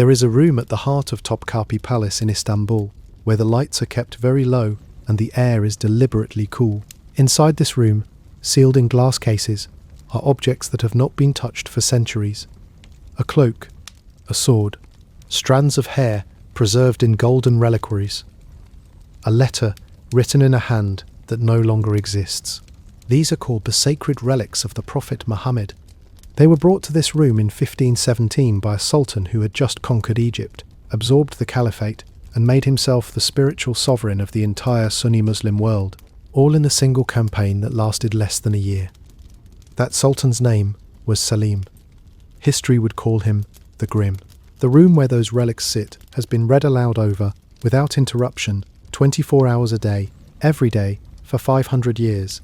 There is a room at the heart of Topkapi Palace in Istanbul, where the lights are kept very low and the air is deliberately cool. Inside this room, sealed in glass cases, are objects that have not been touched for centuries. A cloak, a sword, strands of hair preserved in golden reliquaries, a letter written in a hand that no longer exists. These are called the sacred relics of the Prophet Muhammad. They were brought to this room in 1517 by a sultan who had just conquered Egypt, absorbed the caliphate, and made himself the spiritual sovereign of the entire Sunni Muslim world, all in a single campaign that lasted less than a year. That sultan's name was Selim. History would call him the Grim. The room where those relics sit has been read aloud over, without interruption, 24 hours a day, every day, for 500 years.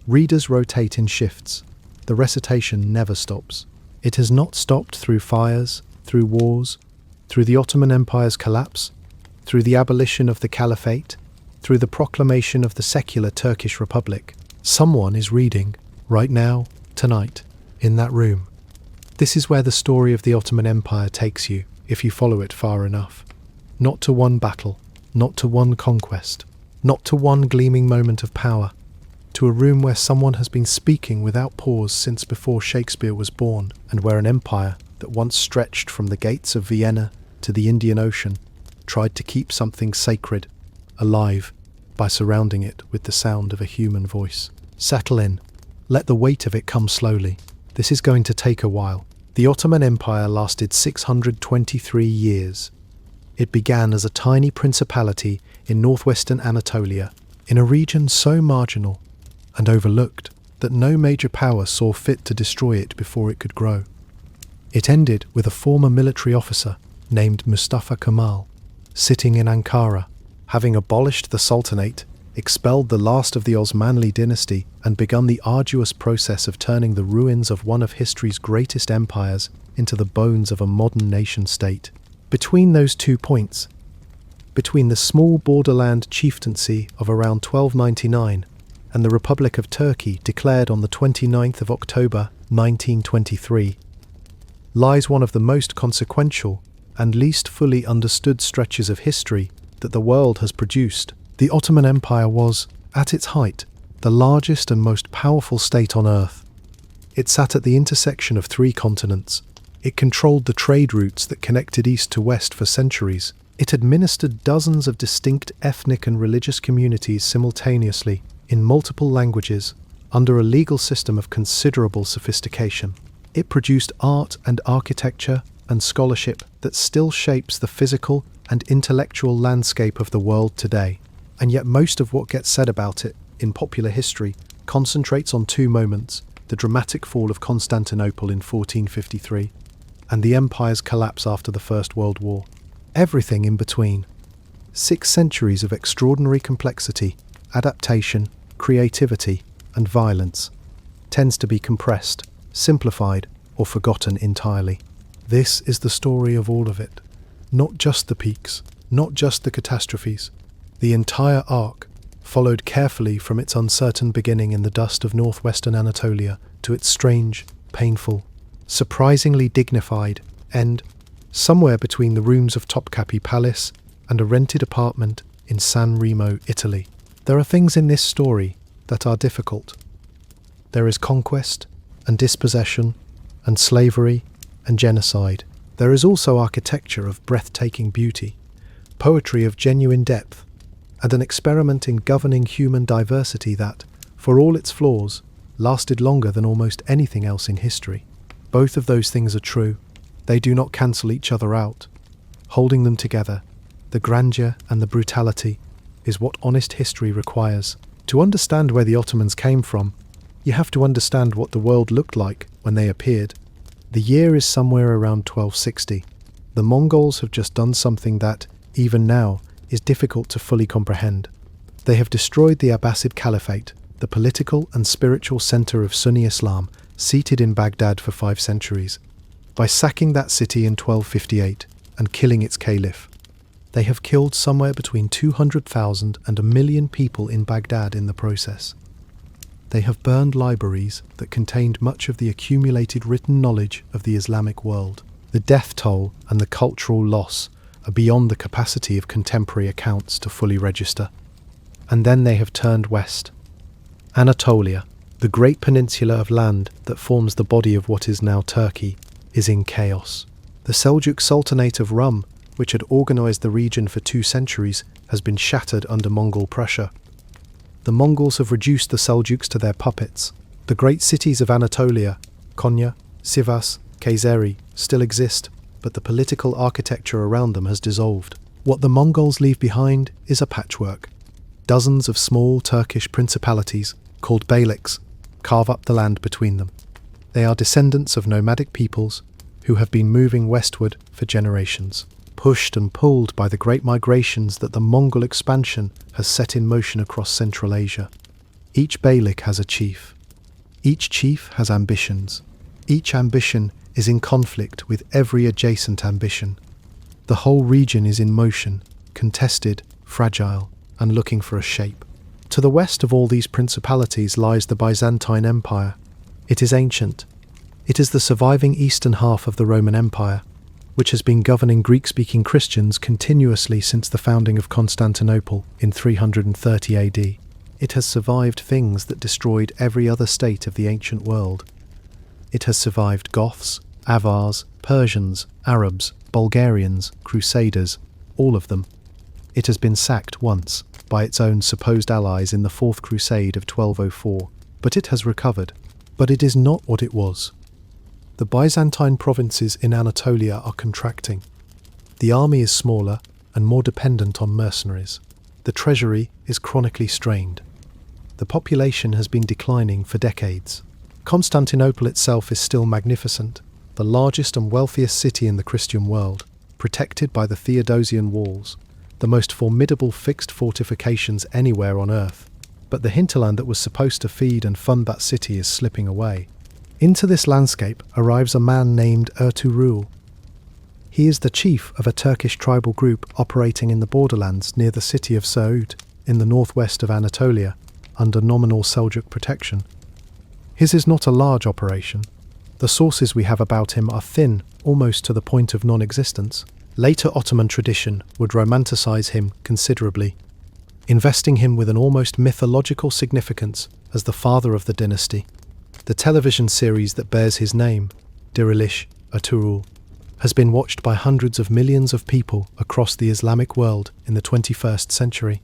Readers rotate in shifts. The recitation never stops. It has not stopped through fires, through wars, through the Ottoman Empire's collapse, through the abolition of the caliphate, through the proclamation of the secular Turkish Republic. Someone is reading, right now, tonight, in that room. This is where the story of the Ottoman Empire takes you, if you follow it far enough. Not to one battle, not to one conquest, not to one gleaming moment of power, to a room where someone has been speaking without pause since before Shakespeare was born, and where an empire that once stretched from the gates of Vienna to the Indian Ocean tried to keep something sacred alive by surrounding it with the sound of a human voice. Settle in. Let the weight of it come slowly. This is going to take a while. The Ottoman Empire lasted 623 years. It began as a tiny principality in northwestern Anatolia, in a region so marginal and overlooked that no major power saw fit to destroy it before it could grow. It ended with a former military officer named Mustafa Kemal sitting in Ankara, having abolished the sultanate, expelled the last of the Osmanli dynasty, and begun the arduous process of turning the ruins of one of history's greatest empires into the bones of a modern nation-state. Between those 2 points, between the small borderland chieftaincy of around 1299 and the Republic of Turkey declared on the 29th of October 1923, lies one of the most consequential and least fully understood stretches of history that the world has produced. The Ottoman Empire was, at its height, the largest and most powerful state on earth. It sat at the intersection of 3 continents. It controlled the trade routes that connected east to west for centuries. It administered dozens of distinct ethnic and religious communities simultaneously, in multiple languages, under a legal system of considerable sophistication. It produced art and architecture and scholarship that still shapes the physical and intellectual landscape of the world today. And yet most of what gets said about it in popular history concentrates on 2 moments: the dramatic fall of Constantinople in 1453 and the empire's collapse after the First World War. Everything in between. 6 centuries of extraordinary complexity, adaptation, creativity, and violence tends to be compressed, simplified, or forgotten entirely. This is the story of all of it. Not just the peaks, not just the catastrophes. The entire arc, followed carefully from its uncertain beginning in the dust of northwestern Anatolia to its strange, painful, surprisingly dignified end, somewhere between the rooms of Topkapi Palace and a rented apartment in San Remo, Italy. There are things in this story that are difficult. There is conquest and dispossession and slavery and genocide. There is also architecture of breathtaking beauty, poetry of genuine depth, and an experiment in governing human diversity that, for all its flaws, lasted longer than almost anything else in history. Both of those things are true. They do not cancel each other out. Holding them together, the grandeur and the brutality, is what honest history requires. To understand where the Ottomans came from, you have to understand what the world looked like when they appeared. The year is somewhere around 1260. The Mongols have just done something that, even now, is difficult to fully comprehend. They have destroyed the Abbasid Caliphate, the political and spiritual center of Sunni Islam, seated in Baghdad for 5 centuries, by sacking that city in 1258 and killing its caliph. They have killed somewhere between 200,000 and 1 million people in Baghdad in the process. They have burned libraries that contained much of the accumulated written knowledge of the Islamic world. The death toll and the cultural loss are beyond the capacity of contemporary accounts to fully register. And then they have turned west. Anatolia, the great peninsula of land that forms the body of what is now Turkey, is in chaos. The Seljuk Sultanate of Rum, which had organized the region for 2 centuries, has been shattered under Mongol pressure. The Mongols have reduced the Seljuks to their puppets. The great cities of Anatolia, Konya, Sivas, Kayseri, still exist, but the political architecture around them has dissolved. What the Mongols leave behind is a patchwork. Dozens of small Turkish principalities, called beyliks, carve up the land between them. They are descendants of nomadic peoples who have been moving westward for generations, pushed and pulled by the great migrations that the Mongol expansion has set in motion across Central Asia. Each beylik has a chief. Each chief has ambitions. Each ambition is in conflict with every adjacent ambition. The whole region is in motion, contested, fragile, and looking for a shape. To the west of all these principalities lies the Byzantine Empire. It is ancient. It is the surviving eastern half of the Roman Empire, which has been governing Greek-speaking Christians continuously since the founding of Constantinople in 330 AD. It has survived things that destroyed every other state of the ancient world. It has survived Goths, Avars, Persians, Arabs, Bulgarians, Crusaders, all of them. It has been sacked once by its own supposed allies in the Fourth Crusade of 1204, but it has recovered. But it is not what it was. The Byzantine provinces in Anatolia are contracting. The army is smaller and more dependent on mercenaries. The treasury is chronically strained. The population has been declining for decades. Constantinople itself is still magnificent, the largest and wealthiest city in the Christian world, protected by the Theodosian walls, the most formidable fixed fortifications anywhere on earth. But the hinterland that was supposed to feed and fund that city is slipping away. Into this landscape arrives a man named Ertuğrul. He is the chief of a Turkish tribal group operating in the borderlands near the city of Söğüt, in the northwest of Anatolia, under nominal Seljuk protection. His is not a large operation. The sources we have about him are thin, almost to the point of non-existence. Later Ottoman tradition would romanticize him considerably, investing him with an almost mythological significance as the father of the dynasty. The television series that bears his name, Dirilish Ertuğrul, has been watched by hundreds of millions of people across the Islamic world in the 21st century,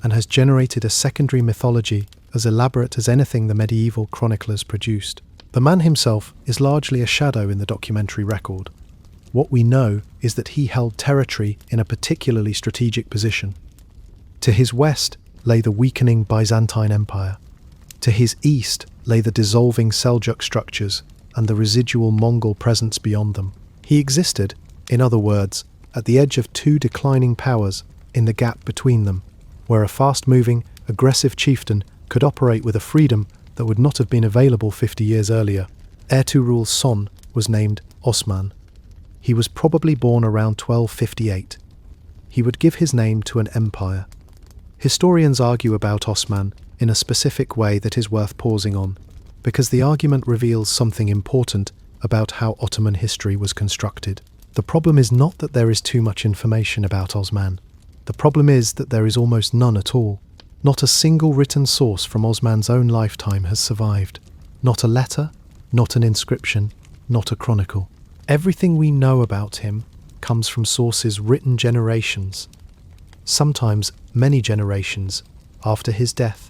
and has generated a secondary mythology as elaborate as anything the medieval chroniclers produced. The man himself is largely a shadow in the documentary record. What we know is that he held territory in a particularly strategic position. To his west lay the weakening Byzantine Empire. To his east lay the dissolving Seljuk structures and the residual Mongol presence beyond them. He existed, in other words, at the edge of 2 declining powers, in the gap between them, where a fast-moving, aggressive chieftain could operate with a freedom that would not have been available 50 years earlier. Ertuğrul's son was named Osman. He was probably born around 1258. He would give his name to an empire. Historians argue about Osman in a specific way that is worth pausing on, because the argument reveals something important about how Ottoman history was constructed. The problem is not that there is too much information about Osman. The problem is that there is almost none at all. Not a single written source from Osman's own lifetime has survived. Not a letter, not an inscription, not a chronicle. Everything we know about him comes from sources written generations, sometimes many generations, after his death,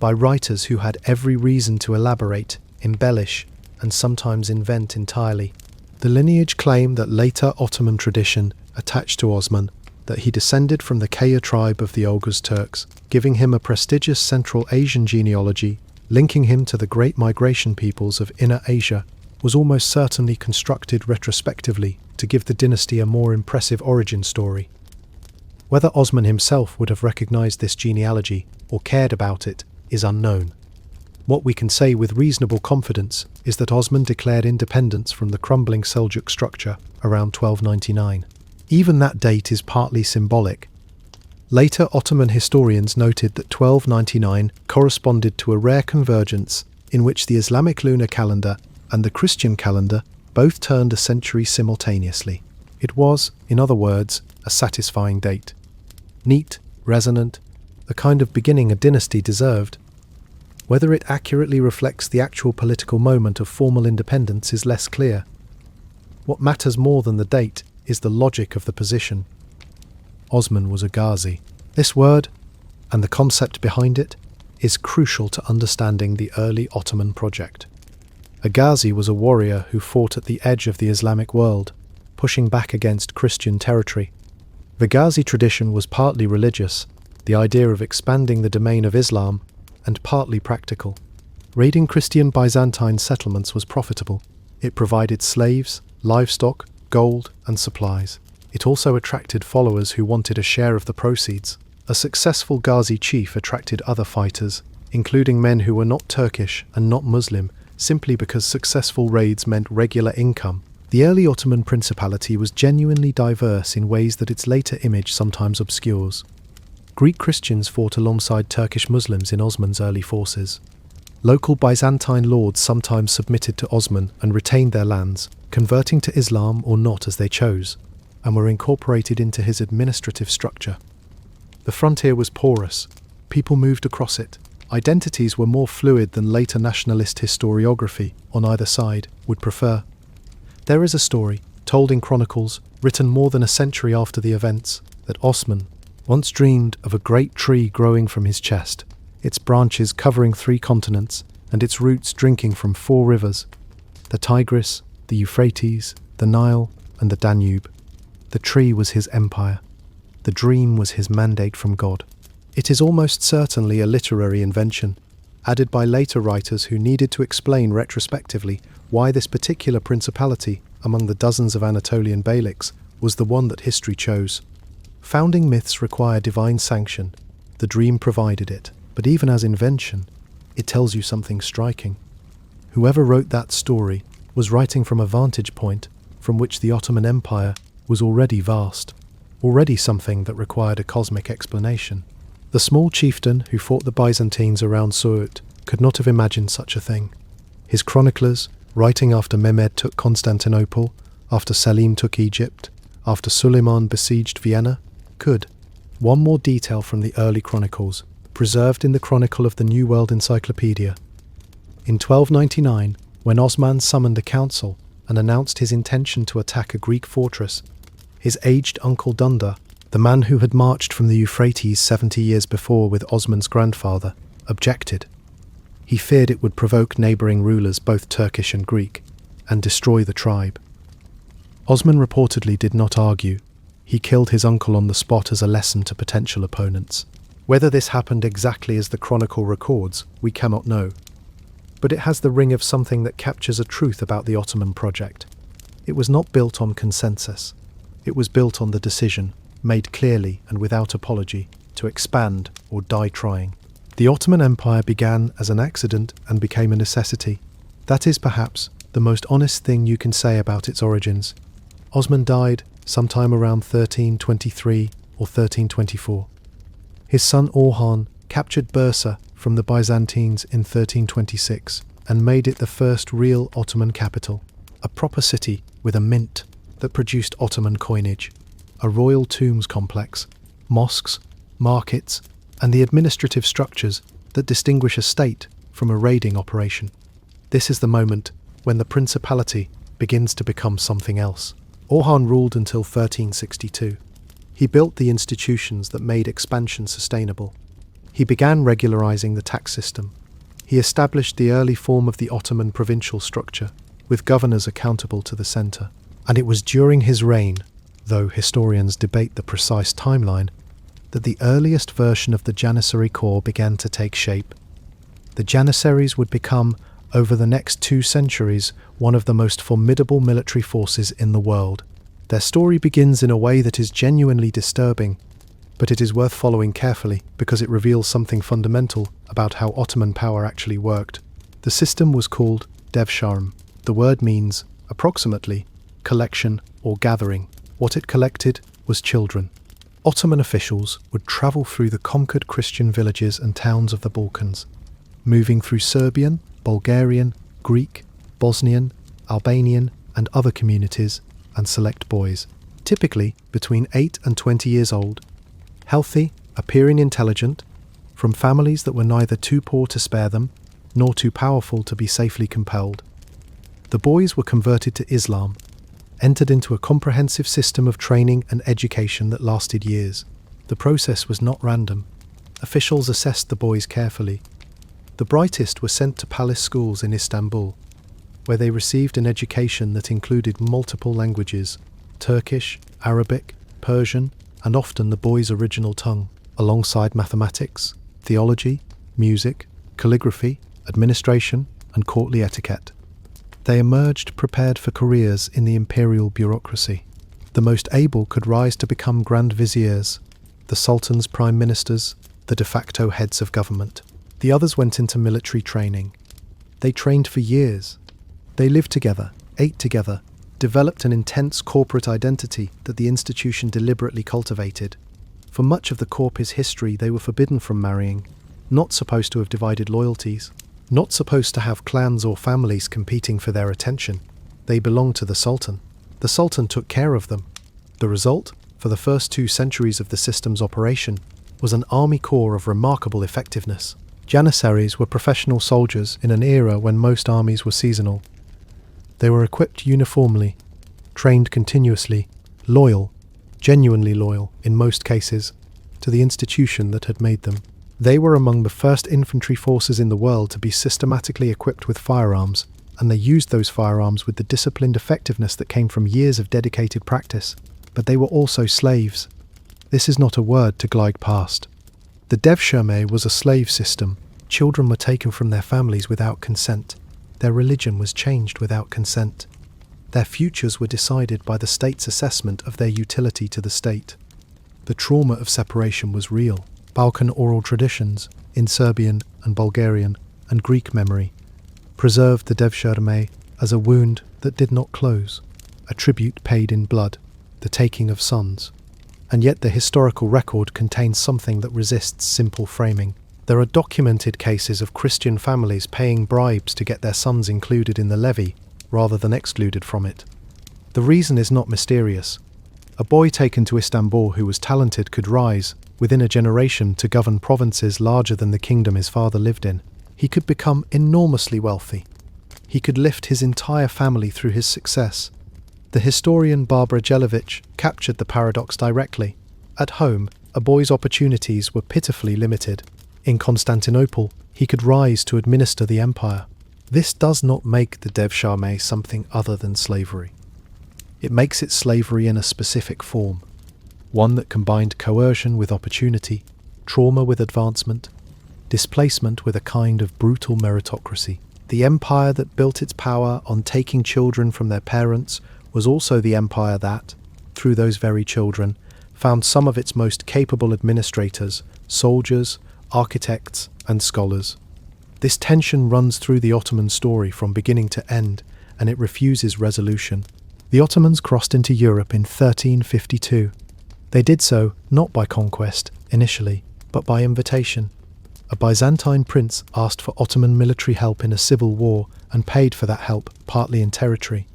by writers who had every reason to elaborate, embellish, and sometimes invent entirely. The lineage claim that later Ottoman tradition attached to Osman that he descended from the Kaya tribe of the Oghuz Turks, giving him a prestigious Central Asian genealogy, linking him to the great migration peoples of Inner Asia, was almost certainly constructed retrospectively to give the dynasty a more impressive origin story. Whether Osman himself would have recognized this genealogy or cared about it is unknown. What we can say with reasonable confidence is that Osman declared independence from the crumbling Seljuk structure around 1299. Even that date is partly symbolic. Later Ottoman historians noted that 1299 corresponded to a rare convergence in which the Islamic lunar calendar and the Christian calendar Both turned a century simultaneously. It was, in other words, a satisfying date. Neat, resonant, the kind of beginning a dynasty deserved. Whether it accurately reflects the actual political moment of formal independence is less clear. What matters more than the date is the logic of the position. Osman was a Ghazi. This word, and the concept behind it, is crucial to understanding the early Ottoman project. A Ghazi was a warrior who fought at the edge of the Islamic world, pushing back against Christian territory. The Ghazi tradition was partly religious, the idea of expanding the domain of Islam, and partly practical. Raiding Christian Byzantine settlements was profitable. It provided slaves, livestock, gold, and supplies. It also attracted followers who wanted a share of the proceeds. A successful Ghazi chief attracted other fighters, including men who were not Turkish and not Muslim, simply because successful raids meant regular income. The early Ottoman principality was genuinely diverse in ways that its later image sometimes obscures. Greek Christians fought alongside Turkish Muslims in Osman's early forces. Local Byzantine lords sometimes submitted to Osman and retained their lands, converting to Islam or not as they chose, and were incorporated into his administrative structure. The frontier was porous. People moved across it. Identities were more fluid than later nationalist historiography, on either side, would prefer. There is a story, told in chronicles, written more than a century after the events, that Osman once dreamed of a great tree growing from his chest, its branches covering 3 continents, and its roots drinking from 4 rivers, the Tigris, the Euphrates, the Nile, and the Danube. The tree was his empire. The dream was his mandate from God. It is almost certainly a literary invention, added by later writers who needed to explain retrospectively why this particular principality, among the dozens of Anatolian beyliks, was the one that history chose. Founding myths require divine sanction. The dream provided it, but even as invention, it tells you something striking. Whoever wrote that story was writing from a vantage point from which the Ottoman Empire was already vast, already something that required a cosmic explanation. The small chieftain who fought the Byzantines around Suut could not have imagined such a thing. His chroniclers, writing after Mehmed took Constantinople, after Selim took Egypt, after Suleiman besieged Vienna, could. One more detail from the early chronicles, preserved in the Chronicle of the New World Encyclopedia. In 1299, when Osman summoned a council and announced his intention to attack a Greek fortress, his aged uncle Dunda, the man who had marched from the Euphrates 70 years before with Osman's grandfather, objected. He feared it would provoke neighbouring rulers, both Turkish and Greek, and destroy the tribe. Osman reportedly did not argue. He killed his uncle on the spot as a lesson to potential opponents. Whether this happened exactly as the chronicle records, we cannot know. But it has the ring of something that captures a truth about the Ottoman project. It was not built on consensus. It was built on the decision, made clearly and without apology, to expand or die trying. The Ottoman Empire began as an accident and became a necessity. That is perhaps the most honest thing you can say about its origins. Osman died sometime around 1323 or 1324. His son Orhan captured Bursa from the Byzantines in 1326 and made it the first real Ottoman capital, a proper city with a mint that produced Ottoman coinage, a royal tombs complex, mosques, markets, and the administrative structures that distinguish a state from a raiding operation. This is the moment when the principality begins to become something else. Orhan ruled until 1362. He built the institutions that made expansion sustainable. He began regularizing the tax system. He established the early form of the Ottoman provincial structure, with governors accountable to the centre. And it was during his reign, though historians debate the precise timeline, that the earliest version of the Janissary Corps began to take shape. The Janissaries would become, over the next 2 centuries, one of the most formidable military forces in the world. Their story begins in a way that is genuinely disturbing, but it is worth following carefully because it reveals something fundamental about how Ottoman power actually worked. The system was called devshirme. The word means, approximately, collection or gathering. What it collected was children. Ottoman officials would travel through the conquered Christian villages and towns of the Balkans, moving through Serbian, Bulgarian, Greek, Bosnian, Albanian, and other communities, and select boys, typically between 8 and 20 years old, healthy, appearing intelligent, from families that were neither too poor to spare them, nor too powerful to be safely compelled. The boys were converted to Islam, entered into a comprehensive system of training and education that lasted years. The process was not random. Officials assessed the boys carefully. The brightest were sent to palace schools in Istanbul, where they received an education that included multiple languages: Turkish, Arabic, Persian, and often the boys' original tongue, alongside mathematics, theology, music, calligraphy, administration, and courtly etiquette. They emerged prepared for careers in the imperial bureaucracy. The most able could rise to become grand viziers, the sultan's prime ministers, the de facto heads of government. The others went into military training. They trained for years. They lived together, ate together, developed an intense corporate identity that the institution deliberately cultivated. For much of the corps' history, they were forbidden from marrying, not supposed to have divided loyalties, not supposed to have clans or families competing for their attention. They belonged to the sultan. The sultan took care of them. The result, for the first 2 centuries of the system's operation, was an army corps of remarkable effectiveness. Janissaries were professional soldiers in an era when most armies were seasonal. They were equipped uniformly, trained continuously, loyal, genuinely loyal, in most cases, to the institution that had made them. They were among the first infantry forces in the world to be systematically equipped with firearms, and they used those firearms with the disciplined effectiveness that came from years of dedicated practice. But they were also slaves. This is not a word to glide past. The devshirme was a slave system. Children were taken from their families without consent. Their religion was changed without consent. Their futures were decided by the state's assessment of their utility to the state. The trauma of separation was real. Balkan oral traditions, in Serbian and Bulgarian and Greek memory, preserved the devshirme as a wound that did not close, a tribute paid in blood, the taking of sons. And yet the historical record contains something that resists simple framing. There are documented cases of Christian families paying bribes to get their sons included in the levy, rather than excluded from it. The reason is not mysterious. A boy taken to Istanbul who was talented could rise, within a generation, to govern provinces larger than the kingdom his father lived in. He could become enormously wealthy. He could lift his entire family through his success. The historian Barbara Jelovich captured the paradox directly. At home, a boy's opportunities were pitifully limited. In Constantinople, he could rise to administer the empire. This does not make the devshirme something other than slavery. It makes it slavery in a specific form, one that combined coercion with opportunity, trauma with advancement, displacement with a kind of brutal meritocracy. The empire that built its power on taking children from their parents was also the empire that, through those very children, found some of its most capable administrators, soldiers, architects, and scholars. This tension runs through the Ottoman story from beginning to end, and it refuses resolution. The Ottomans crossed into Europe in 1352. They did so not by conquest, initially, but by invitation. A Byzantine prince asked for Ottoman military help in a civil war and paid for that help, partly in territory.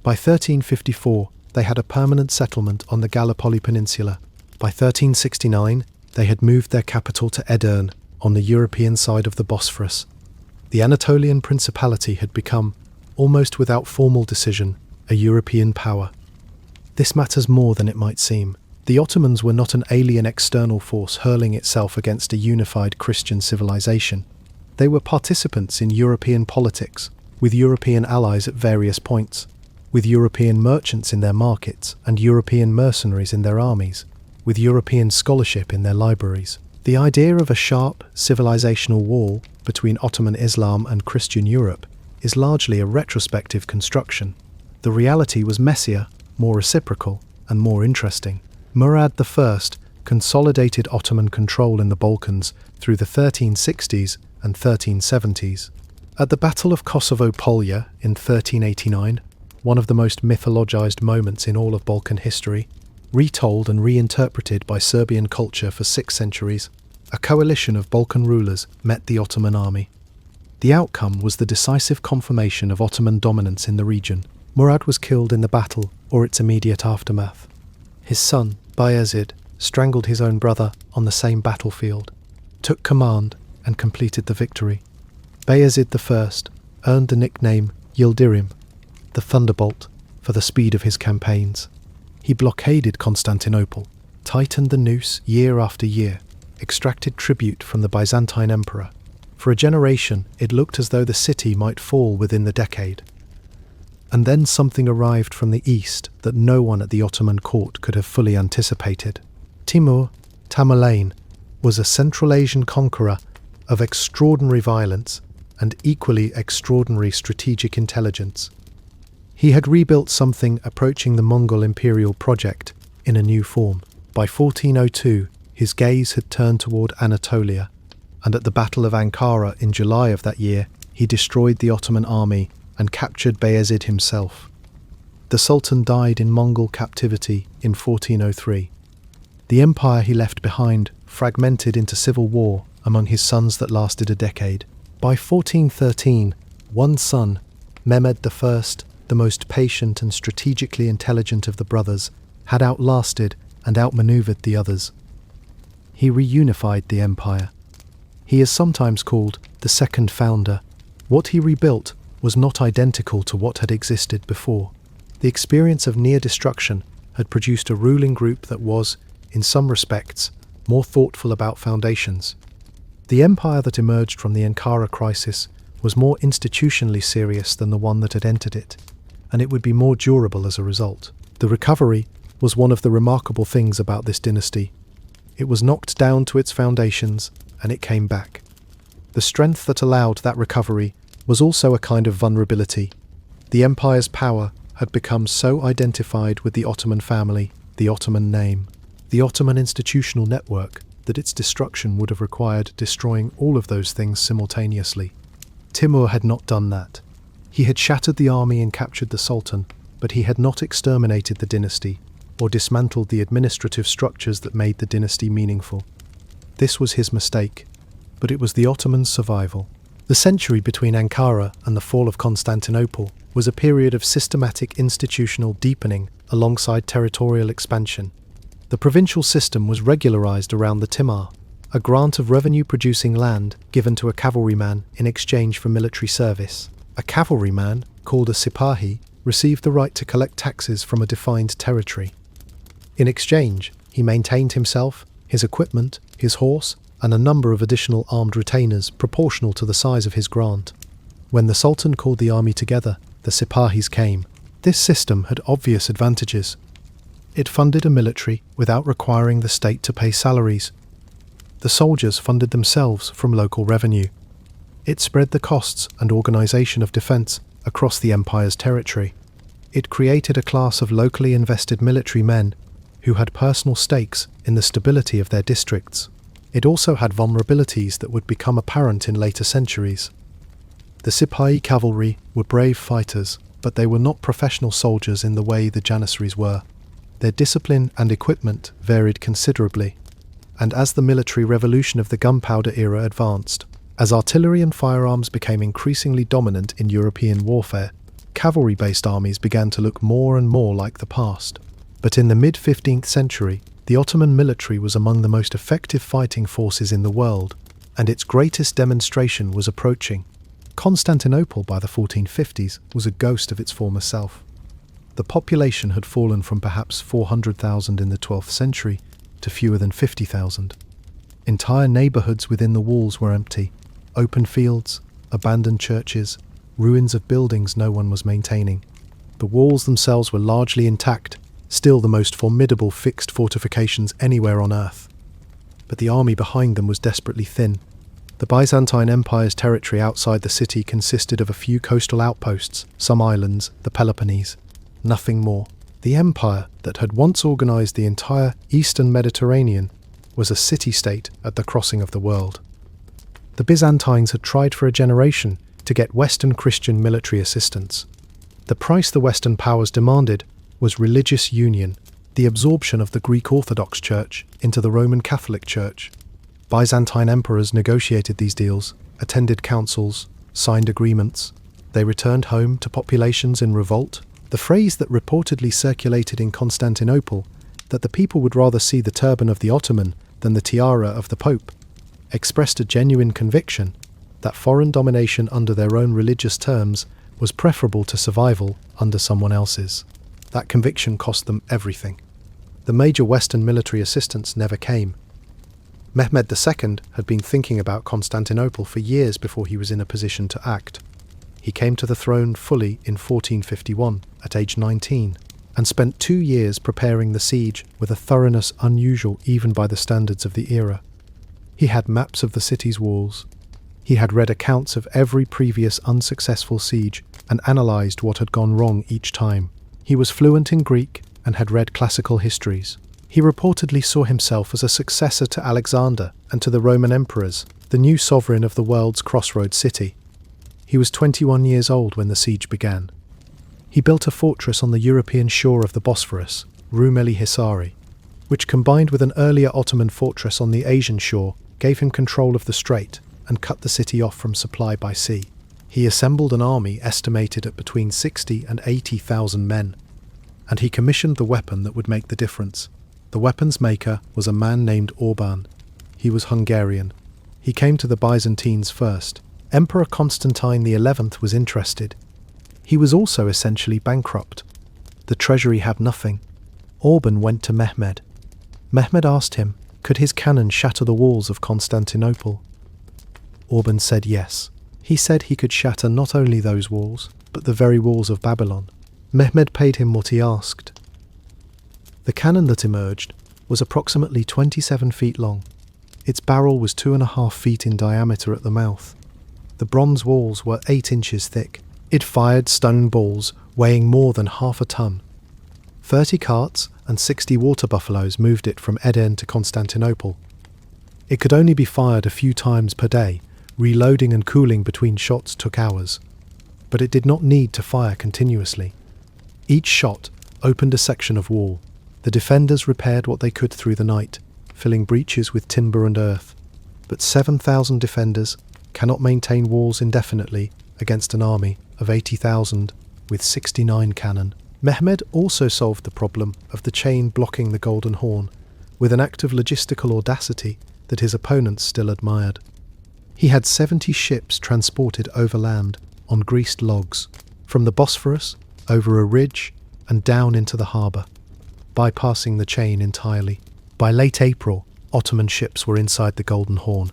By 1354, they had a permanent settlement on the Gallipoli Peninsula. By 1369, they had moved their capital to Edirne, on the European side of the Bosphorus. The Anatolian principality had become, almost without formal decision, a European power. This matters more than it might seem. The Ottomans were not an alien external force hurling itself against a unified Christian civilization. They were participants in European politics, with European allies at various points, with European merchants in their markets and European mercenaries in their armies, with European scholarship in their libraries. The idea of a sharp, civilizational wall between Ottoman Islam and Christian Europe is largely a retrospective construction. The reality was messier, more reciprocal, and more interesting. Murad I consolidated Ottoman control in the Balkans through the 1360s and 1370s. At the Battle of Kosovo-Polja in 1389, one of the most mythologized moments in all of Balkan history, retold and reinterpreted by Serbian culture for 6 centuries, a coalition of Balkan rulers met the Ottoman army. The outcome was the decisive confirmation of Ottoman dominance in the region. Murad was killed in the battle or its immediate aftermath. His son, Bayezid, strangled his own brother on the same battlefield, took command and completed the victory. Bayezid I earned the nickname Yildirim, the Thunderbolt, for the speed of his campaigns. He blockaded Constantinople, tightened the noose year after year, extracted tribute from the Byzantine emperor. For a generation, it looked as though the city might fall within the decade. And then something arrived from the east that no one at the Ottoman court could have fully anticipated. Timur Tamerlane was a Central Asian conqueror of extraordinary violence and equally extraordinary strategic intelligence. He had rebuilt something approaching the Mongol imperial project in a new form. By 1402, his gaze had turned toward Anatolia, and at the Battle of Ankara in July of that year, he destroyed the Ottoman army and captured Bayezid himself. The Sultan died in Mongol captivity in 1403. The empire he left behind fragmented into civil war among his sons that lasted a decade. By 1413, one son, Mehmed I, the most patient and strategically intelligent of the brothers, had outlasted and outmaneuvered the others. He reunified the empire. He is sometimes called the second founder. What he rebuilt was not identical to what had existed before. The experience of near destruction had produced a ruling group that was, in some respects, more thoughtful about foundations. The empire that emerged from the Ankara crisis was more institutionally serious than the one that had entered it, and it would be more durable as a result. The recovery was one of the remarkable things about this dynasty. It was knocked down to its foundations, and it came back. The strength that allowed that recovery was also a kind of vulnerability. The empire's power had become so identified with the Ottoman family, the Ottoman name, the Ottoman institutional network, that its destruction would have required destroying all of those things simultaneously. Timur had not done that. He had shattered the army and captured the Sultan, but he had not exterminated the dynasty or dismantled the administrative structures that made the dynasty meaningful. This was his mistake, but it was the Ottomans' survival. The century between Ankara and the fall of Constantinople was a period of systematic institutional deepening alongside territorial expansion. The provincial system was regularized around the Timar, a grant of revenue-producing land given to a cavalryman in exchange for military service. A cavalryman, called a sipahi, received the right to collect taxes from a defined territory. In exchange, he maintained himself, his equipment, his horse, and a number of additional armed retainers proportional to the size of his grant. When the Sultan called the army together, the Sipahis came. This system had obvious advantages. It funded a military without requiring the state to pay salaries. The soldiers funded themselves from local revenue. It spread the costs and organization of defense across the empire's territory. It created a class of locally invested military men who had personal stakes in the stability of their districts. It also had vulnerabilities that would become apparent in later centuries. The Sipahi cavalry were brave fighters, but they were not professional soldiers in the way the Janissaries were. Their discipline and equipment varied considerably, and as the military revolution of the gunpowder era advanced, as artillery and firearms became increasingly dominant in European warfare, cavalry-based armies began to look more and more like the past. But in the mid-15th century, the Ottoman military was among the most effective fighting forces in the world, and its greatest demonstration was approaching. Constantinople by the 1450s was a ghost of its former self. The population had fallen from perhaps 400,000 in the 12th century to fewer than 50,000. Entire neighborhoods within the walls were empty, open fields, abandoned churches, ruins of buildings no one was maintaining. The walls themselves were largely intact, still the most formidable fixed fortifications anywhere on earth. But the army behind them was desperately thin. The Byzantine Empire's territory outside the city consisted of a few coastal outposts, some islands, the Peloponnese. Nothing more. The empire that had once organized the entire eastern Mediterranean was a city-state at the crossing of the world. The Byzantines had tried for a generation to get Western Christian military assistance. The price the Western powers demanded was religious union, the absorption of the Greek Orthodox Church into the Roman Catholic Church. Byzantine emperors negotiated these deals, attended councils, signed agreements. They returned home to populations in revolt. The phrase that reportedly circulated in Constantinople, that the people would rather see the turban of the Ottoman than the tiara of the Pope, expressed a genuine conviction that foreign domination under their own religious terms was preferable to survival under someone else's. That conviction cost them everything. The major Western military assistance never came. Mehmed II had been thinking about Constantinople for years before he was in a position to act. He came to the throne fully in 1451, at age 19, and spent 2 years preparing the siege with a thoroughness unusual even by the standards of the era. He had maps of the city's walls. He had read accounts of every previous unsuccessful siege and analysed what had gone wrong each time. He was fluent in Greek and had read classical histories. He reportedly saw himself as a successor to Alexander and to the Roman emperors, the new sovereign of the world's crossroads city. He was 21 years old when the siege began. He built a fortress on the European shore of the Bosphorus, Janissary, which combined with an earlier Ottoman fortress on the Asian shore gave him control of the strait and cut the city off from supply by sea. He assembled an army estimated at between 60 and 80,000 men, and he commissioned the weapon that would make the difference. The weapon's maker was a man named Orban. He was Hungarian. He came to the Byzantines first. Emperor Constantine XI was interested. He was also essentially bankrupt. The treasury had nothing. Orban went to Mehmed. Mehmed asked him, could his cannon shatter the walls of Constantinople? Orban said yes. He said he could shatter not only those walls, but the very walls of Babylon. Mehmed paid him what he asked. The cannon that emerged was approximately 27 feet long. Its barrel was 2.5 feet in diameter at the mouth. The bronze walls were 8 inches thick. It fired stone balls weighing more than half a ton. 30 carts and 60 water buffaloes moved it from Eden to Constantinople. It could only be fired a few times per day. Reloading and cooling between shots took hours. But it did not need to fire continuously. Each shot opened a section of wall. The defenders repaired what they could through the night, filling breaches with timber and earth. But 7,000 defenders cannot maintain walls indefinitely against an army of 80,000 with 69 cannon. Mehmed also solved the problem of the chain blocking the Golden Horn with an act of logistical audacity that his opponents still admired. He had 70 ships transported overland on greased logs, from the Bosphorus, over a ridge, and down into the harbour, bypassing the chain entirely. By late April, Ottoman ships were inside the Golden Horn.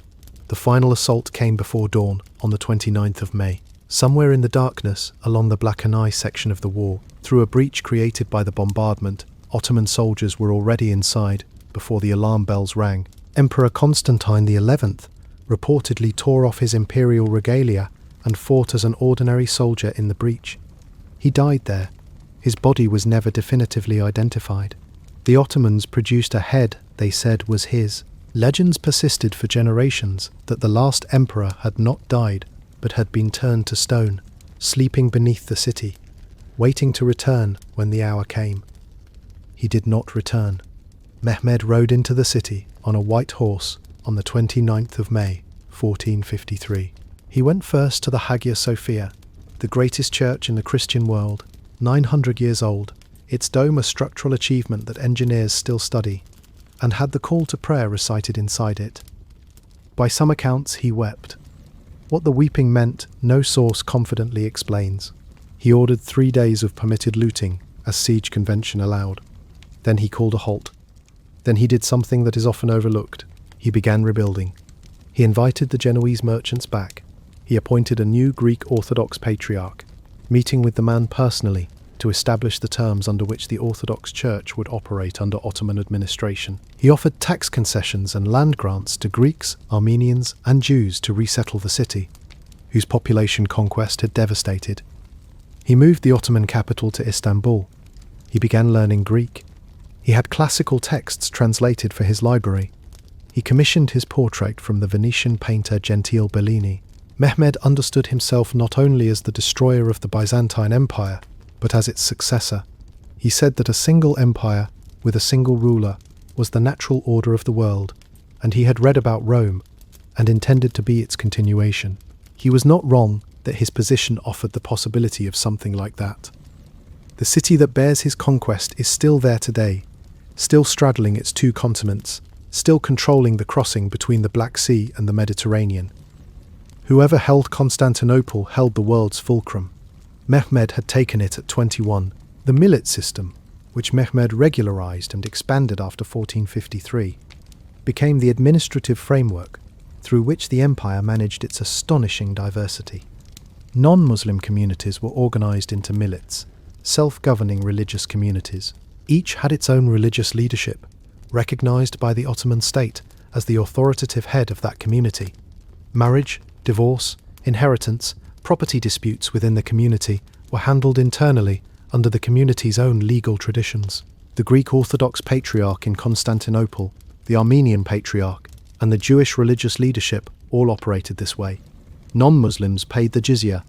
The final assault came before dawn on the 29th of May. Somewhere in the darkness, along the Blakenay section of the wall, through a breach created by the bombardment, Ottoman soldiers were already inside before the alarm bells rang. Emperor Constantine XI reportedly tore off his imperial regalia and fought as an ordinary soldier in the breach. He died there. His body was never definitively identified. The Ottomans produced a head they said was his. Legends persisted for generations that the last emperor had not died but had been turned to stone, sleeping beneath the city, waiting to return when the hour came. He did not return. Mehmed rode into the city on a white horse on the 29th of May, 1453. He went first to the Hagia Sophia, the greatest church in the Christian world, 900 years old, its dome a structural achievement that engineers still study, and had the call to prayer recited inside it. By some accounts, he wept. What the weeping meant, no source confidently explains. He ordered 3 days of permitted looting, as siege convention allowed. Then he called a halt. Then he did something that is often overlooked. He began rebuilding. He invited the Genoese merchants back. He appointed a new Greek Orthodox patriarch, meeting with the man personally to establish the terms under which the Orthodox Church would operate under Ottoman administration. He offered tax concessions and land grants to Greeks, Armenians, and Jews to resettle the city, whose population conquest had devastated. He moved the Ottoman capital to Istanbul. He began learning Greek. He had classical texts translated for his library. He commissioned his portrait from the Venetian painter Gentile Bellini. Mehmed understood himself not only as the destroyer of the Byzantine Empire, but as its successor. He said that a single empire, with a single ruler, was the natural order of the world, and he had read about Rome, and intended to be its continuation. He was not wrong that his position offered the possibility of something like that. The city that bears his conquest is still there today, still straddling its two continents, still controlling the crossing between the Black Sea and the Mediterranean. Whoever held Constantinople held the world's fulcrum. Mehmed had taken it at 21. The millet system, which Mehmed regularized and expanded after 1453, became the administrative framework through which the empire managed its astonishing diversity. Non-Muslim communities were organized into millets, self-governing religious communities. Each had its own religious leadership, recognized by the Ottoman state as the authoritative head of that community. Marriage, divorce, inheritance, property disputes within the community were handled internally under the community's own legal traditions. The Greek Orthodox Patriarch in Constantinople, the Armenian Patriarch, and the Jewish religious leadership all operated this way. Non-Muslims paid the jizya,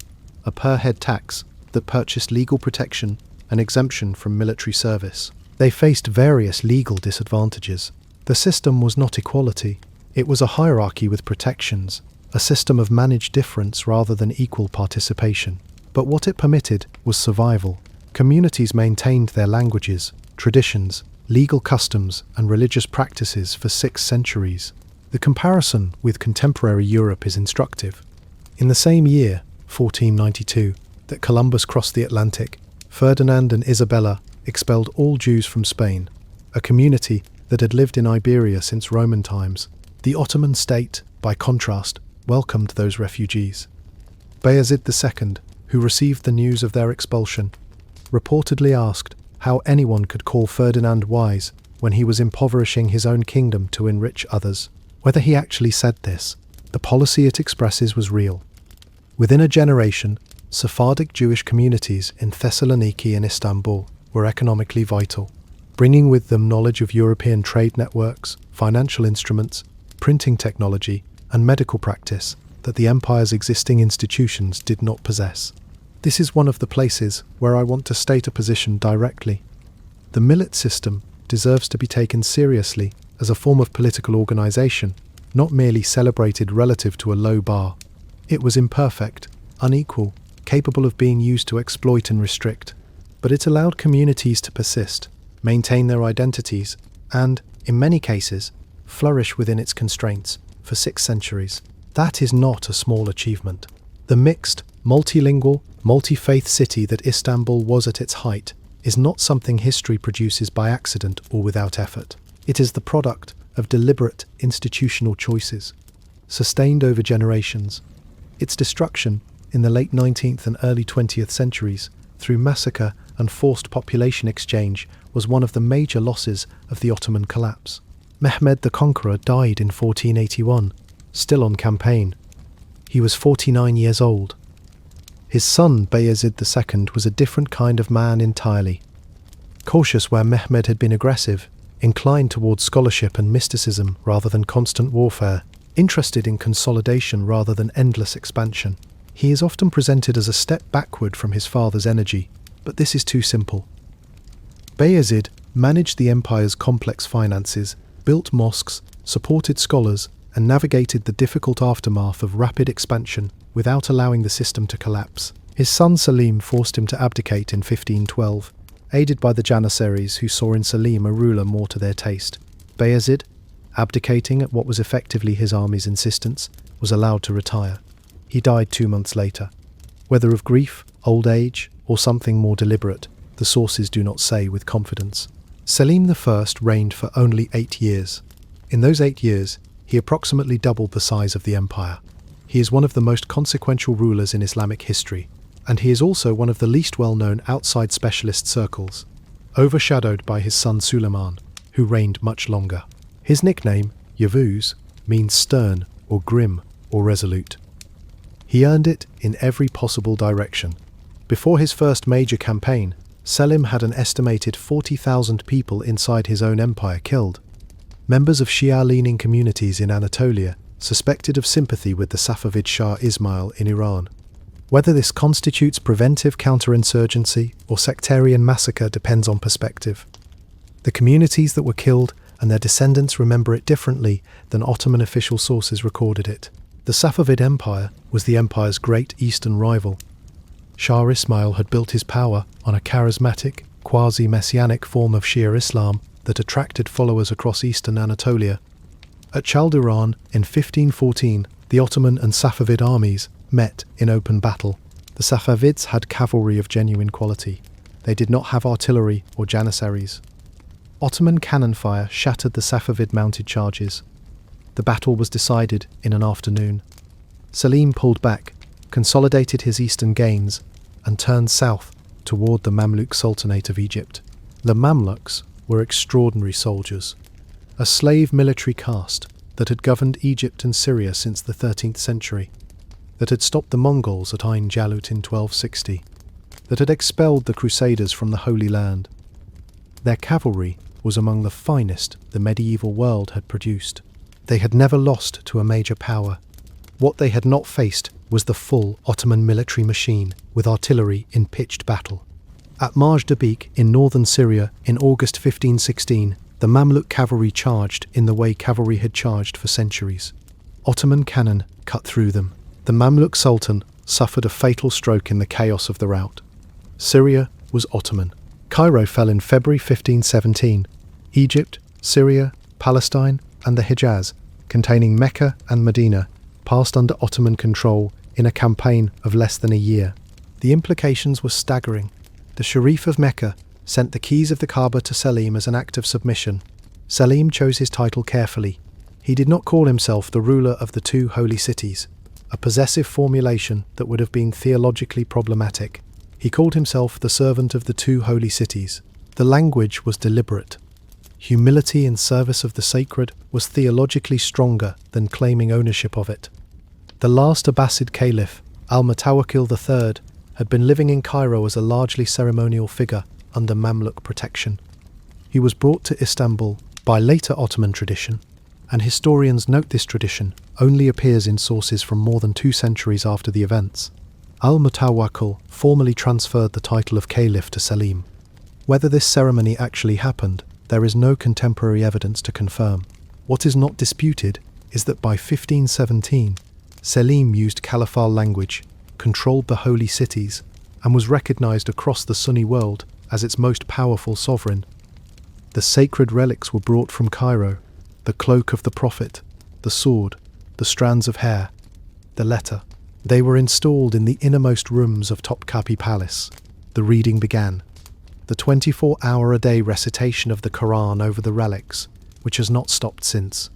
a per-head tax that purchased legal protection and exemption from military service. They faced various legal disadvantages. The system was not equality. It was a hierarchy with protections, a system of managed difference rather than equal participation. But what it permitted was survival. Communities maintained their languages, traditions, legal customs, and religious practices for 6 centuries. The comparison with contemporary Europe is instructive. In the same year, 1492, that Columbus crossed the Atlantic, Ferdinand and Isabella expelled all Jews from Spain, a community that had lived in Iberia since Roman times. The Ottoman state, by contrast, welcomed those refugees. Bayezid II, who received the news of their expulsion, reportedly asked how anyone could call Ferdinand wise when he was impoverishing his own kingdom to enrich others. Whether he actually said this, the policy it expresses was real. Within a generation, Sephardic Jewish communities in Thessaloniki and Istanbul were economically vital, bringing with them knowledge of European trade networks, financial instruments, printing technology, and medical practice that the empire's existing institutions did not possess. This is one of the places where I want to state a position directly. The millet system deserves to be taken seriously as a form of political organization, not merely celebrated relative to a low bar. It was imperfect, unequal, capable of being used to exploit and restrict, but it allowed communities to persist, maintain their identities, and, in many cases, flourish within its constraints for 6 centuries. That is not a small achievement. The mixed, multilingual, multi-faith city that Istanbul was at its height is not something history produces by accident or without effort. It is the product of deliberate institutional choices, sustained over generations. Its destruction in the late 19th and early 20th centuries through massacre and forced population exchange was one of the major losses of the Ottoman collapse. Mehmed the Conqueror died in 1481, still on campaign. He was 49 years old. His son Bayezid II was a different kind of man entirely. Cautious where Mehmed had been aggressive, inclined towards scholarship and mysticism rather than constant warfare, interested in consolidation rather than endless expansion. He is often presented as a step backward from his father's energy, but this is too simple. Bayezid managed the empire's complex finances, built mosques, supported scholars, and navigated the difficult aftermath of rapid expansion without allowing the system to collapse. His son Selim forced him to abdicate in 1512, aided by the Janissaries who saw in Selim a ruler more to their taste. Bayezid, abdicating at what was effectively his army's insistence, was allowed to retire. He died 2 months later. Whether of grief, old age, or something more deliberate, the sources do not say with confidence. Selim I reigned for only 8 years. In those 8 years, he approximately doubled the size of the empire. He is one of the most consequential rulers in Islamic history, and he is also one of the least well-known outside specialist circles, overshadowed by his son Suleiman, who reigned much longer. His nickname, Yavuz, means stern or grim or resolute. He earned it in every possible direction. Before his first major campaign, Selim had an estimated 40,000 people inside his own empire killed. Members of Shia-leaning communities in Anatolia suspected of sympathy with the Safavid Shah Ismail in Iran. Whether this constitutes preventive counterinsurgency or sectarian massacre depends on perspective. The communities that were killed and their descendants remember it differently than Ottoman official sources recorded it. The Safavid Empire was the empire's great eastern rival. Shah Ismail had built his power on a charismatic, quasi-messianic form of Shia Islam that attracted followers across eastern Anatolia. At Chaldiran in 1514, the Ottoman and Safavid armies met in open battle. The Safavids had cavalry of genuine quality. They did not have artillery or janissaries. Ottoman cannon fire shattered the Safavid mounted charges. The battle was decided in an afternoon. Selim pulled back, consolidated his eastern gains, and turned south toward the Mamluk Sultanate of Egypt. The Mamluks were extraordinary soldiers, a slave military caste that had governed Egypt and Syria since the 13th century, that had stopped the Mongols at Ain Jalut in 1260, that had expelled the Crusaders from the Holy Land. Their cavalry was among the finest the medieval world had produced. They had never lost to a major power. What they had not faced was the full Ottoman military machine with artillery in pitched battle. At Marj Dabik in northern Syria in August 1516, the Mamluk cavalry charged in the way cavalry had charged for centuries. Ottoman cannon cut through them. The Mamluk Sultan suffered a fatal stroke in the chaos of the rout. Syria was Ottoman. Cairo fell in February 1517. Egypt, Syria, Palestine, and the Hejaz, containing Mecca and Medina, passed under Ottoman control in a campaign of less than a year. The implications were staggering. The Sharif of Mecca sent the keys of the Kaaba to Selim as an act of submission. Selim chose his title carefully. He did not call himself the ruler of the two holy cities, a possessive formulation that would have been theologically problematic. He called himself the servant of the two holy cities. The language was deliberate. Humility in service of the sacred was theologically stronger than claiming ownership of it. The last Abbasid caliph, al-Mutawakkil III, had been living in Cairo as a largely ceremonial figure under Mamluk protection. He was brought to Istanbul by later Ottoman tradition, and historians note this tradition only appears in sources from more than 2 centuries after the events. Al-Mutawakkil formally transferred the title of caliph to Selim. Whether this ceremony actually happened, there is no contemporary evidence to confirm. What is not disputed is that by 1517, Selim used caliphal language, controlled the holy cities, and was recognized across the Sunni world as its most powerful sovereign. The sacred relics were brought from Cairo: the cloak of the prophet, the sword, the strands of hair, the letter. They were installed in the innermost rooms of Topkapi Palace. The reading began. The 24-hour-a-day recitation of the Quran over the relics, which has not stopped since.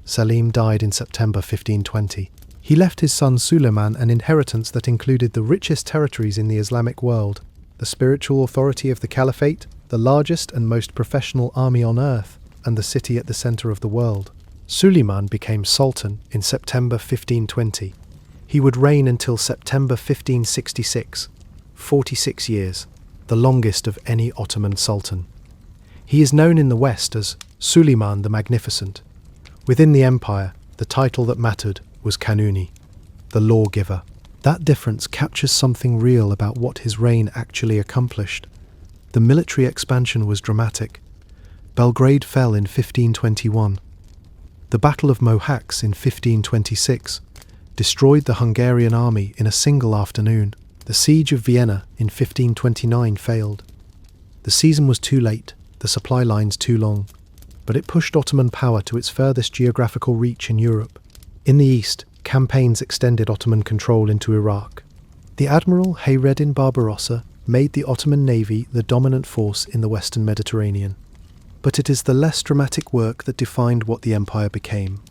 Selim died in September 1520. He left his son Suleiman an inheritance that included the richest territories in the Islamic world, the spiritual authority of the caliphate, the largest and most professional army on earth, and the city at the center of the world. Suleiman became sultan in September 1520. He would reign until September 1566, 46 years, the longest of any Ottoman sultan. He is known in the West as Suleiman the Magnificent. Within the empire, the title that mattered was Kanuni, the lawgiver. That difference captures something real about what his reign actually accomplished. The military expansion was dramatic. Belgrade fell in 1521. The Battle of Mohacs in 1526 destroyed the Hungarian army in a single afternoon. The siege of Vienna in 1529 failed. The season was too late, the supply lines too long, but it pushed Ottoman power to its furthest geographical reach in Europe. In the east, campaigns extended Ottoman control into Iraq. The Admiral Hayreddin Barbarossa made the Ottoman navy the dominant force in the western Mediterranean. But it is the less dramatic work that defined what the empire became.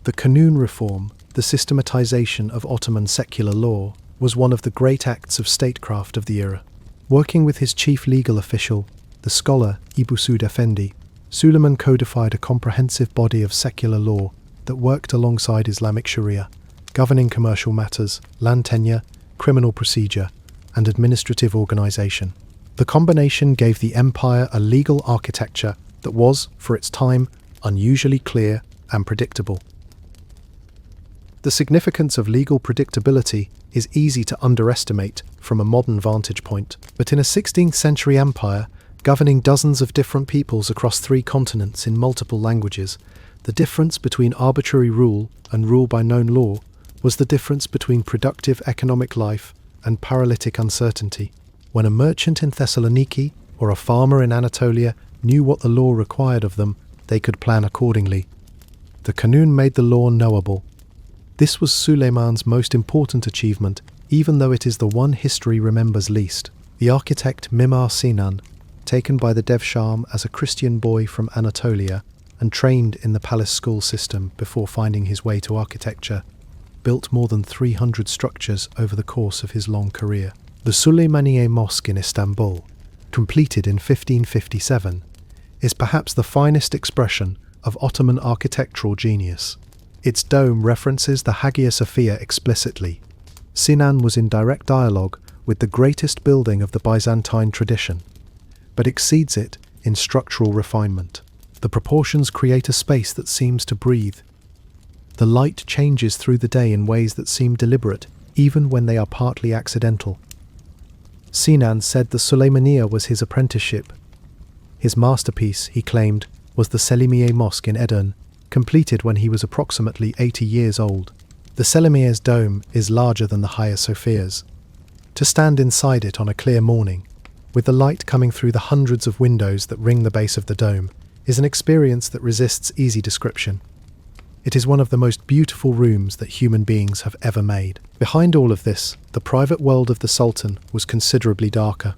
The Kanun reform, the systematization of Ottoman secular law, was one of the great acts of statecraft of the era. Working with his chief legal official, the scholar Ebu Suud Effendi, Suleiman codified a comprehensive body of secular law that worked alongside Islamic Sharia, governing commercial matters, land tenure, criminal procedure, and administrative organization. The combination gave the empire a legal architecture that was, for its time, unusually clear and predictable. The significance of legal predictability is easy to underestimate from a modern vantage point, but in a 16th century empire governing dozens of different peoples across 3 continents in multiple languages, the difference between arbitrary rule and rule by known law was the difference between productive economic life and paralytic uncertainty. When a merchant in Thessaloniki or a farmer in Anatolia knew what the law required of them, they could plan accordingly. The Kanun made the law knowable. This was Suleiman's most important achievement, even though it is the one history remembers least. The architect Mimar Sinan, taken by the devshirme as a Christian boy from Anatolia and trained in the palace school system before finding his way to architecture, built more than 300 structures over the course of his long career. The Süleymaniye Mosque in Istanbul, completed in 1557, is perhaps the finest expression of Ottoman architectural genius. Its dome references the Hagia Sophia explicitly. Sinan was in direct dialogue with the greatest building of the Byzantine tradition, but exceeds it in structural refinement. The proportions create a space that seems to breathe. The light changes through the day in ways that seem deliberate, even when they are partly accidental. Sinan said the Süleymaniye was his apprenticeship. His masterpiece, he claimed, was the Selimiye Mosque in Edirne, completed when he was approximately 80 years old. The Selimiye's dome is larger than the Hagia Sophia's. To stand inside it on a clear morning, with the light coming through the hundreds of windows that ring the base of the dome, is an experience that resists easy description. It is one of the most beautiful rooms that human beings have ever made. Behind all of this, the private world of the Sultan was considerably darker.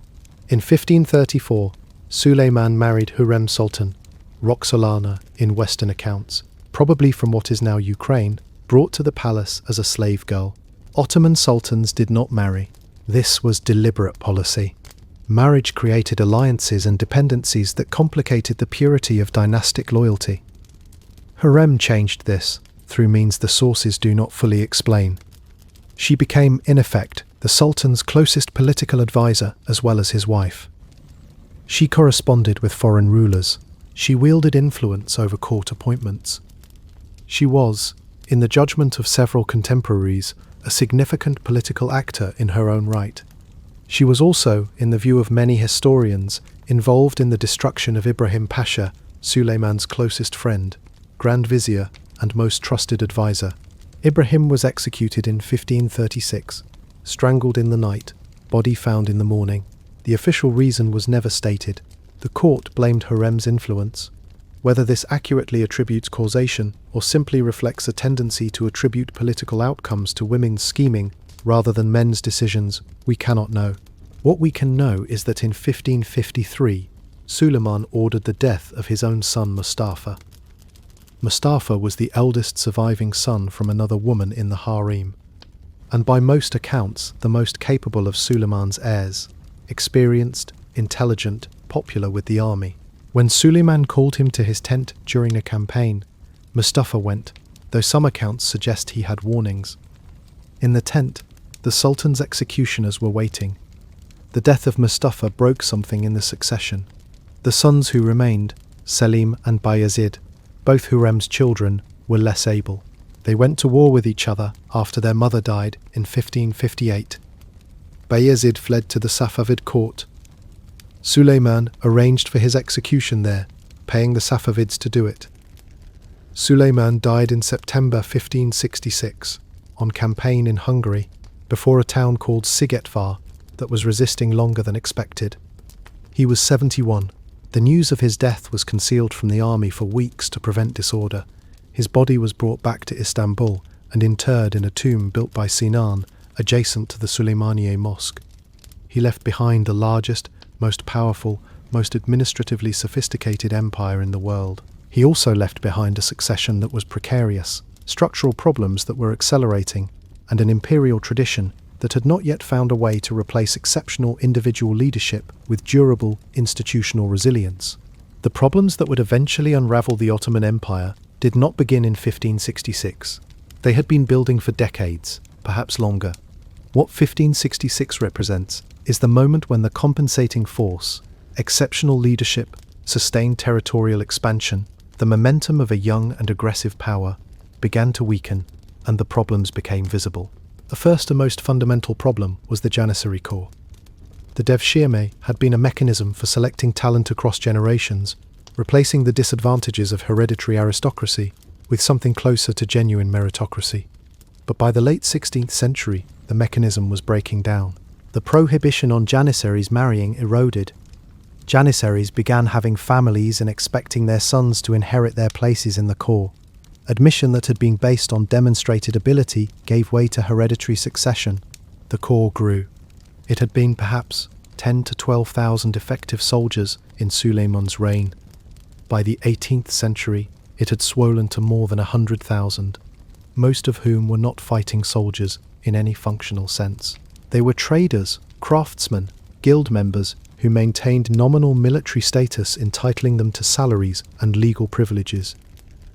In 1534, Suleiman married Hürrem Sultan, Roxolana in Western accounts, probably from what is now Ukraine, brought to the palace as a slave girl. Ottoman sultans did not marry. This was deliberate policy. Marriage created alliances and dependencies that complicated the purity of dynastic loyalty. Hürrem changed this, through means the sources do not fully explain. She became, in effect, the Sultan's closest political advisor as well as his wife. She corresponded with foreign rulers. She wielded influence over court appointments. She was, in the judgment of several contemporaries, a significant political actor in her own right. She was also, in the view of many historians, involved in the destruction of Ibrahim Pasha, Suleiman's closest friend, Grand Vizier, and most trusted advisor. Ibrahim was executed in 1536, strangled in the night, body found in the morning. The official reason was never stated. The court blamed Hürrem's influence. Whether this accurately attributes causation or simply reflects a tendency to attribute political outcomes to women's scheming rather than men's decisions, we cannot know. What we can know is that in 1553, Suleiman ordered the death of his own son Mustafa. Mustafa was the eldest surviving son from another woman in the harem, and by most accounts the most capable of Suleiman's heirs, experienced, intelligent, popular with the army. When Suleiman called him to his tent during a campaign, Mustafa went, though some accounts suggest he had warnings. In the tent, the Sultan's executioners were waiting. The death of Mustafa broke something in the succession. The sons who remained, Selim and Bayezid, both Hürrem's children, were less able. They went to war with each other after their mother died in 1558. Bayezid fled to the Safavid court. Suleiman arranged for his execution there, paying the Safavids to do it. Suleiman died in September 1566, on campaign in Hungary, before a town called Szigetvar that was resisting longer than expected. He was 71. The news of his death was concealed from the army for weeks to prevent disorder. His body was brought back to Istanbul and interred in a tomb built by Sinan, adjacent to the Süleymaniye Mosque. He left behind the largest, most powerful, most administratively sophisticated empire in the world. He also left behind a succession that was precarious, structural problems that were accelerating, and an imperial tradition that had not yet found a way to replace exceptional individual leadership with durable institutional resilience. The problems that would eventually unravel the Ottoman Empire did not begin in 1566. They had been building for decades, perhaps longer. What 1566 represents is the moment when the compensating force, exceptional leadership, sustained territorial expansion, the momentum of a young and aggressive power, began to weaken, and the problems became visible. The first and most fundamental problem was the Janissary Corps. The devshirme had been a mechanism for selecting talent across generations, replacing the disadvantages of hereditary aristocracy with something closer to genuine meritocracy. But by the late 16th century, the mechanism was breaking down. The prohibition on Janissaries marrying eroded. Janissaries began having families and expecting their sons to inherit their places in the corps. Admission that had been based on demonstrated ability gave way to hereditary succession. The corps grew. It had been perhaps 10 to 12,000 effective soldiers in Suleiman's reign. By the 18th century, it had swollen to more than 100,000, most of whom were not fighting soldiers in any functional sense. They were traders, craftsmen, guild members who maintained nominal military status, entitling them to salaries and legal privileges.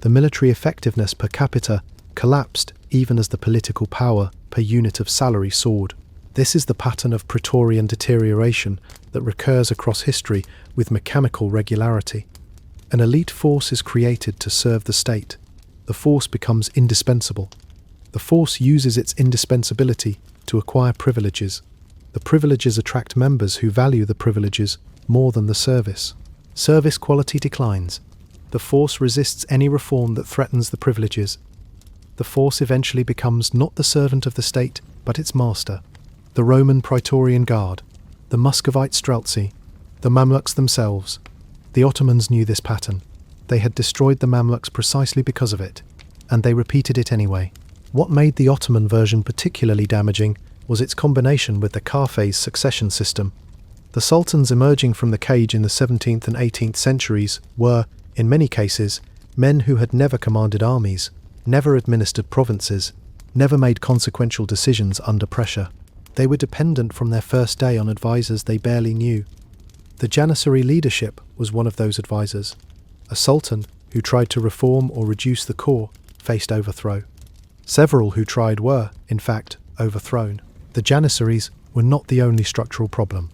The military effectiveness per capita collapsed even as the political power per unit of salary soared. This is the pattern of Praetorian deterioration that recurs across history with mechanical regularity. An elite force is created to serve the state. The force becomes indispensable. The force uses its indispensability to acquire privileges. The privileges attract members who value the privileges more than the service. Service quality declines. The force resists any reform that threatens the privileges. The force eventually becomes not the servant of the state, but its master. The Roman Praetorian Guard, the Muscovite Streltsy, the Mamluks themselves. The Ottomans knew this pattern. They had destroyed the Mamluks precisely because of it, and they repeated it anyway. What made the Ottoman version particularly damaging was its combination with the Kafes succession system. The sultans emerging from the cage in the 17th and 18th centuries were, in many cases, men who had never commanded armies, never administered provinces, never made consequential decisions under pressure. They were dependent from their first day on advisors they barely knew. The Janissary leadership was one of those advisors. A sultan who tried to reform or reduce the corps faced overthrow. Several who tried were, in fact, overthrown. The Janissaries were not the only structural problem.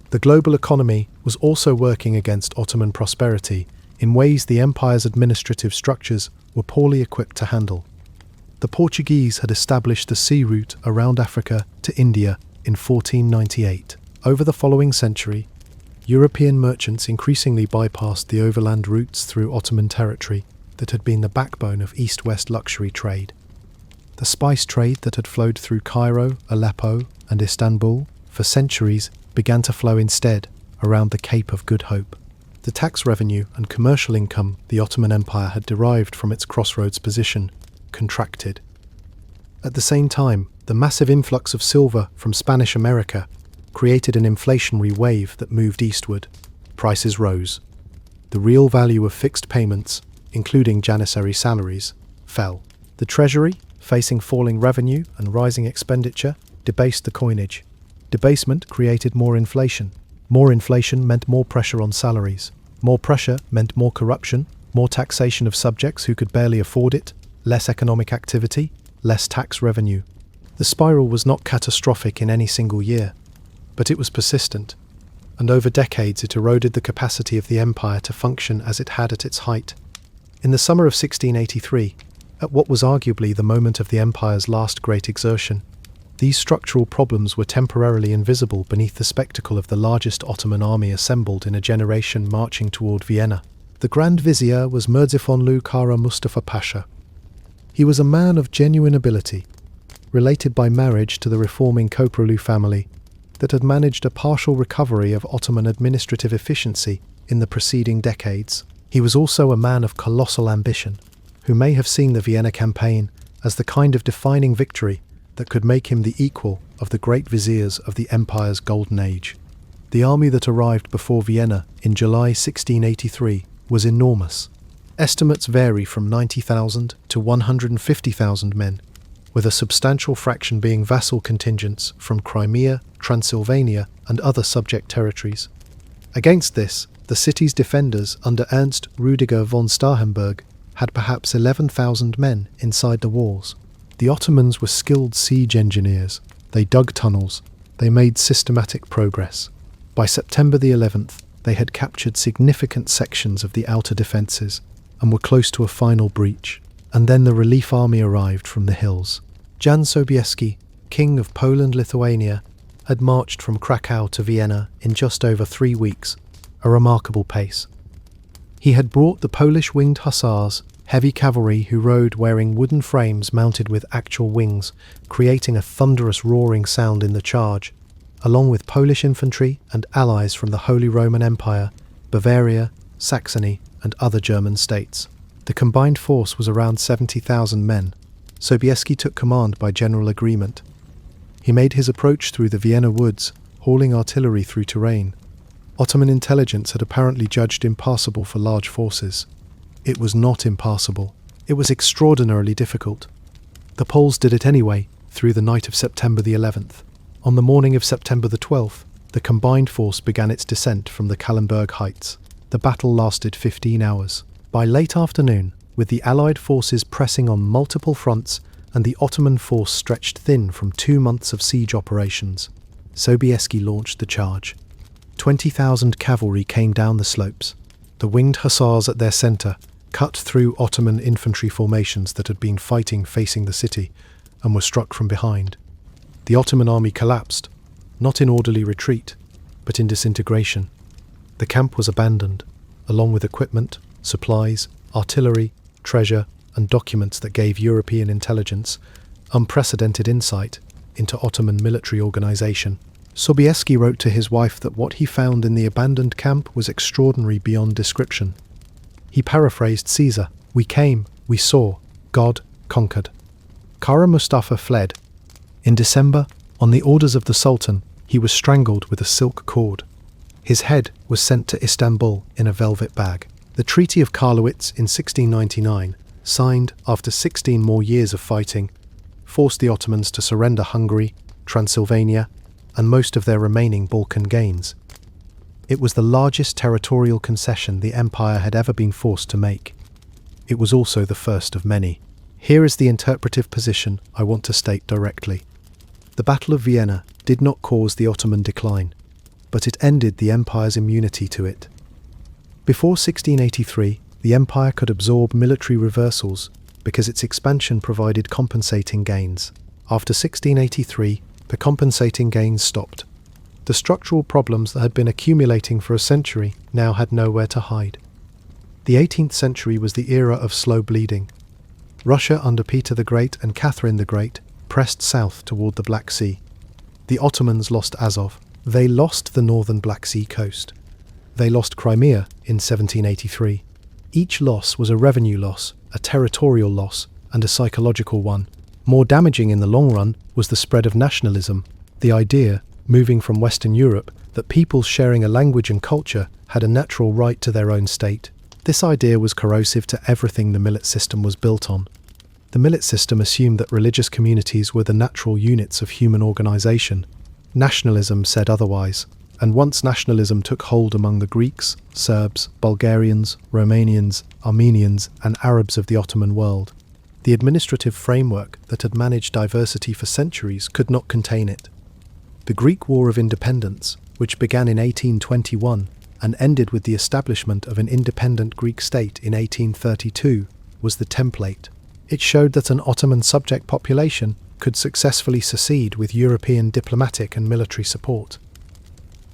The global economy was also working against Ottoman prosperity in ways the empire's administrative structures were poorly equipped to handle. The Portuguese had established the sea route around Africa to India in 1498. Over the following century, European merchants increasingly bypassed the overland routes through Ottoman territory that had been the backbone of East-West luxury trade. The spice trade that had flowed through Cairo, Aleppo, and Istanbul for centuries began to flow instead around the Cape of Good Hope. The tax revenue and commercial income the Ottoman Empire had derived from its crossroads position contracted. At the same time, the massive influx of silver from Spanish America created an inflationary wave that moved eastward. Prices rose. The real value of fixed payments, including Janissary salaries, fell. The treasury, facing falling revenue and rising expenditure, debased the coinage. Debasement created more inflation. More inflation meant more pressure on salaries. More pressure meant more corruption, more taxation of subjects who could barely afford it, less economic activity, less tax revenue. The spiral was not catastrophic in any single year, but it was persistent, and over decades it eroded the capacity of the empire to function as it had at its height. In the summer of 1683, at what was arguably the moment of the empire's last great exertion, these structural problems were temporarily invisible beneath the spectacle of the largest Ottoman army assembled in a generation marching toward Vienna. The Grand Vizier was Mirzifonlu Kara Mustafa Pasha. He was a man of genuine ability, related by marriage to the reforming Köprülü family that had managed a partial recovery of Ottoman administrative efficiency in the preceding decades. He was also a man of colossal ambition, who may have seen the Vienna campaign as the kind of defining victory that could make him the equal of the great viziers of the empire's golden age. The army that arrived before Vienna in July 1683 was enormous. Estimates vary from 90,000 to 150,000 men, with a substantial fraction being vassal contingents from Crimea, Transylvania, and other subject territories. Against this, the city's defenders under Ernst Rüdiger von Starhemberg had perhaps 11,000 men inside the walls. The Ottomans were skilled siege engineers. They dug tunnels. They made systematic progress. By September the 11th, they had captured significant sections of the outer defences and were close to a final breach. And then the relief army arrived from the hills. Jan Sobieski, king of Poland-Lithuania, had marched from Krakow to Vienna in just over 3 weeks, a remarkable pace. He had brought the Polish winged hussars, heavy cavalry who rode wearing wooden frames mounted with actual wings, creating a thunderous roaring sound in the charge, along with Polish infantry and allies from the Holy Roman Empire, Bavaria, Saxony, and other German states. The combined force was around 70,000 men. Sobieski took command by general agreement. He made his approach through the Vienna woods, hauling artillery through terrain. Ottoman intelligence had apparently judged impassable for large forces. It was not impassable. It was extraordinarily difficult. The Poles did it anyway, through the night of September the 11th. On the morning of September the 12th, the combined force began its descent from the Kallenberg Heights. The battle lasted 15 hours. By late afternoon, with the Allied forces pressing on multiple fronts and the Ottoman force stretched thin from 2 months of siege operations, Sobieski launched the charge. 20,000 cavalry came down the slopes. The winged hussars at their centre cut through Ottoman infantry formations that had been fighting facing the city and were struck from behind. The Ottoman army collapsed, not in orderly retreat, but in disintegration. The camp was abandoned, along with equipment, supplies, artillery, treasure, and documents that gave European intelligence unprecedented insight into Ottoman military organisation. Sobieski wrote to his wife that what he found in the abandoned camp was extraordinary beyond description. He paraphrased Caesar: "We came, we saw, God conquered." Kara Mustafa fled. In December, on the orders of the Sultan, he was strangled with a silk cord. His head was sent to Istanbul in a velvet bag. The Treaty of Karlowitz in 1699, signed after 16 more years of fighting, forced the Ottomans to surrender Hungary, Transylvania, and most of their remaining Balkan gains. It was the largest territorial concession the empire had ever been forced to make. It was also the first of many. Here is the interpretive position I want to state directly. The Battle of Vienna did not cause the Ottoman decline, but it ended the empire's immunity to it. Before 1683, the empire could absorb military reversals because its expansion provided compensating gains. After 1683, the compensating gains stopped. The structural problems that had been accumulating for a century now had nowhere to hide. The 18th century was the era of slow bleeding. Russia under Peter the Great and Catherine the Great pressed south toward the Black Sea. The Ottomans lost Azov. They lost the northern Black Sea coast. They lost Crimea in 1783. Each loss was a revenue loss, a territorial loss, and a psychological one. More damaging in the long run was the spread of nationalism, the idea, moving from Western Europe, that peoples sharing a language and culture had a natural right to their own state. This idea was corrosive to everything the millet system was built on. The millet system assumed that religious communities were the natural units of human organisation. Nationalism said otherwise, and once nationalism took hold among the Greeks, Serbs, Bulgarians, Romanians, Armenians, and Arabs of the Ottoman world, the administrative framework that had managed diversity for centuries could not contain it. The Greek War of Independence, which began in 1821 and ended with the establishment of an independent Greek state in 1832, was the template. It showed that an Ottoman subject population could successfully secede with European diplomatic and military support.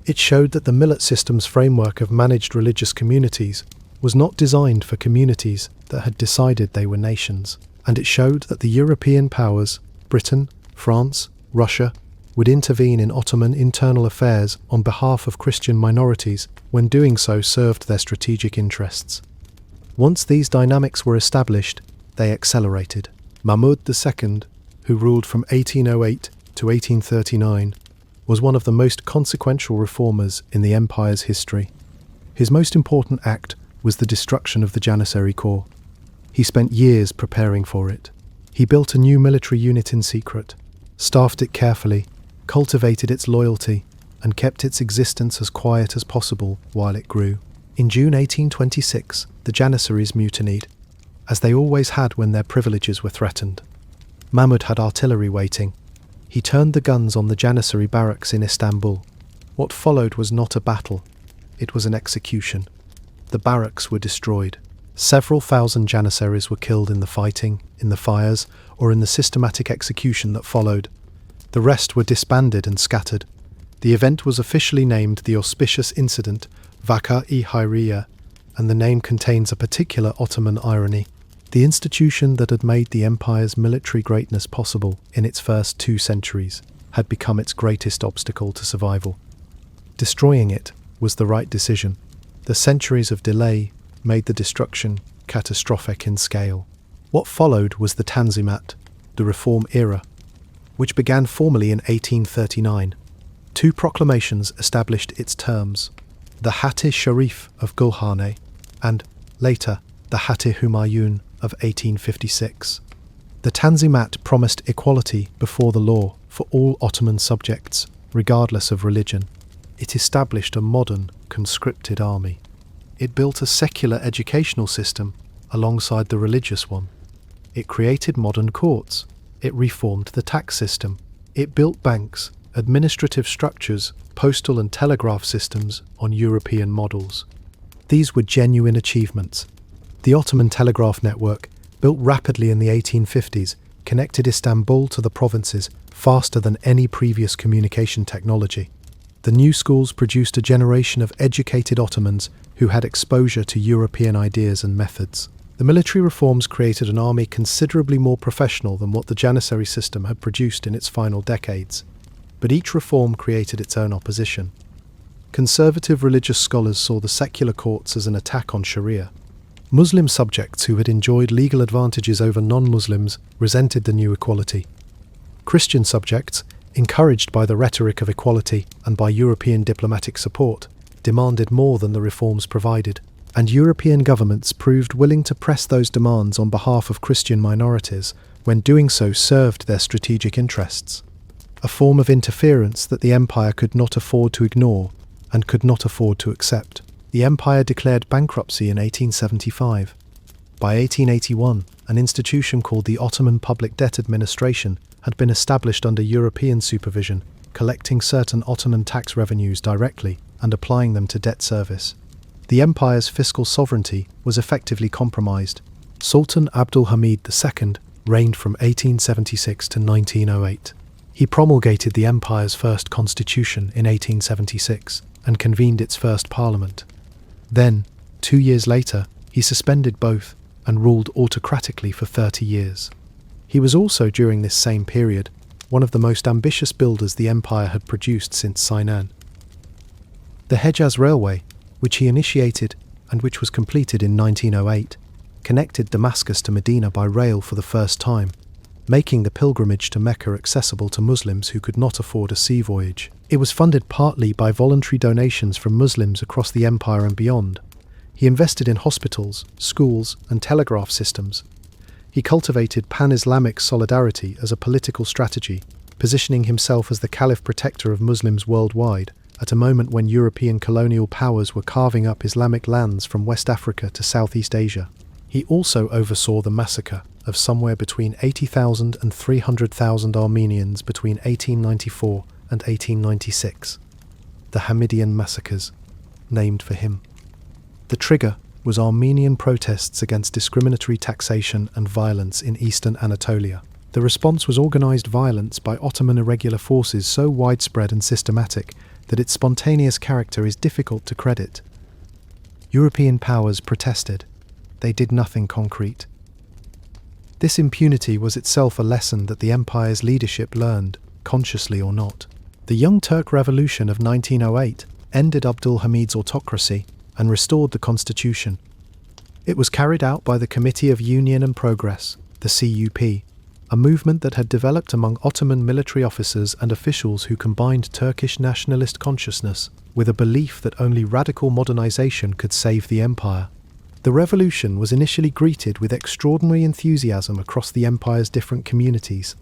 It showed that the millet system's framework of managed religious communities was not designed for communities that had decided they were nations, and it showed that the European powers, Britain, France, Russia, would intervene in Ottoman internal affairs on behalf of Christian minorities when doing so served their strategic interests. Once these dynamics were established, they accelerated. Mahmud II, who ruled from 1808 to 1839, was one of the most consequential reformers in the empire's history. His most important act was the destruction of the Janissary Corps. He spent years preparing for it. He built a new military unit in secret, staffed it carefully, cultivated its loyalty, and kept its existence as quiet as possible while it grew. In June 1826, the Janissaries mutinied, as they always had when their privileges were threatened. Mahmud had artillery waiting. He turned the guns on the Janissary barracks in Istanbul. What followed was not a battle, it was an execution. The barracks were destroyed. Several thousand Janissaries were killed in the fighting, in the fires, or in the systematic execution that followed. The rest were disbanded and scattered. The event was officially named the auspicious incident Vaka-i Hayriye, and the name contains a particular Ottoman irony. The institution that had made the empire's military greatness possible in its first 2 centuries had become its greatest obstacle to survival. Destroying it was the right decision. The centuries of delay made the destruction catastrophic in scale. What followed was the Tanzimat, the Reform era, which began formally in 1839. 2 proclamations established its terms: the Hatih Sharif of Gulhane and, later, the Hatih Humayun of 1856. The Tanzimat promised equality before the law for all Ottoman subjects, regardless of religion. It established a modern, conscripted army. It built a secular educational system alongside the religious one. It created modern courts. It reformed the tax system. It built banks, administrative structures, postal and telegraph systems on European models. These were genuine achievements. The Ottoman telegraph network, built rapidly in the 1850s, connected Istanbul to the provinces faster than any previous communication technology. The new schools produced a generation of educated Ottomans who had exposure to European ideas and methods. The military reforms created an army considerably more professional than what the Janissary system had produced in its final decades. But each reform created its own opposition. Conservative religious scholars saw the secular courts as an attack on Sharia. Muslim subjects who had enjoyed legal advantages over non-Muslims resented the new equality. Christian subjects, encouraged by the rhetoric of equality and by European diplomatic support, demanded more than the reforms provided, and European governments proved willing to press those demands on behalf of Christian minorities when doing so served their strategic interests. A form of interference that the empire could not afford to ignore and could not afford to accept. The empire declared bankruptcy in 1875. By 1881, an institution called the Ottoman Public Debt Administration had been established under European supervision, collecting certain Ottoman tax revenues directly and applying them to debt service. The empire's fiscal sovereignty was effectively compromised. Sultan Abdul Hamid II reigned from 1876 to 1908. He promulgated the empire's first constitution in 1876 and convened its first parliament. Then, 2 years later, he suspended both and ruled autocratically for 30 years. He was also, during this same period, one of the most ambitious builders the empire had produced since Sinan. The Hejaz Railway, which he initiated and which was completed in 1908, connected Damascus to Medina by rail for the first time, making the pilgrimage to Mecca accessible to Muslims who could not afford a sea voyage. It was funded partly by voluntary donations from Muslims across the empire and beyond. He invested in hospitals, schools, and telegraph systems. He cultivated pan-Islamic solidarity as a political strategy, positioning himself as the caliph protector of Muslims worldwide at a moment when European colonial powers were carving up Islamic lands from West Africa to Southeast Asia. He also oversaw the massacre of somewhere between 80,000 and 300,000 Armenians between 1894 and 1896. The Hamidian massacres, named for him. The trigger was Armenian protests against discriminatory taxation and violence in eastern Anatolia. The response was organised violence by Ottoman irregular forces so widespread and systematic that its spontaneous character is difficult to credit. European powers protested. They did nothing concrete. This impunity was itself a lesson that the empire's leadership learned, consciously or not. The Young Turk Revolution of 1908 ended Abdul Hamid's autocracy and restored the constitution. It was carried out by the Committee of Union and Progress, the CUP, a movement that had developed among Ottoman military officers and officials who combined Turkish nationalist consciousness with a belief that only radical modernization could save the empire. The revolution was initially greeted with extraordinary enthusiasm across the empire's different communities.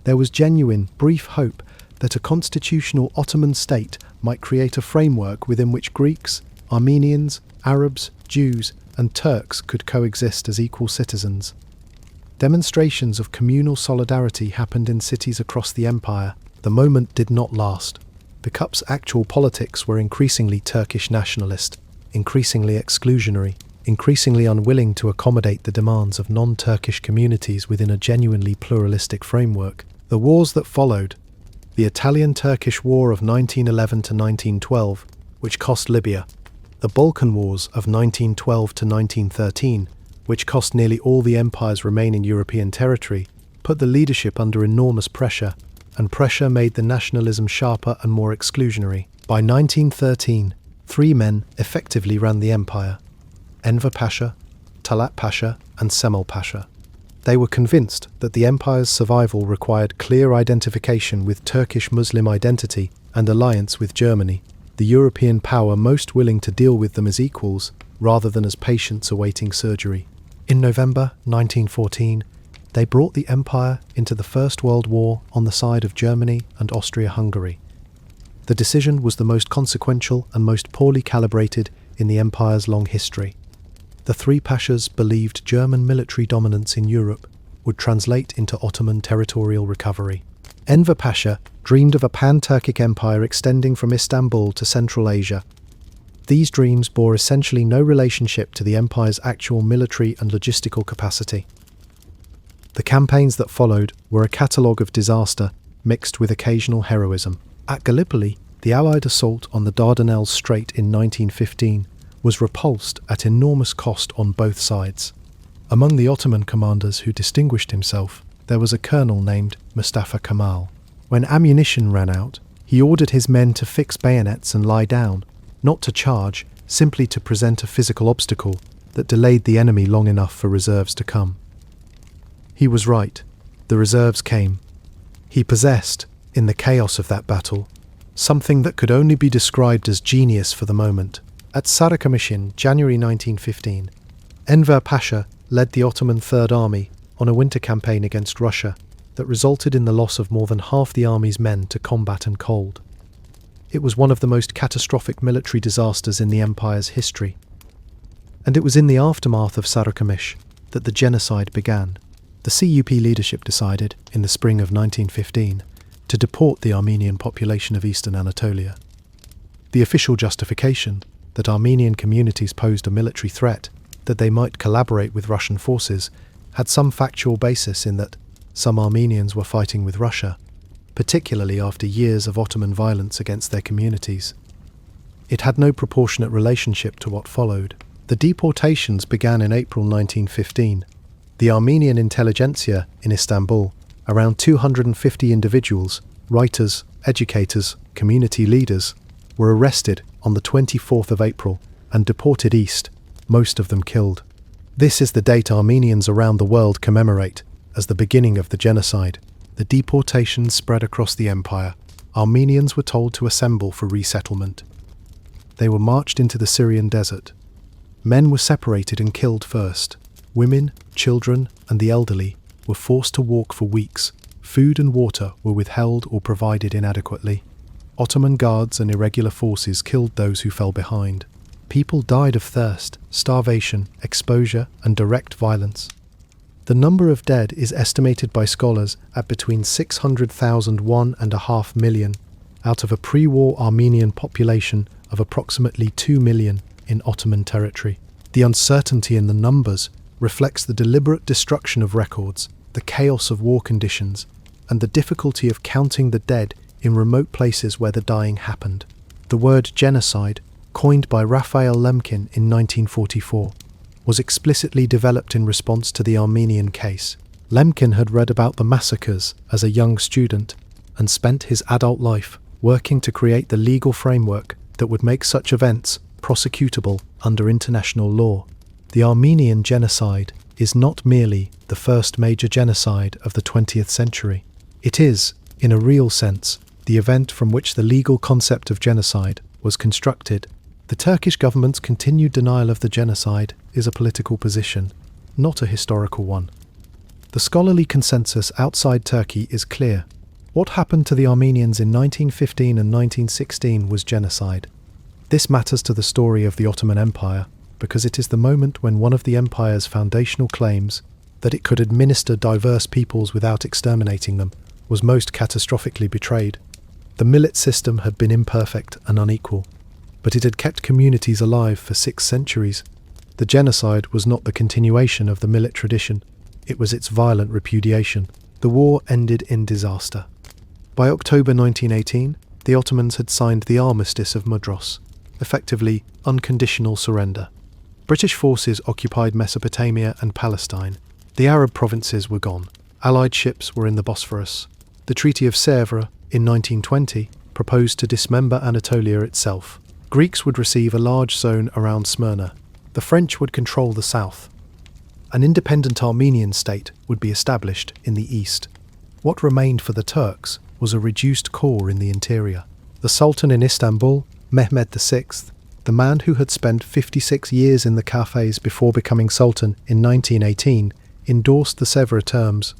There was genuine, brief hope that a constitutional Ottoman state might create a framework within which Greeks, Armenians, Arabs, Jews, and Turks could coexist as equal citizens. Demonstrations of communal solidarity happened in cities across the empire. The moment did not last. The CUP's actual politics were increasingly Turkish nationalist, increasingly exclusionary, increasingly unwilling to accommodate the demands of non-Turkish communities within a genuinely pluralistic framework. The wars that followed, the Italian-Turkish War of 1911 to 1912, which cost Libya, the Balkan Wars of 1912 to 1913, which cost nearly all the empire's remaining European territory, put the leadership under enormous pressure, and pressure made the nationalism sharper and more exclusionary. By 1913, 3 men effectively ran the empire: Enver Pasha, Talat Pasha, and Cemal Pasha. They were convinced that the empire's survival required clear identification with Turkish Muslim identity and alliance with Germany, the European power most willing to deal with them as equals rather than as patients awaiting surgery. In November 1914, they brought the empire into the First World War on the side of Germany and Austria-Hungary. The decision was the most consequential and most poorly calibrated in the empire's long history. The 3 pashas believed German military dominance in Europe would translate into Ottoman territorial recovery. Enver Pasha dreamed of a pan-Turkic empire extending from Istanbul to Central Asia. These dreams bore essentially no relationship to the empire's actual military and logistical capacity. The campaigns that followed were a catalogue of disaster mixed with occasional heroism. At Gallipoli, the Allied assault on the Dardanelles Strait in 1915 was repulsed at enormous cost on both sides. Among the Ottoman commanders who distinguished himself, there was a colonel named Mustafa Kemal. When ammunition ran out, he ordered his men to fix bayonets and lie down, not to charge, simply to present a physical obstacle that delayed the enemy long enough for reserves to come. He was right. The reserves came. He possessed, in the chaos of that battle, something that could only be described as genius for the moment. At Sarıkamış in January 1915, Enver Pasha led the Ottoman Third Army on a winter campaign against Russia that resulted in the loss of more than half the army's men to combat and cold. It was one of the most catastrophic military disasters in the empire's history. And it was in the aftermath of Sarıkamış that the genocide began. The CUP leadership decided, in the spring of 1915, to deport the Armenian population of eastern Anatolia. The official justification, that Armenian communities posed a military threat, that they might collaborate with Russian forces, had some factual basis in that some Armenians were fighting with Russia, particularly after years of Ottoman violence against their communities. It had no proportionate relationship to what followed. The deportations began in April 1915. The Armenian intelligentsia in Istanbul, around 250 individuals, writers, educators, community leaders, were arrested on the 24th of April and deported east, most of them killed. This is the date Armenians around the world commemorate as the beginning of the genocide. The deportations spread across the empire. Armenians were told to assemble for resettlement. They were marched into the Syrian desert. Men were separated and killed first. Women, children, and the elderly were forced to walk for weeks. Food and water were withheld or provided inadequately. Ottoman guards and irregular forces killed those who fell behind. People died of thirst, starvation, exposure, and direct violence. The number of dead is estimated by scholars at between 600,000 and 1.5 million, out of a pre-war Armenian population of approximately 2 million in Ottoman territory. The uncertainty in the numbers reflects the deliberate destruction of records, the chaos of war conditions, and the difficulty of counting the dead in remote places where the dying happened. The word genocide, coined by Raphael Lemkin in 1944, was explicitly developed in response to the Armenian case. Lemkin had read about the massacres as a young student and spent his adult life working to create the legal framework that would make such events prosecutable under international law. The Armenian genocide is not merely the first major genocide of the 20th century. It is, in a real sense, the event from which the legal concept of genocide was constructed. The Turkish government's continued denial of the genocide is a political position, not a historical one. The scholarly consensus outside Turkey is clear. What happened to the Armenians in 1915 and 1916 was genocide. This matters to the story of the Ottoman Empire because it is the moment when one of the empire's foundational claims, that it could administer diverse peoples without exterminating them, was most catastrophically betrayed. The millet system had been imperfect and unequal, but it had kept communities alive for 6 centuries. The genocide was not the continuation of the millet tradition, it was its violent repudiation. The war ended in disaster. By October 1918, the Ottomans had signed the Armistice of Mudros, effectively unconditional surrender. British forces occupied Mesopotamia and Palestine. The Arab provinces were gone. Allied ships were in the Bosphorus. The Treaty of Sèvres in 1920 proposed to dismember Anatolia itself. Greeks would receive a large zone around Smyrna. The French would control the south. An independent Armenian state would be established in the east. What remained for the Turks was a reduced core in the interior. The Sultan in Istanbul, Mehmed VI, the man who had spent 56 years in the cafes before becoming Sultan in 1918, endorsed the Sèvres terms.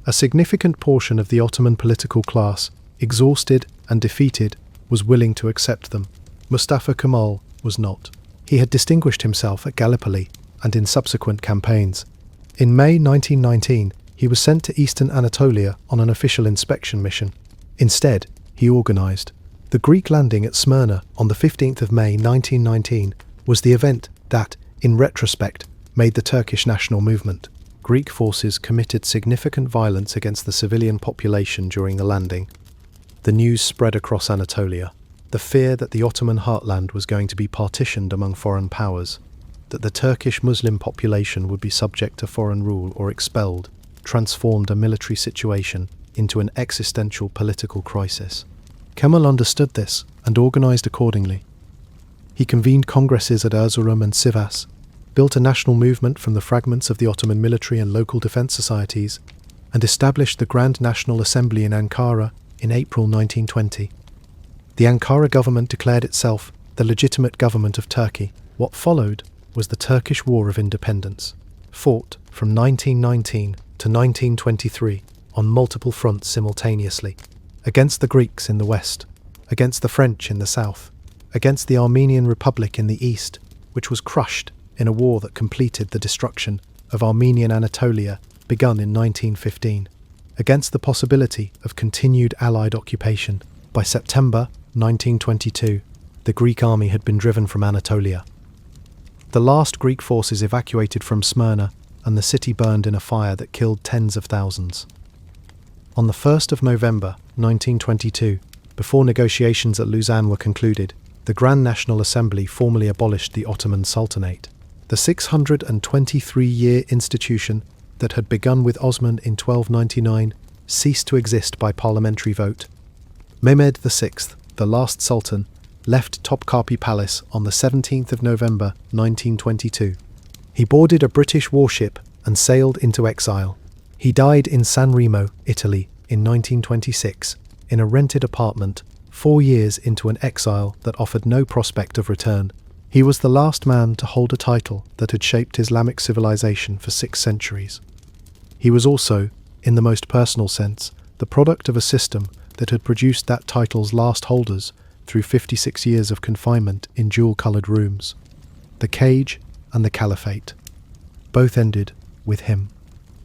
A significant portion of the Ottoman political class, exhausted and defeated, was willing to accept them. Mustafa Kemal was not. He had distinguished himself at Gallipoli and in subsequent campaigns. In May 1919, he was sent to eastern Anatolia on an official inspection mission. Instead, he organised. The Greek landing at Smyrna on the 15th of May 1919 was the event that, in retrospect, made the Turkish national movement. Greek forces committed significant violence against the civilian population during the landing. The news spread across Anatolia. The fear that the Ottoman heartland was going to be partitioned among foreign powers, that the Turkish Muslim population would be subject to foreign rule or expelled, transformed a military situation into an existential political crisis. Kemal understood this and organised accordingly. He convened congresses at Erzurum and Sivas, built a national movement from the fragments of the Ottoman military and local defence societies, and established the Grand National Assembly in Ankara in April 1920. The Ankara government declared itself the legitimate government of Turkey. What followed was the Turkish War of Independence, fought from 1919 to 1923 on multiple fronts simultaneously, against the Greeks in the west, against the French in the south, against the Armenian Republic in the east, which was crushed in a war that completed the destruction of Armenian Anatolia begun in 1915, against the possibility of continued Allied occupation. By September 1922, the Greek army had been driven from Anatolia. The last Greek forces evacuated from Smyrna, and the city burned in a fire that killed tens of thousands. On the 1st of November 1922, before negotiations at Lausanne were concluded, the Grand National Assembly formally abolished the Ottoman Sultanate. The 623-year institution that had begun with Osman in 1299 ceased to exist by parliamentary vote. Mehmed VI, the last sultan, left Topkapi Palace on the 17th of November 1922. He boarded a British warship and sailed into exile. He died in San Remo, Italy, in 1926, in a rented apartment, 4 years into an exile that offered no prospect of return. He was the last man to hold a title that had shaped Islamic civilization for 6 centuries. He was also, in the most personal sense, the product of a system that had produced that title's last holders through 56 years of confinement in jewel-coloured rooms. The cage and the caliphate. Both ended with him.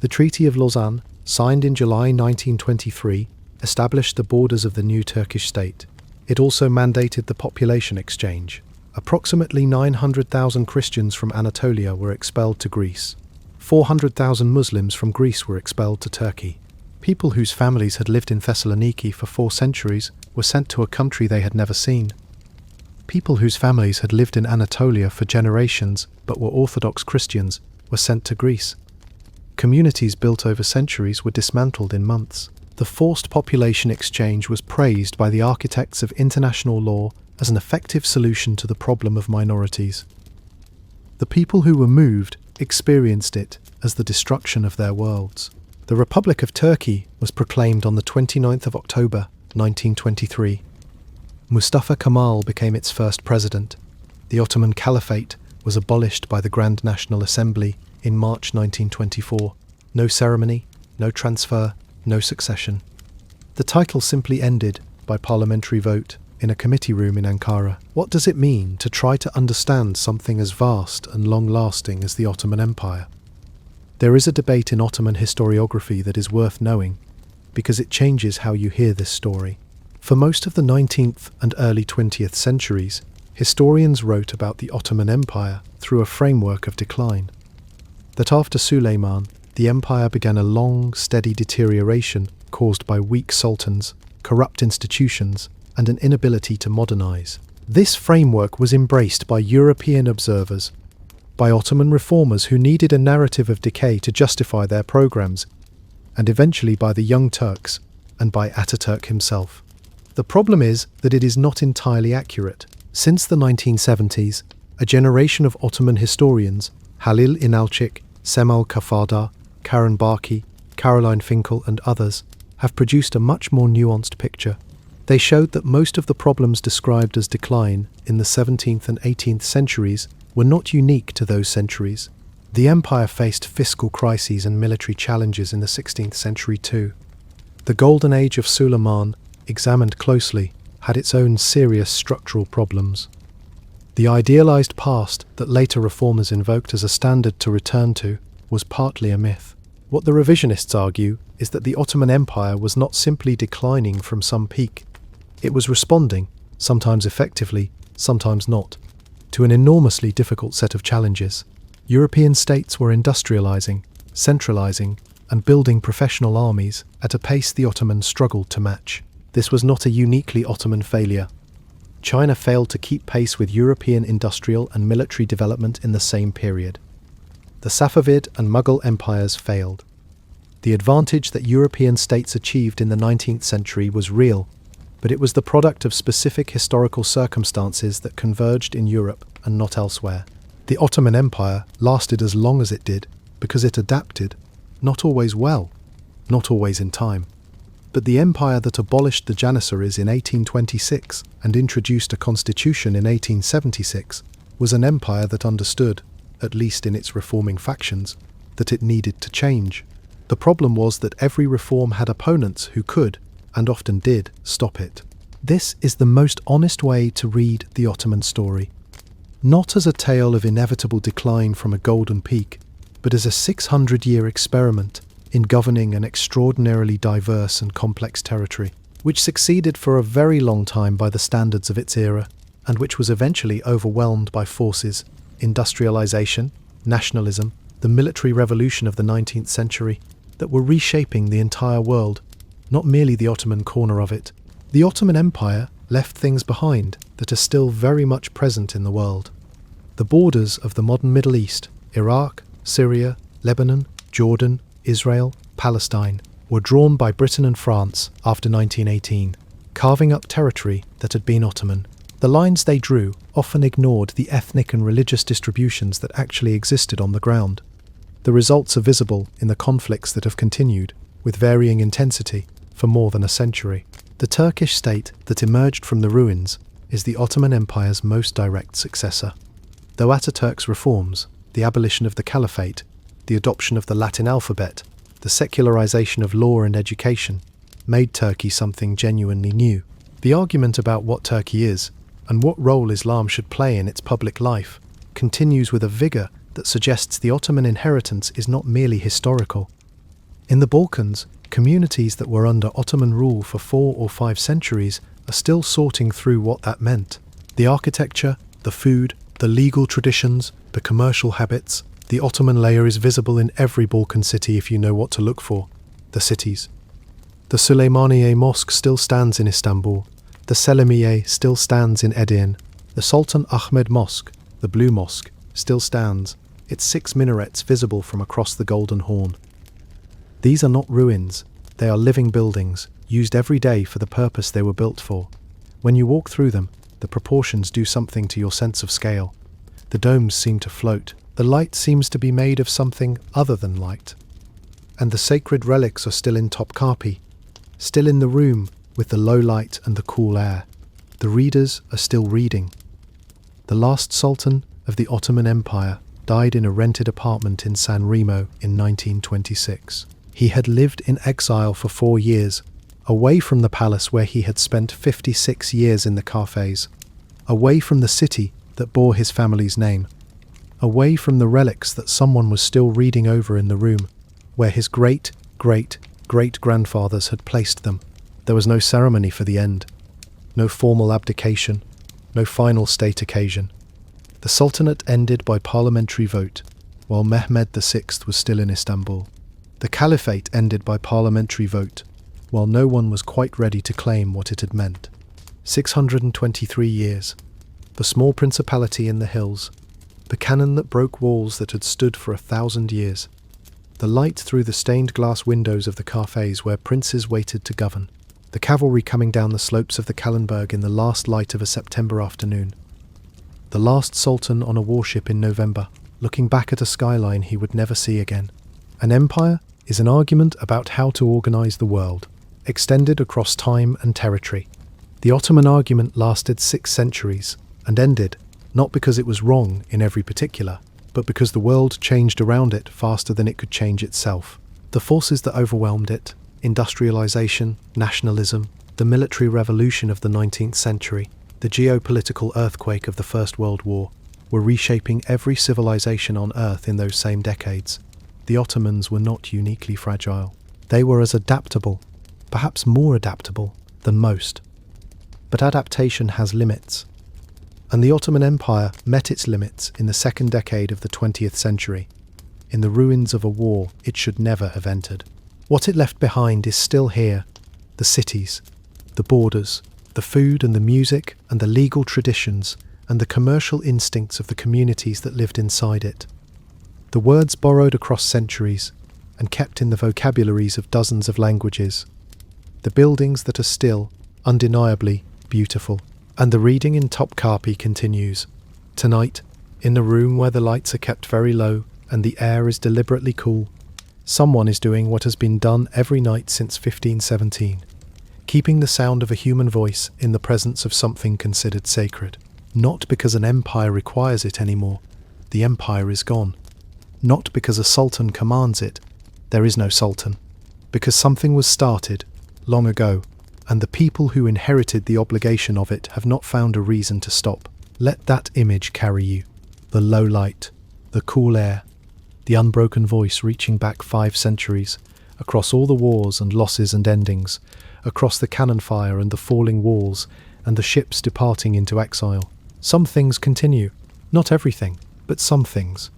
The Treaty of Lausanne, signed in July 1923, established the borders of the new Turkish state. It also mandated the population exchange. Approximately 900,000 Christians from Anatolia were expelled to Greece. 400,000 Muslims from Greece were expelled to Turkey. People whose families had lived in Thessaloniki for 4 centuries were sent to a country they had never seen. People whose families had lived in Anatolia for generations but were Orthodox Christians were sent to Greece. Communities built over centuries were dismantled in months. The forced population exchange was praised by the architects of international law as an effective solution to the problem of minorities. The people who were moved experienced it as the destruction of their worlds. The Republic of Turkey was proclaimed on the 29th of October 1923. Mustafa Kemal became its first president. The Ottoman Caliphate was abolished by the Grand National Assembly in March 1924. No ceremony, no transfer, no succession. The title simply ended by parliamentary vote in a committee room in Ankara. What does it mean to try to understand something as vast and long-lasting as the Ottoman Empire? There is a debate in Ottoman historiography that is worth knowing, because it changes how you hear this story. For most of the 19th and early 20th centuries, historians wrote about the Ottoman Empire through a framework of decline. That after Suleiman, the empire began a long, steady deterioration caused by weak sultans, corrupt institutions, and an inability to modernize. This framework was embraced by European observers. by Ottoman reformers who needed a narrative of decay to justify their programs, and eventually by the Young Turks and by Ataturk himself. The problem is that it is not entirely accurate. Since the 1970s, a generation of Ottoman historians, Halil İnalcık, Cemal Kafadar, Barkey, Caroline Finkel and others, have produced a much more nuanced picture. They showed that most of the problems described as decline in the 17th and 18th centuries were not unique to those centuries. The empire faced fiscal crises and military challenges in the 16th century too. The golden age of Suleiman, examined closely, had its own serious structural problems. The idealized past that later reformers invoked as a standard to return to was partly a myth. What the revisionists argue is that the Ottoman Empire was not simply declining from some peak. It was responding, sometimes effectively, sometimes not, to an enormously difficult set of challenges. European states were industrializing, centralizing, and building professional armies at a pace the Ottomans struggled to match. This was not a uniquely Ottoman failure. China failed to keep pace with European industrial and military development in the same period. The Safavid and Mughal empires failed. The advantage that European states achieved in the 19th century was real, but it was the product of specific historical circumstances that converged in Europe and not elsewhere. The Ottoman Empire lasted as long as it did because it adapted, not always well, not always in time. But the empire that abolished the Janissaries in 1826 and introduced a constitution in 1876 was an empire that understood, at least in its reforming factions, that it needed to change. The problem was that every reform had opponents who could, and often did, stop it. This is the most honest way to read the Ottoman story. Not as a tale of inevitable decline from a golden peak, but as a 600-year experiment in governing an extraordinarily diverse and complex territory, which succeeded for a very long time by the standards of its era, and which was eventually overwhelmed by forces, industrialization, nationalism, the military revolution of the 19th century, that were reshaping the entire world, not merely the Ottoman corner of it. The Ottoman Empire left things behind that are still very much present in the world. The borders of the modern Middle East, Iraq, Syria, Lebanon, Jordan, Israel, Palestine, were drawn by Britain and France after 1918, carving up territory that had been Ottoman. The lines they drew often ignored the ethnic and religious distributions that actually existed on the ground. The results are visible in the conflicts that have continued, with varying intensity, for more than a century. The Turkish state that emerged from the ruins is the Ottoman Empire's most direct successor. Though Ataturk's reforms, the abolition of the caliphate, the adoption of the Latin alphabet, the secularization of law and education, made Turkey something genuinely new. The argument about what Turkey is, and what role Islam should play in its public life, continues with a vigor that suggests the Ottoman inheritance is not merely historical. In the Balkans, communities that were under Ottoman rule for 4 or 5 centuries are still sorting through what that meant. The architecture, the food, the legal traditions, the commercial habits. The Ottoman layer is visible in every Balkan city if you know what to look for. The cities. The Süleymaniye Mosque still stands in Istanbul. The Selimiye still stands in Edirne. The Sultan Ahmed Mosque, the Blue Mosque, still stands, its 6 minarets visible from across the Golden Horn. These are not ruins, they are living buildings, used every day for the purpose they were built for. When you walk through them, the proportions do something to your sense of scale. The domes seem to float. The light seems to be made of something other than light. And the sacred relics are still in Topkapi, still in the room with the low light and the cool air. The readers are still reading. The last sultan of the Ottoman Empire died in a rented apartment in San Remo in 1926. He had lived in exile for 4 years, away from the palace where he had spent 56 years in the cafes, away from the city that bore his family's name, away from the relics that someone was still reading over in the room, where his great-great-great-grandfathers had placed them. There was no ceremony for the end, no formal abdication, no final state occasion. The Sultanate ended by parliamentary vote, while Mehmed VI was still in Istanbul. The Caliphate ended by parliamentary vote, while no one was quite ready to claim what it had meant. 623 years. The small principality in the hills, the cannon that broke walls that had stood for 1,000 years, the light through the stained glass windows of the cafes where princes waited to govern, the cavalry coming down the slopes of the Kallenberg in the last light of a September afternoon, the last sultan on a warship in November, looking back at a skyline he would never see again. An empire is an argument about how to organize the world, extended across time and territory. The Ottoman argument lasted 6 centuries and ended, not because it was wrong in every particular, but because the world changed around it faster than it could change itself. The forces that overwhelmed it, industrialization, nationalism, the military revolution of the 19th century, the geopolitical earthquake of the First World War, were reshaping every civilization on Earth in those same decades. The Ottomans were not uniquely fragile. They were as adaptable, perhaps more adaptable, than most. But adaptation has limits. And the Ottoman Empire met its limits in the second decade of the 20th century, in the ruins of a war it should never have entered. What it left behind is still here: the cities, the borders, the food and the music and the legal traditions and the commercial instincts of the communities that lived inside it. The words borrowed across centuries and kept in the vocabularies of dozens of languages. The buildings that are still, undeniably, beautiful. And the reading in Topkapi continues. Tonight, in the room where the lights are kept very low and the air is deliberately cool, someone is doing what has been done every night since 1517, keeping the sound of a human voice in the presence of something considered sacred. Not because an empire requires it anymore, the empire is gone. Not because a sultan commands it, there is no sultan. Because something was started, long ago, and the people who inherited the obligation of it have not found a reason to stop. Let that image carry you. The low light, the cool air, the unbroken voice reaching back 5 centuries, across all the wars and losses and endings, across the cannon fire and the falling walls, and the ships departing into exile. Some things continue, not everything, but some things.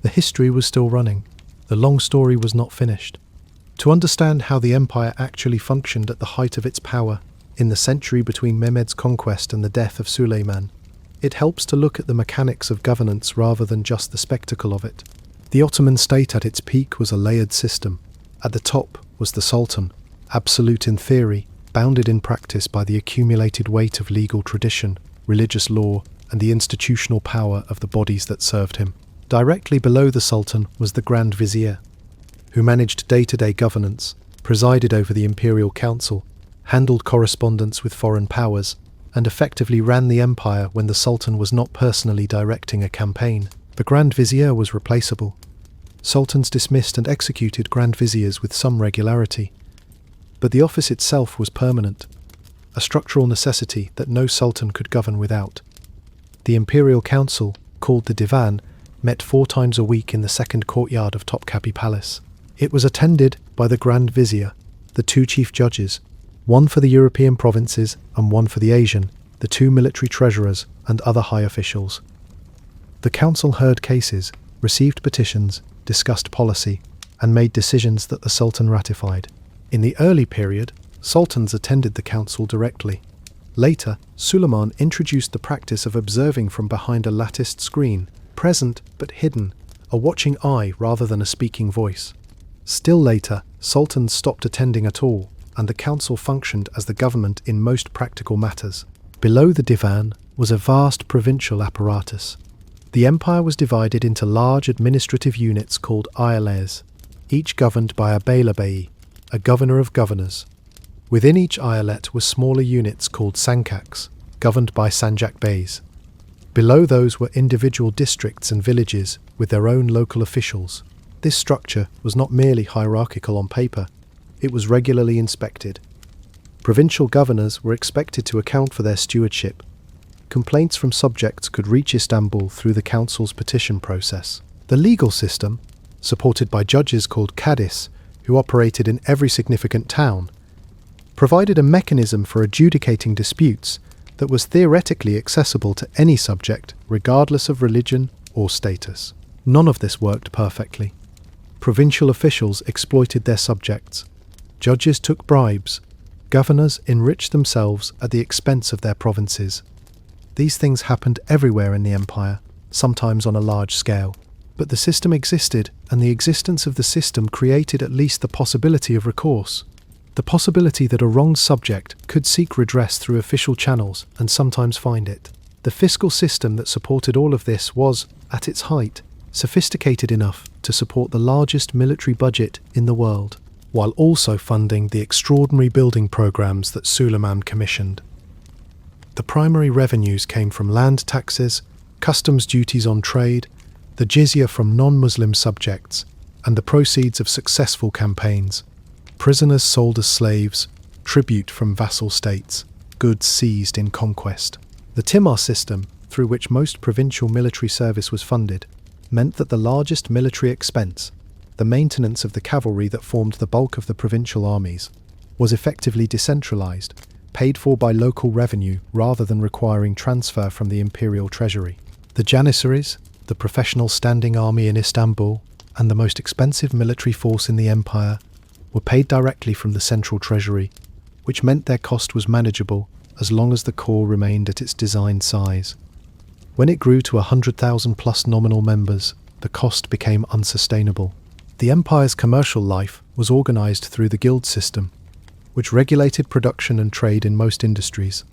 The history was still running. The long story was not finished. To understand how the empire actually functioned at the height of its power, in the century between Mehmed's conquest and the death of Suleiman, it helps to look at the mechanics of governance rather than just the spectacle of it. The Ottoman state at its peak was a layered system. At the top was the sultan, absolute in theory, bounded in practice by the accumulated weight of legal tradition, religious law, and the institutional power of the bodies that served him. Directly below the sultan was the Grand Vizier, who managed day-to-day governance, presided over the imperial council, handled correspondence with foreign powers, and effectively ran the empire when the sultan was not personally directing a campaign. The Grand Vizier was replaceable. Sultans dismissed and executed Grand Viziers with some regularity. But the office itself was permanent, a structural necessity that no sultan could govern without. The imperial council, called the Divan, met 4 times a week in the second courtyard of Topkapi Palace. It was attended by the Grand Vizier, the 2 chief judges, one for the European provinces and one for the Asian, the 2 military treasurers and other high officials. The council heard cases, received petitions, discussed policy, and made decisions that the sultan ratified. In the early period, sultans attended the council directly. Later, Suleiman introduced the practice of observing from behind a latticed screen, present but hidden, a watching eye rather than a speaking voice. Still later, sultans stopped attending at all, and the council functioned as the government in most practical matters. Below the divan was a vast provincial apparatus. The empire was divided into large administrative units called ayeles, each governed by a beylerbey, a governor of governors. Within each ayelet were smaller units called sankaks, governed by sanjak beys. Below those were individual districts and villages with their own local officials. This structure was not merely hierarchical on paper, it was regularly inspected. Provincial governors were expected to account for their stewardship. Complaints from subjects could reach Istanbul through the council's petition process. The legal system, supported by judges called cadis, who operated in every significant town, provided a mechanism for adjudicating disputes that was theoretically accessible to any subject, regardless of religion or status. None of this worked perfectly. Provincial officials exploited their subjects. Judges took bribes. Governors enriched themselves at the expense of their provinces. These things happened everywhere in the empire, sometimes on a large scale. But the system existed, and the existence of the system created at least the possibility of recourse. The possibility that a wronged subject could seek redress through official channels and sometimes find it. The fiscal system that supported all of this was, at its height, sophisticated enough to support the largest military budget in the world, while also funding the extraordinary building programs that Suleiman commissioned. The primary revenues came from land taxes, customs duties on trade, the jizya from non-Muslim subjects, and the proceeds of successful campaigns, prisoners sold as slaves, tribute from vassal states, goods seized in conquest. The timar system, through which most provincial military service was funded, meant that the largest military expense, the maintenance of the cavalry that formed the bulk of the provincial armies, was effectively decentralized, paid for by local revenue rather than requiring transfer from the imperial treasury. The Janissaries, the professional standing army in Istanbul, and the most expensive military force in the empire, were paid directly from the central treasury, which meant their cost was manageable as long as the corps remained at its designed size. When it grew to 100,000 plus nominal members, the cost became unsustainable. The empire's commercial life was organized through the guild system, which regulated production and trade in most industries.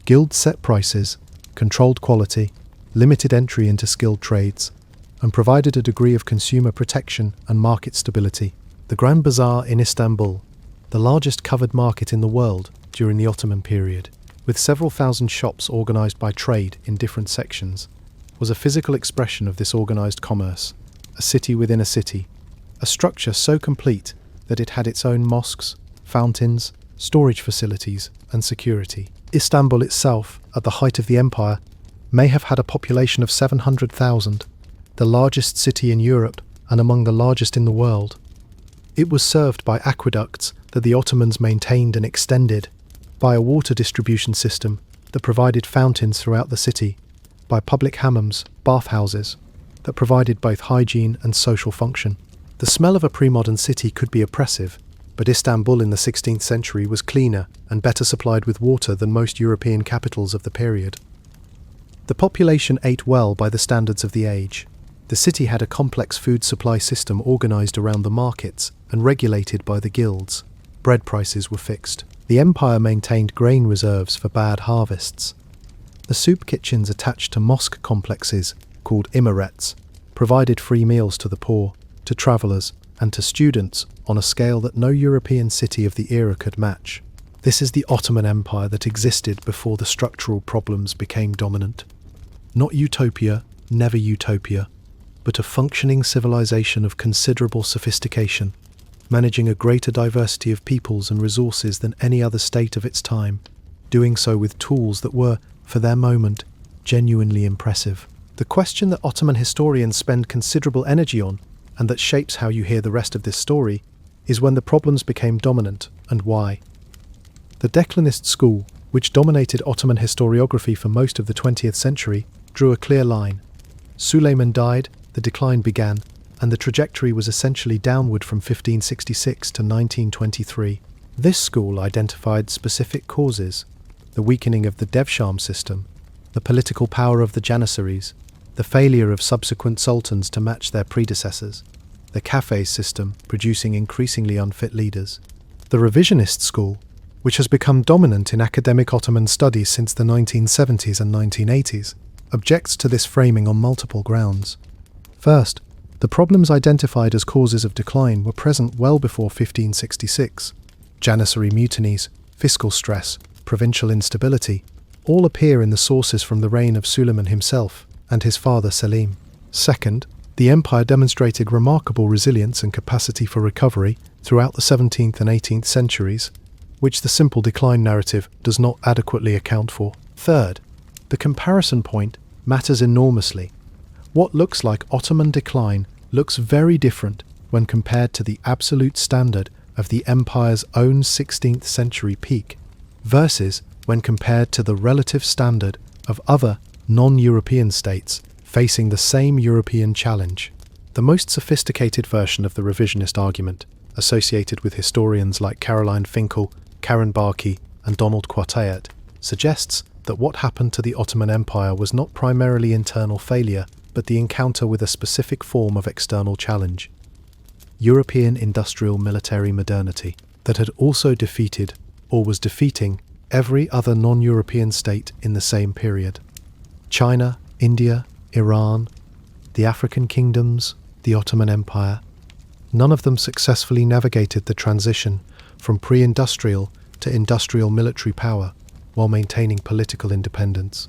Guilds set prices, controlled quality, limited entry into skilled trades, and provided a degree of consumer protection and market stability. The Grand Bazaar in Istanbul, the largest covered market in the world during the Ottoman period, with several thousand shops organized by trade in different sections, was a physical expression of this organized commerce, a city within a city, a structure so complete that it had its own mosques, fountains, storage facilities, and security. Istanbul itself, at the height of the empire, may have had a population of 700,000, the largest city in Europe and among the largest in the world. It was served by aqueducts that the Ottomans maintained and extended, by a water distribution system that provided fountains throughout the city, by public hammams, bathhouses, that provided both hygiene and social function. The smell of a pre-modern city could be oppressive, but Istanbul in the 16th century was cleaner and better supplied with water than most European capitals of the period. The population ate well by the standards of the age. The city had a complex food supply system organized around the markets and regulated by the guilds. Bread prices were fixed. The empire maintained grain reserves for bad harvests. The soup kitchens attached to mosque complexes, called imarets, provided free meals to the poor, to travellers, and to students on a scale that no European city of the era could match. This is the Ottoman Empire that existed before the structural problems became dominant. Not utopia, never utopia, but a functioning civilization of considerable sophistication, managing a greater diversity of peoples and resources than any other state of its time, doing so with tools that were, for their moment, genuinely impressive. The question that Ottoman historians spend considerable energy on, and that shapes how you hear the rest of this story, is when the problems became dominant, and why. The declinist school, which dominated Ottoman historiography for most of the 20th century, drew a clear line. Suleiman died, the decline began, and the trajectory was essentially downward from 1566 to 1923. This school identified specific causes: the weakening of the devshirme system, the political power of the Janissaries, the failure of subsequent sultans to match their predecessors, the cafes system producing increasingly unfit leaders. The revisionist school, which has become dominant in academic Ottoman studies since the 1970s and 1980s, objects to this framing on multiple grounds. First, the problems identified as causes of decline were present well before 1566. Janissary mutinies, fiscal stress, provincial instability, all appear in the sources from the reign of Suleiman himself and his father Selim. Second, the empire demonstrated remarkable resilience and capacity for recovery throughout the 17th and 18th centuries, which the simple decline narrative does not adequately account for. Third, the comparison point matters enormously. What looks like Ottoman decline looks very different when compared to the absolute standard of the empire's own 16th century peak, versus when compared to the relative standard of other non-European states facing the same European challenge. The most sophisticated version of the revisionist argument, associated with historians like Caroline Finkel, Karen Barkey, and Donald Quartayet, suggests that what happened to the Ottoman Empire was not primarily internal failure, but the encounter with a specific form of external challenge: European industrial military modernity that had also defeated, or was defeating, every other non-European state in the same period. China, India, Iran, the African kingdoms, the Ottoman Empire. None of them successfully navigated the transition from pre-industrial to industrial military power while maintaining political independence.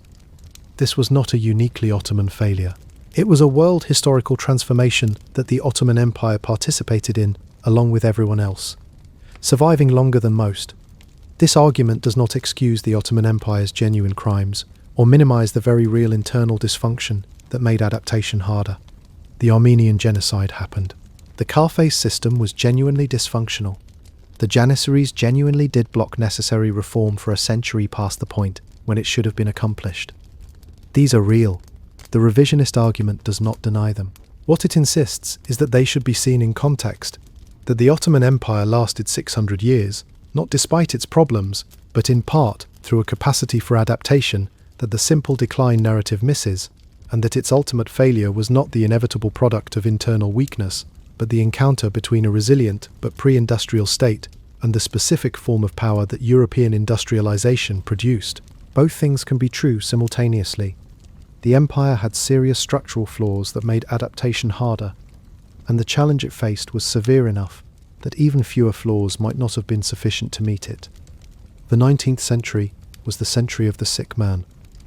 This was not a uniquely Ottoman failure. It was a world historical transformation that the Ottoman Empire participated in along with everyone else, surviving longer than most. This argument does not excuse the Ottoman Empire's genuine crimes or minimize the very real internal dysfunction that made adaptation harder. The Armenian Genocide happened. The Kafes system was genuinely dysfunctional. The Janissaries genuinely did block necessary reform for a century past the point when it should have been accomplished. These are real. The revisionist argument does not deny them. What it insists is that they should be seen in context, that the Ottoman Empire lasted 600 years, not despite its problems, but in part through a capacity for adaptation that the simple decline narrative misses, and that its ultimate failure was not the inevitable product of internal weakness, but the encounter between a resilient but pre-industrial state and the specific form of power that European industrialization produced. Both things can be true simultaneously. The empire had serious structural flaws that made adaptation harder, and the challenge it faced was severe enough that even fewer flaws might not have been sufficient to meet it. The 19th century was the century of the sick man.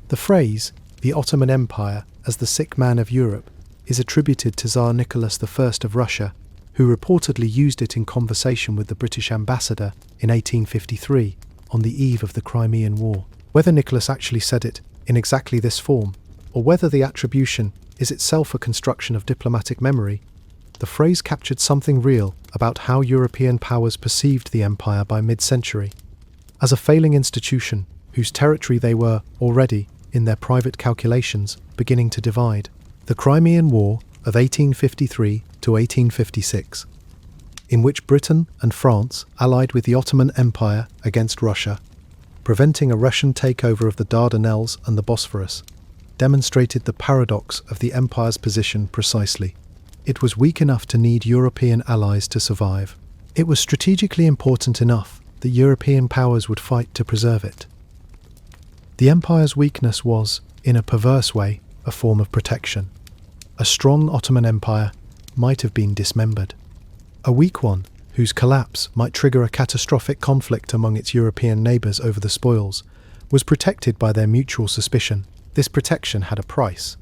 The phrase, the Ottoman Empire as the sick man of Europe, is attributed to Tsar Nicholas I of Russia, who reportedly used it in conversation with the British ambassador in 1853 on the eve of the Crimean War. Whether Nicholas actually said it in exactly this form, or whether the attribution is itself a construction of diplomatic memory, the phrase captured something real about how European powers perceived the empire by mid-century, as a failing institution whose territory they were already, in their private calculations, beginning to divide. The Crimean War of 1853 to 1856, in which Britain and France allied with the Ottoman Empire against Russia, preventing a Russian takeover of the Dardanelles and the Bosphorus, demonstrated the paradox of the empire's position precisely. It was weak enough to need European allies to survive. It was strategically important enough that European powers would fight to preserve it. The empire's weakness was, in a perverse way, a form of protection. A strong Ottoman Empire might have been dismembered. A weak one, whose collapse might trigger a catastrophic conflict among its European neighbours over the spoils, was protected by their mutual suspicion. This protection had a price.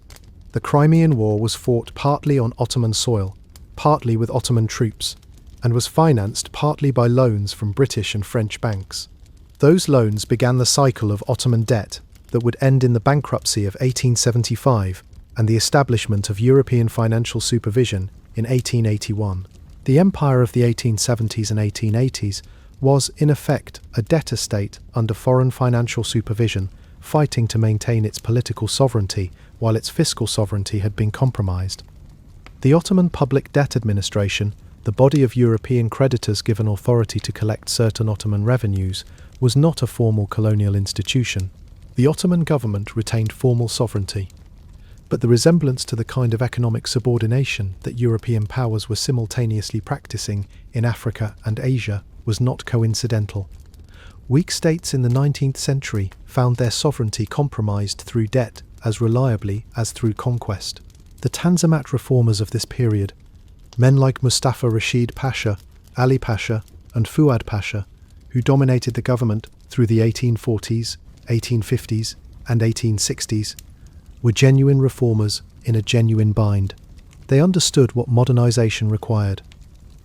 The Crimean War was fought partly on Ottoman soil, partly with Ottoman troops, and was financed partly by loans from British and French banks. Those loans began the cycle of Ottoman debt that would end in the bankruptcy of 1875 and the establishment of European financial supervision in 1881. The empire of the 1870s and 1880s was, in effect, a debtor state under foreign financial supervision, fighting to maintain its political sovereignty while its fiscal sovereignty had been compromised. The Ottoman Public Debt Administration, the body of European creditors given authority to collect certain Ottoman revenues, was not a formal colonial institution. The Ottoman government retained formal sovereignty, but the resemblance to the kind of economic subordination that European powers were simultaneously practicing in Africa and Asia was not coincidental. Weak states in the 19th century found their sovereignty compromised through debt as reliably as through conquest. The Tanzimat reformers of this period, men like Mustafa Rashid Pasha, Ali Pasha, and Fuad Pasha, who dominated the government through the 1840s, 1850s, and 1860s, were genuine reformers in a genuine bind. They understood what modernization required.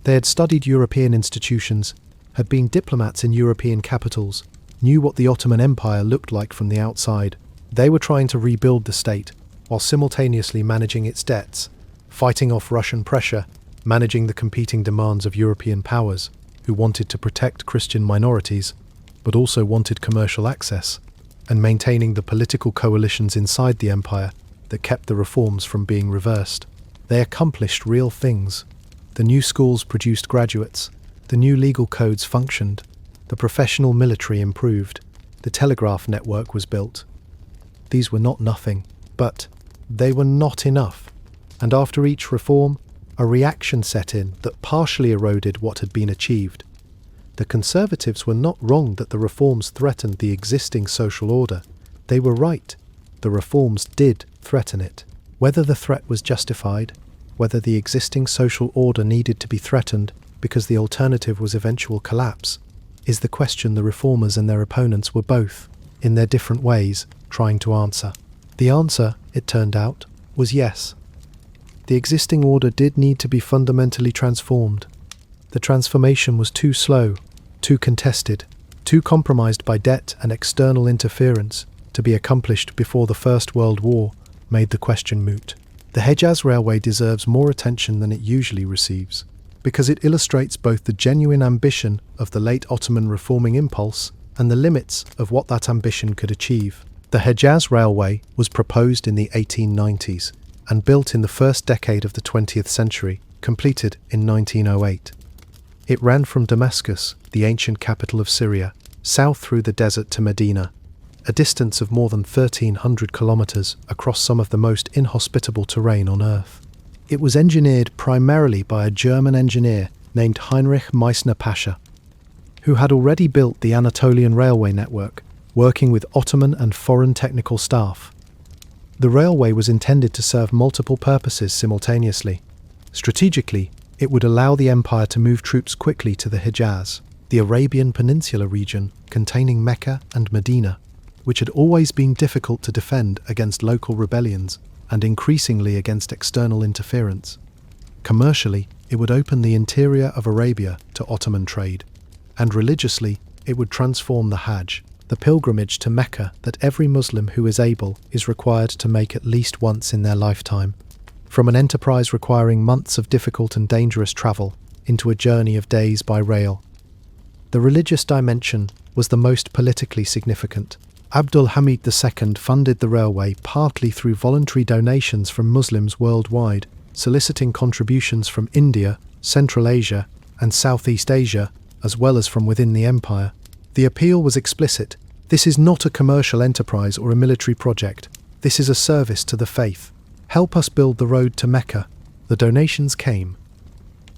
They had studied European institutions, had been diplomats in European capitals, knew what the Ottoman Empire looked like from the outside. They were trying to rebuild the state, while simultaneously managing its debts, fighting off Russian pressure, managing the competing demands of European powers, who wanted to protect Christian minorities, but also wanted commercial access, and maintaining the political coalitions inside the empire that kept the reforms from being reversed. They accomplished real things. The new schools produced graduates, the new legal codes functioned, the professional military improved, the telegraph network was built, These were not nothing, but they were not enough. And after each reform, a reaction set in that partially eroded what had been achieved. The conservatives were not wrong that the reforms threatened the existing social order. They were right. The reforms did threaten it. Whether the threat was justified, whether the existing social order needed to be threatened because the alternative was eventual collapse, is the question the reformers and their opponents were both, in their different ways, trying to answer. The answer, it turned out, was yes. The existing order did need to be fundamentally transformed. The transformation was too slow, too contested, too compromised by debt and external interference to be accomplished before the First World War made the question moot. The Hejaz Railway deserves more attention than it usually receives, because it illustrates both the genuine ambition of the late Ottoman reforming impulse and the limits of what that ambition could achieve. The Hejaz Railway was proposed in the 1890s and built in the first decade of the 20th century, completed in 1908. It ran from Damascus, the ancient capital of Syria, south through the desert to Medina, a distance of more than 1,300 kilometers across some of the most inhospitable terrain on Earth. It was engineered primarily by a German engineer named Heinrich Meissner Pasha, who had already built the Anatolian railway network, working with Ottoman and foreign technical staff. The railway was intended to serve multiple purposes simultaneously. Strategically, it would allow the empire to move troops quickly to the Hejaz, the Arabian Peninsula region containing Mecca and Medina, which had always been difficult to defend against local rebellions and increasingly against external interference. Commercially, it would open the interior of Arabia to Ottoman trade, and religiously, it would transform the Hajj, the pilgrimage to Mecca that every Muslim who is able is required to make at least once in their lifetime, from an enterprise requiring months of difficult and dangerous travel into a journey of days by rail. The religious dimension was the most politically significant. Abdul Hamid II funded the railway partly through voluntary donations from Muslims worldwide, soliciting contributions from India, Central Asia, and Southeast Asia, as well as from within the empire. The appeal was explicit. This is not a commercial enterprise or a military project. This is a service to the faith. Help us build the road to Mecca. The donations came.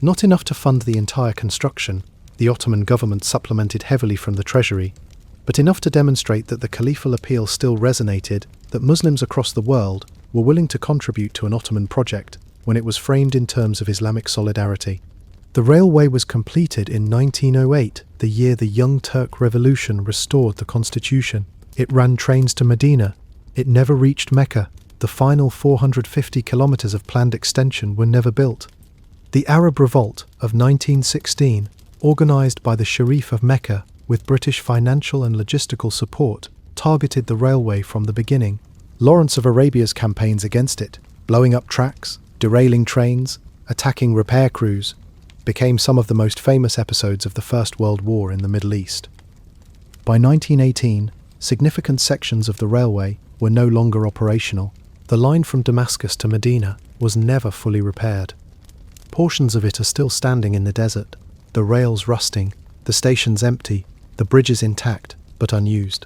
Not enough to fund the entire construction, the Ottoman government supplemented heavily from the treasury, but enough to demonstrate that the caliphal appeal still resonated, that Muslims across the world were willing to contribute to an Ottoman project when it was framed in terms of Islamic solidarity. The railway was completed in 1908, the year the Young Turk Revolution restored the constitution. It ran trains to Medina. It never reached Mecca. The final 450 kilometers of planned extension were never built. The Arab Revolt of 1916, organized by the Sharif of Mecca with British financial and logistical support, targeted the railway from the beginning. Lawrence of Arabia's campaigns against it, blowing up tracks, derailing trains, attacking repair crews, became some of the most famous episodes of the First World War in the Middle East. By 1918, significant sections of the railway were no longer operational. The line from Damascus to Medina was never fully repaired. Portions of it are still standing in the desert, the rails rusting, the stations empty, the bridges intact but unused.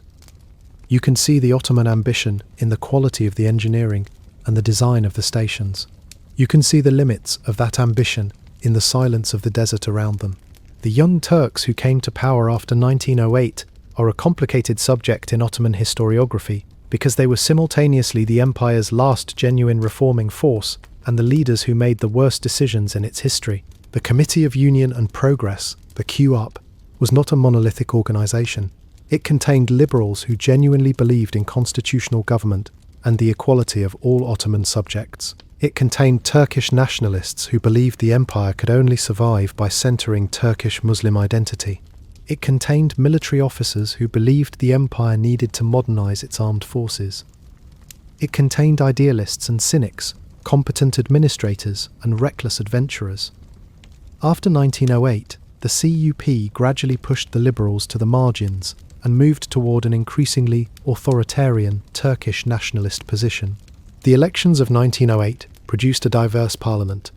You can see the Ottoman ambition in the quality of the engineering and the design of the stations. You can see the limits of that ambition in the silence of the desert around them. The Young Turks who came to power after 1908 are a complicated subject in Ottoman historiography because they were simultaneously the empire's last genuine reforming force and the leaders who made the worst decisions in its history. The Committee of Union and Progress, the QUP, was not a monolithic organization. It contained liberals who genuinely believed in constitutional government and the equality of all Ottoman subjects. It contained Turkish nationalists who believed the empire could only survive by centering Turkish Muslim identity. It contained military officers who believed the empire needed to modernize its armed forces. It contained idealists and cynics, competent administrators and reckless adventurers. After 1908, the CUP gradually pushed the liberals to the margins and moved toward an increasingly authoritarian Turkish nationalist position. The elections of 1908 produced a diverse parliament.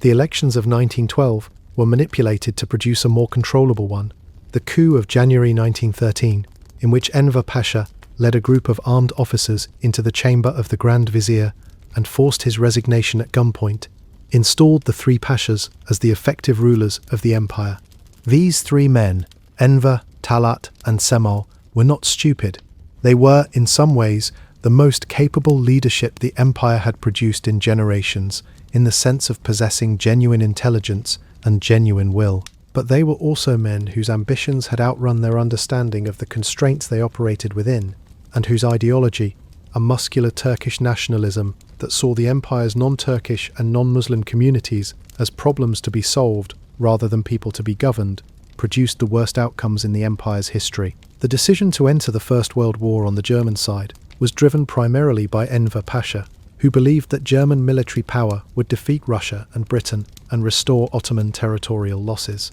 The elections of 1912 were manipulated to produce a more controllable one, the coup of January 1913, in which Enver Pasha led a group of armed officers into the chamber of the Grand Vizier and forced his resignation at gunpoint, installed the three pashas as the effective rulers of the empire. These three men, Enver, Talat, and Cemal, were not stupid. They were, in some ways, the most capable leadership the empire had produced in generations, in the sense of possessing genuine intelligence and genuine will. But they were also men whose ambitions had outrun their understanding of the constraints they operated within, and whose ideology, a muscular Turkish nationalism that saw the empire's non-Turkish and non-Muslim communities as problems to be solved rather than people to be governed, produced the worst outcomes in the empire's history. The decision to enter the First World War on the German side was driven primarily by Enver Pasha, who believed that German military power would defeat Russia and Britain and restore Ottoman territorial losses.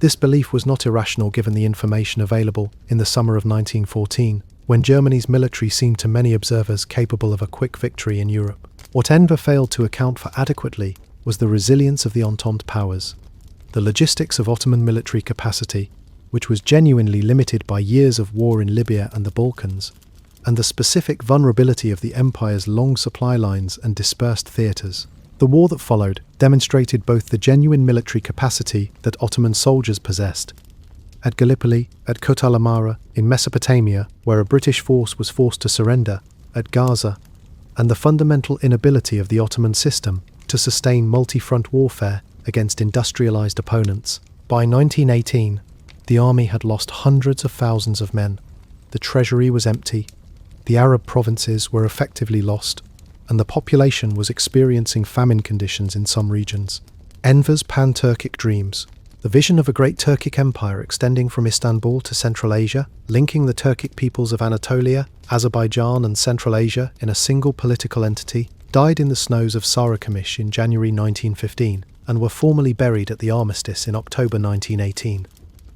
This belief was not irrational given the information available in the summer of 1914, when Germany's military seemed to many observers capable of a quick victory in Europe. What Enver failed to account for adequately was the resilience of the Entente powers. The logistics of Ottoman military capacity, which was genuinely limited by years of war in Libya and the Balkans, and the specific vulnerability of the empire's long supply lines and dispersed theatres. The war that followed demonstrated both the genuine military capacity that Ottoman soldiers possessed. At Gallipoli, at Kut al-Amara, in Mesopotamia, where a British force was forced to surrender, at Gaza, and the fundamental inability of the Ottoman system to sustain multi-front warfare against industrialised opponents. By 1918, the army had lost hundreds of thousands of men. The treasury was empty, the Arab provinces were effectively lost, and the population was experiencing famine conditions in some regions. Enver's pan-Turkic dreams, the vision of a great Turkic empire extending from Istanbul to Central Asia, linking the Turkic peoples of Anatolia, Azerbaijan and Central Asia in a single political entity, died in the snows of Sarıkamış in January 1915 and were formally buried at the armistice in October 1918.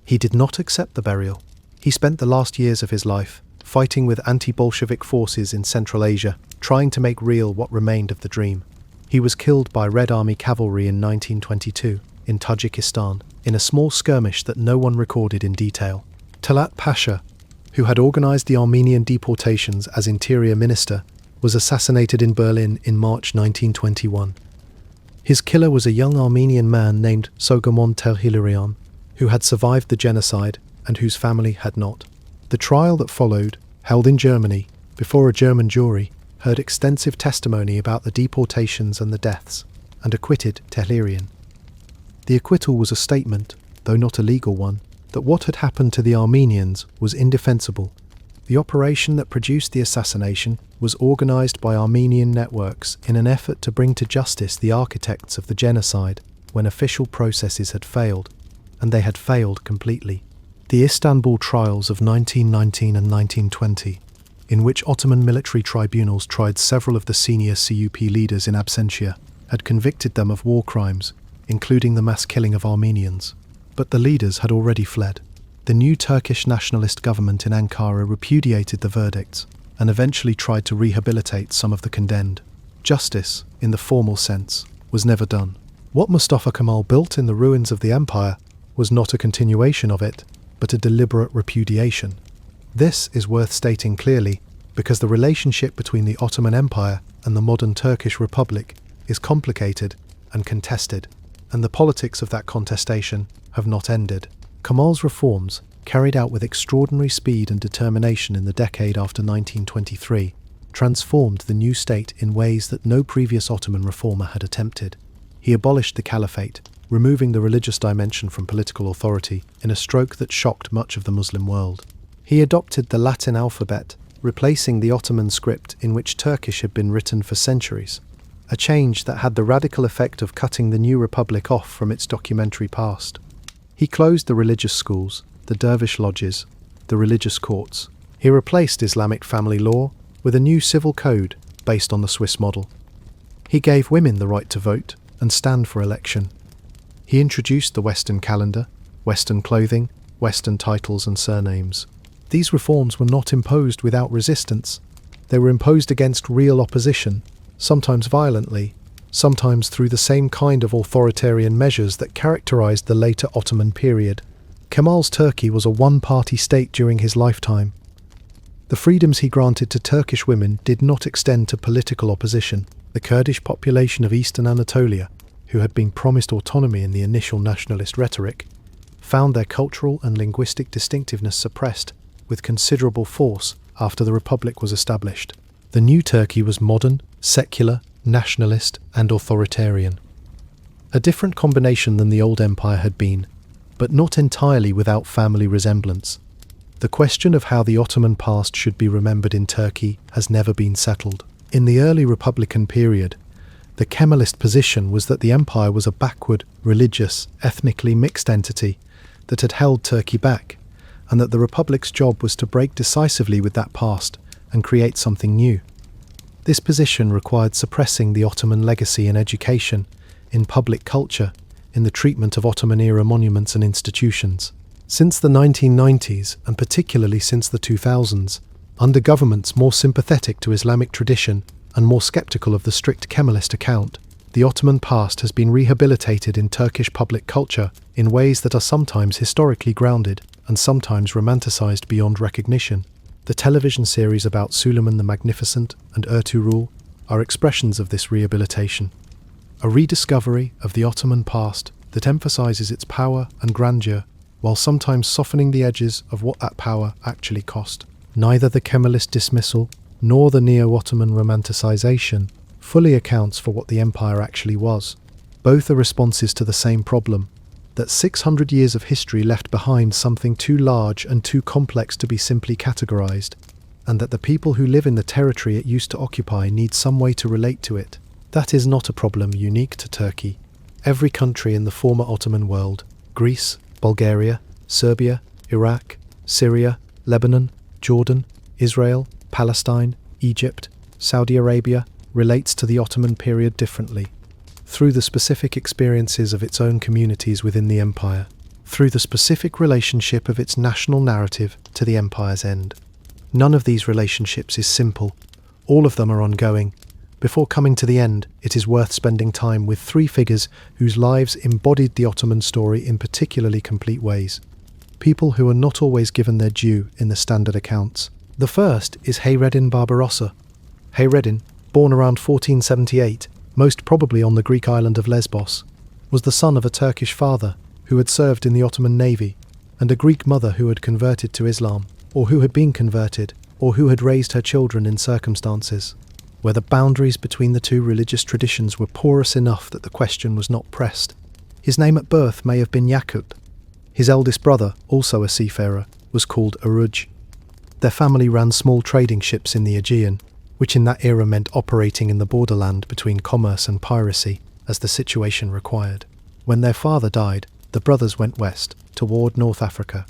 He did not accept the burial. He spent the last years of his life fighting with anti-Bolshevik forces in Central Asia, trying to make real what remained of the dream. He was killed by Red Army cavalry in 1922 in Tajikistan, in a small skirmish that no one recorded in detail. Talat Pasha, who had organised the Armenian deportations as interior minister, was assassinated in Berlin in March 1921. His killer was a young Armenian man named Sogomon Telhilarian, who had survived the genocide and whose family had not. The trial that followed, held in Germany, before a German jury, heard extensive testimony about the deportations and the deaths, and acquitted Tehlirian. The acquittal was a statement, though not a legal one, that what had happened to the Armenians was indefensible. The operation that produced the assassination was organised by Armenian networks in an effort to bring to justice the architects of the genocide when official processes had failed, and they had failed completely. The Istanbul trials of 1919 and 1920, in which Ottoman military tribunals tried several of the senior CUP leaders in absentia, had convicted them of war crimes, including the mass killing of Armenians. But the leaders had already fled. The new Turkish nationalist government in Ankara repudiated the verdicts and eventually tried to rehabilitate some of the condemned. Justice, in the formal sense, was never done. What Mustafa Kemal built in the ruins of the empire was not a continuation of it, but a deliberate repudiation. This is worth stating clearly because the relationship between the Ottoman Empire and the modern Turkish Republic is complicated and contested, and the politics of that contestation have not ended. Kemal's reforms, carried out with extraordinary speed and determination in the decade after 1923, transformed the new state in ways that no previous Ottoman reformer had attempted. He abolished the caliphate, removing the religious dimension from political authority in a stroke that shocked much of the Muslim world. He adopted the Latin alphabet, replacing the Ottoman script in which Turkish had been written for centuries, a change that had the radical effect of cutting the new republic off from its documentary past. He closed the religious schools, the dervish lodges, the religious courts. He replaced Islamic family law with a new civil code based on the Swiss model. He gave women the right to vote and stand for election. He introduced the Western calendar, Western clothing, Western titles and surnames. These reforms were not imposed without resistance. They were imposed against real opposition, sometimes violently, sometimes through the same kind of authoritarian measures that characterized the later Ottoman period. Kemal's Turkey was a one-party state during his lifetime. The freedoms he granted to Turkish women did not extend to political opposition. The Kurdish population of eastern Anatolia, who had been promised autonomy in the initial nationalist rhetoric, found their cultural and linguistic distinctiveness suppressed with considerable force after the Republic was established. The new Turkey was modern, secular, nationalist, and authoritarian. A different combination than the old empire had been, but not entirely without family resemblance. The question of how the Ottoman past should be remembered in Turkey has never been settled. In the early Republican period, the Kemalist position was that the empire was a backward, religious, ethnically mixed entity that had held Turkey back, and that the Republic's job was to break decisively with that past and create something new. This position required suppressing the Ottoman legacy in education, in public culture, in the treatment of Ottoman-era monuments and institutions. Since the 1990s, and particularly since the 2000s, under governments more sympathetic to Islamic tradition and more skeptical of the strict Kemalist account, the Ottoman past has been rehabilitated in Turkish public culture in ways that are sometimes historically grounded and sometimes romanticized beyond recognition. The television series about Suleiman the Magnificent and Ertuğrul are expressions of this rehabilitation. A rediscovery of the Ottoman past that emphasizes its power and grandeur while sometimes softening the edges of what that power actually cost. Neither the Kemalist dismissal nor the neo-Ottoman romanticization fully accounts for what the empire actually was. Both are responses to the same problem, that 600 years of history left behind something too large and too complex to be simply categorized, and that the people who live in the territory it used to occupy need some way to relate to it. That is not a problem unique to Turkey. Every country in the former Ottoman world, Greece, Bulgaria, Serbia, Iraq, Syria, Lebanon, Jordan, Israel, Palestine, Egypt, Saudi Arabia, relates to the Ottoman period differently, through the specific experiences of its own communities within the empire, through the specific relationship of its national narrative to the empire's end. None of these relationships is simple. All of them are ongoing. Before coming to the end, it is worth spending time with three figures whose lives embodied the Ottoman story in particularly complete ways. People who are not always given their due in the standard accounts. The first is Hayreddin Barbarossa. Hayreddin, born around 1478, most probably on the Greek island of Lesbos, was the son of a Turkish father who had served in the Ottoman navy, and a Greek mother who had converted to Islam, or who had been converted, or who had raised her children in circumstances where the boundaries between the two religious traditions were porous enough that the question was not pressed. His name at birth may have been Yakut. His eldest brother, also a seafarer, was called Aruj. Their family ran small trading ships in the Aegean, which in that era meant operating in the borderland between commerce and piracy, as the situation required. When their father died, the brothers went west, toward North Africa,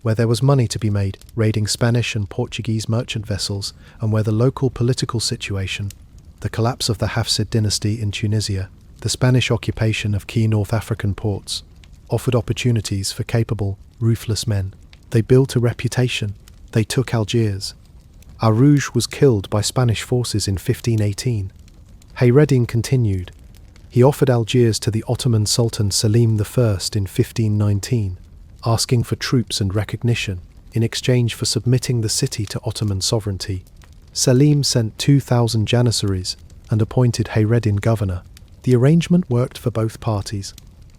where there was money to be made, raiding Spanish and Portuguese merchant vessels, and where the local political situation, the collapse of the Hafsid dynasty in Tunisia, the Spanish occupation of key North African ports, offered opportunities for capable, ruthless men. They built a reputation. They took Algiers. Aruj was killed by Spanish forces in 1518. Hayreddin continued. He offered Algiers to the Ottoman Sultan Selim I in 1519, asking for troops and recognition in exchange for submitting the city to Ottoman sovereignty. Selim sent 2,000 Janissaries and appointed Hayreddin governor. The arrangement worked for both parties.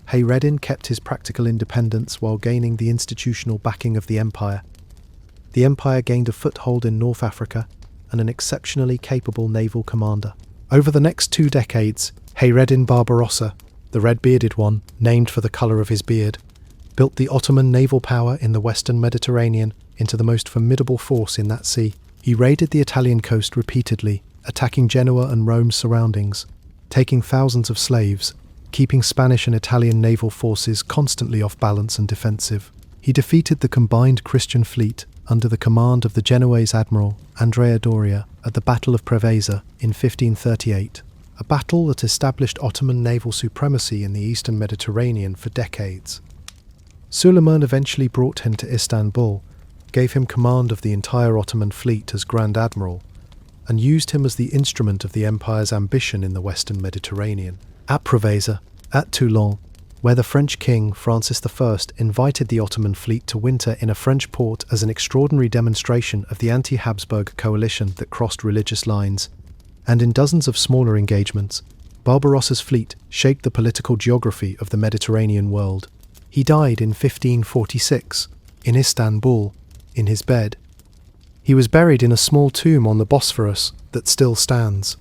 Hayreddin kept his practical independence while gaining the institutional backing of the empire. The empire gained a foothold in North Africa and an exceptionally capable naval commander. Over the next 2 decades, Hayreddin Barbarossa, the red-bearded one, named for the colour of his beard, built the Ottoman naval power in the western Mediterranean into the most formidable force in that sea. He raided the Italian coast repeatedly, attacking Genoa and Rome's surroundings, taking thousands of slaves, keeping Spanish and Italian naval forces constantly off balance and defensive. He defeated the combined Christian fleet under the command of the Genoese admiral Andrea Doria at the Battle of Preveza in 1538, a battle that established Ottoman naval supremacy in the eastern Mediterranean for decades. Suleiman eventually brought him to Istanbul, gave him command of the entire Ottoman fleet as Grand Admiral, and used him as the instrument of the empire's ambition in the western Mediterranean. At Preveza, at Toulon, where the French king Francis I invited the Ottoman fleet to winter in a French port as an extraordinary demonstration of the anti-Habsburg coalition that crossed religious lines, and in dozens of smaller engagements, Barbarossa's fleet shaped the political geography of the Mediterranean world. He died in 1546, in Istanbul, in his bed. He was buried in a small tomb on the Bosphorus that still stands.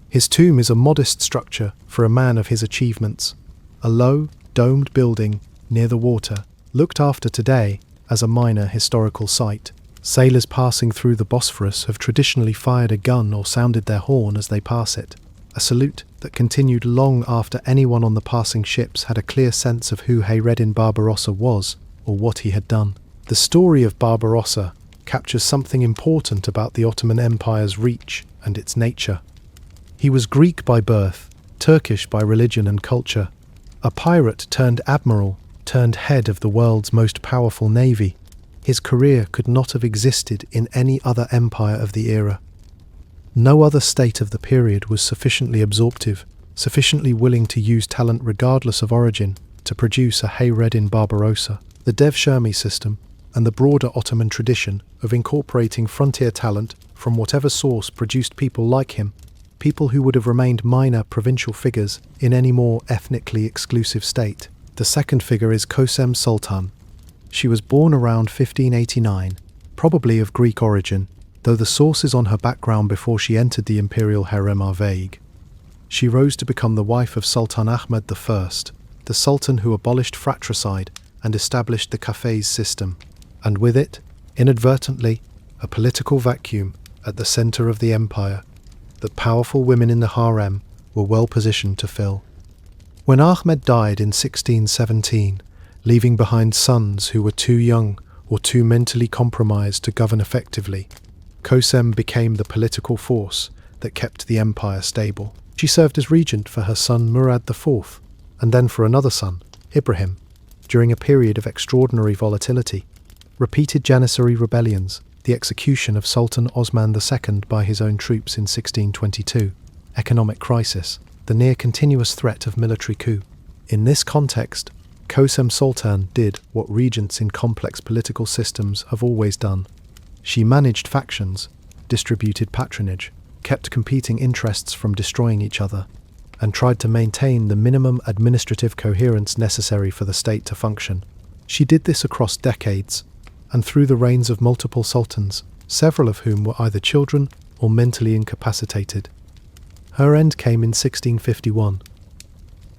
His tomb is a modest structure for a man of his achievements, a low, domed building near the water, looked after today as a minor historical site. Sailors passing through the Bosphorus have traditionally fired a gun or sounded their horn as they pass it, a salute that continued long after anyone on the passing ships had a clear sense of who Hayreddin Barbarossa was or what he had done. The story of Barbarossa captures something important about the Ottoman Empire's reach and its nature. He was Greek by birth, Turkish by religion and culture, a pirate turned admiral, turned head of the world's most powerful navy. His career could not have existed in any other empire of the era. No other state of the period was sufficiently absorptive, sufficiently willing to use talent regardless of origin, to produce a Hayreddin Barbarossa. The devshirme system and the broader Ottoman tradition of incorporating frontier talent from whatever source produced people like him, people who would have remained minor provincial figures in any more ethnically exclusive state. The second figure is Kösem Sultan. She was born around 1589, probably of Greek origin, though the sources on her background before she entered the imperial harem are vague. She rose to become the wife of Sultan Ahmed I, the sultan who abolished fratricide and established the Kafes system, and with it, inadvertently, a political vacuum at the centre of the empire that powerful women in the harem were well positioned to fill. When Ahmed died in 1617, leaving behind sons who were too young or too mentally compromised to govern effectively, Kösem became the political force that kept the empire stable. She served as regent for her son Murad IV, and then for another son, Ibrahim, during a period of extraordinary volatility, repeated Janissary rebellions, the execution of Sultan Osman II by his own troops in 1622, economic crisis, the near-continuous threat of military coup. In this context, Kösem Sultan did what regents in complex political systems have always done. She managed factions, distributed patronage, kept competing interests from destroying each other, and tried to maintain the minimum administrative coherence necessary for the state to function. She did this across decades, and through the reigns of multiple sultans, several of whom were either children or mentally incapacitated. Her end came in 1651.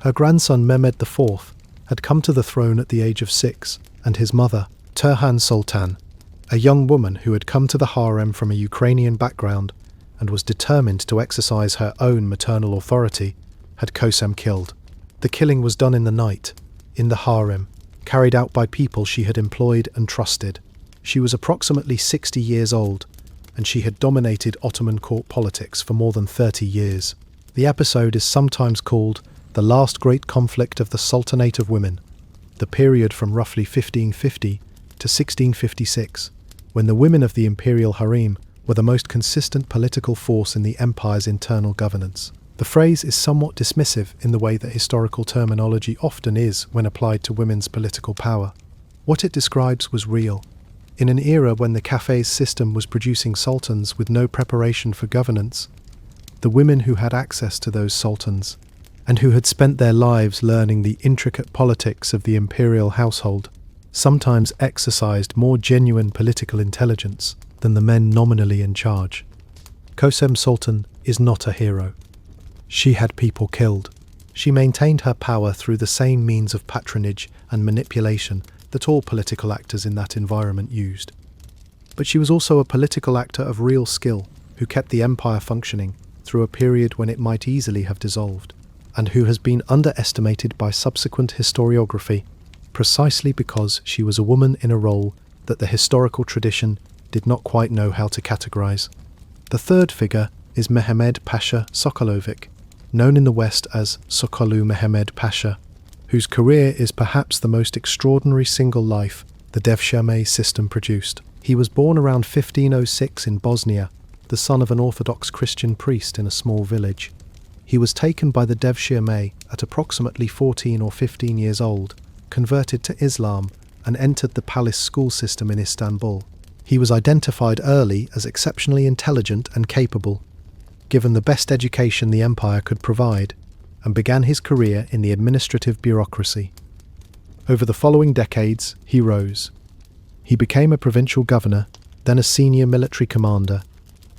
Her grandson Mehmed IV had come to the throne at the age of 6, and his mother, Turhan Sultan, a young woman who had come to the harem from a Ukrainian background and was determined to exercise her own maternal authority, had Kösem killed. The killing was done in the night, in the harem, carried out by people she had employed and trusted. She was approximately 60 years old, and she had dominated Ottoman court politics for more than 30 years. The episode is sometimes called the last great conflict of the Sultanate of Women, the period from roughly 1550 to 1656, when the women of the imperial harem were the most consistent political force in the empire's internal governance. The phrase is somewhat dismissive in the way that historical terminology often is when applied to women's political power. What it describes was real. In an era when the Kafes system was producing sultans with no preparation for governance, the women who had access to those sultans, and who had spent their lives learning the intricate politics of the imperial household, sometimes exercised more genuine political intelligence than the men nominally in charge. Kösem Sultan is not a hero. She had people killed. She maintained her power through the same means of patronage and manipulation that all political actors in that environment used. But she was also a political actor of real skill who kept the empire functioning through a period when it might easily have dissolved, and who has been underestimated by subsequent historiography precisely because she was a woman in a role that the historical tradition did not quite know how to categorize. The third figure is Mehmed Pasha Sokolovic, known in the West as Sokolu Mehmed Pasha, whose career is perhaps the most extraordinary single life the devshirme system produced. He was born around 1506 in Bosnia, the son of an Orthodox Christian priest in a small village. He was taken by the devshirme at approximately 14 or 15 years old, converted to Islam, and entered the palace school system in Istanbul. He was identified early as exceptionally intelligent and capable, given the best education the empire could provide, and began his career in the administrative bureaucracy. Over the following decades, he rose. He became a provincial governor, then a senior military commander,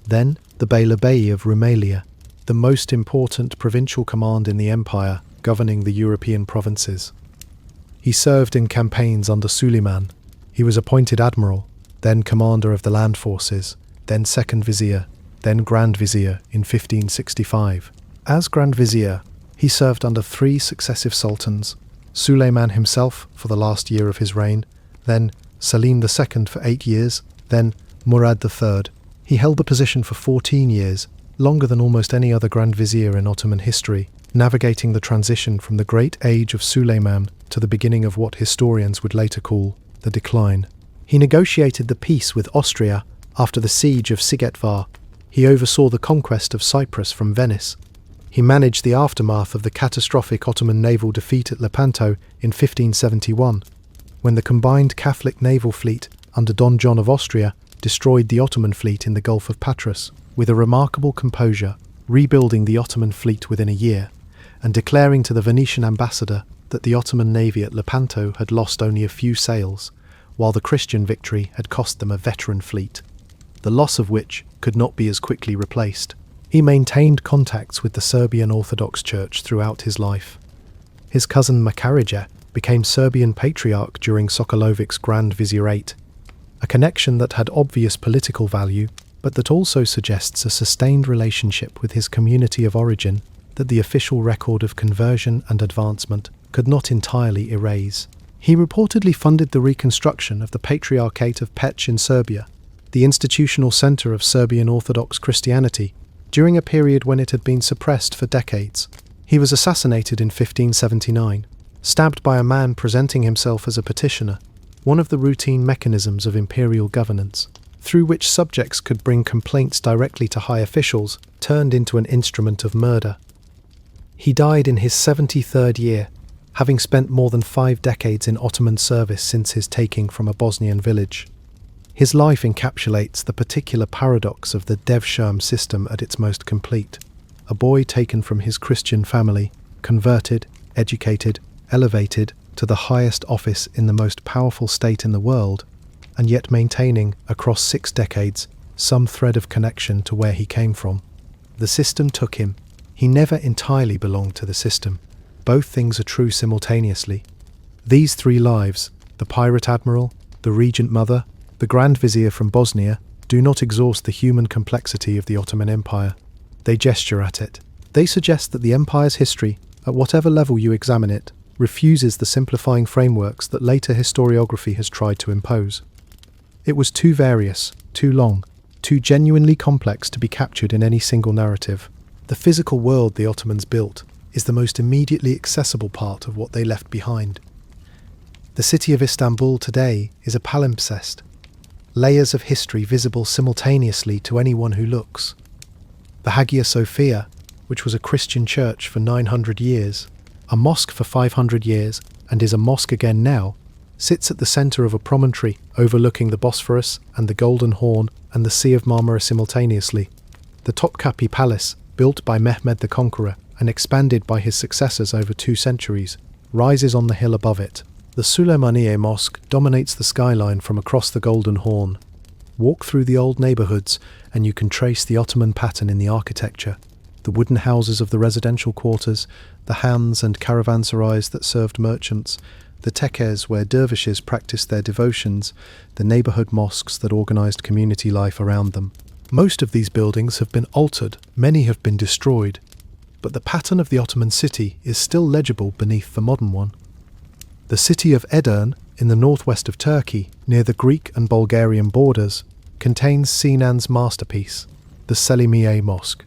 then the Beylerbey of Rumelia, the most important provincial command in the empire, governing the European provinces. He served in campaigns under Suleiman. He was appointed admiral, then commander of the land forces, then second vizier, then grand vizier in 1565. As grand vizier, he served under 3 successive sultans, Suleiman himself for the last year of his reign, then Selim II for 8 years, then Murad III. He held the position for 14 years, longer than almost any other grand vizier in Ottoman history, navigating the transition from the great age of Suleiman to the beginning of what historians would later call the decline. He negotiated the peace with Austria after the siege of Sigetvar. He oversaw the conquest of Cyprus from Venice. He managed the aftermath of the catastrophic Ottoman naval defeat at Lepanto in 1571, when the combined Catholic naval fleet under Don John of Austria destroyed the Ottoman fleet in the Gulf of Patras, with a remarkable composure, rebuilding the Ottoman fleet within a year, and declaring to the Venetian ambassador that the Ottoman navy at Lepanto had lost only a few sails, while the Christian victory had cost them a veteran fleet, the loss of which could not be as quickly replaced. He maintained contacts with the Serbian Orthodox Church throughout his life. His cousin Makarija became Serbian Patriarch during Sokolovic's Grand Vizierate, a connection that had obvious political value, but that also suggests a sustained relationship with his community of origin that the official record of conversion and advancement could not entirely erase. He reportedly funded the reconstruction of the Patriarchate of Peć in Serbia, the institutional centre of Serbian Orthodox Christianity, during a period when it had been suppressed for decades. He was assassinated in 1579, stabbed by a man presenting himself as a petitioner, one of the routine mechanisms of imperial governance, through which subjects could bring complaints directly to high officials, turned into an instrument of murder. He died in his 73rd year, having spent more than 5 decades in Ottoman service since his taking from a Bosnian village. His life encapsulates the particular paradox of the devshirme system at its most complete. A boy taken from his Christian family, converted, educated, elevated to the highest office in the most powerful state in the world, and yet maintaining, across 6 decades, some thread of connection to where he came from. The system took him. He never entirely belonged to the system. Both things are true simultaneously. These 3 lives, the pirate admiral, the regent mother, the Grand Vizier from Bosnia, do not exhaust the human complexity of the Ottoman Empire. They gesture at it. They suggest that the empire's history, at whatever level you examine it, refuses the simplifying frameworks that later historiography has tried to impose. It was too various, too long, too genuinely complex to be captured in any single narrative. The physical world the Ottomans built is the most immediately accessible part of what they left behind. The city of Istanbul today is a palimpsest, layers of history visible simultaneously to anyone who looks. The Hagia Sophia, which was a Christian church for 900 years, a mosque for 500 years, and is a mosque again now, sits at the centre of a promontory overlooking the Bosphorus and the Golden Horn and the Sea of Marmara simultaneously. The Topkapi Palace, built by Mehmed the Conqueror and expanded by his successors over 2 centuries, rises on the hill above it. The Süleymaniye Mosque dominates the skyline from across the Golden Horn. Walk through the old neighbourhoods and you can trace the Ottoman pattern in the architecture. The wooden houses of the residential quarters, the khans and caravanserais that served merchants, the tekkes where dervishes practiced their devotions, the neighbourhood mosques that organised community life around them. Most of these buildings have been altered, many have been destroyed, but the pattern of the Ottoman city is still legible beneath the modern one. The city of Edirne, in the northwest of Turkey, near the Greek and Bulgarian borders, contains Sinan's masterpiece, the Selimiye Mosque.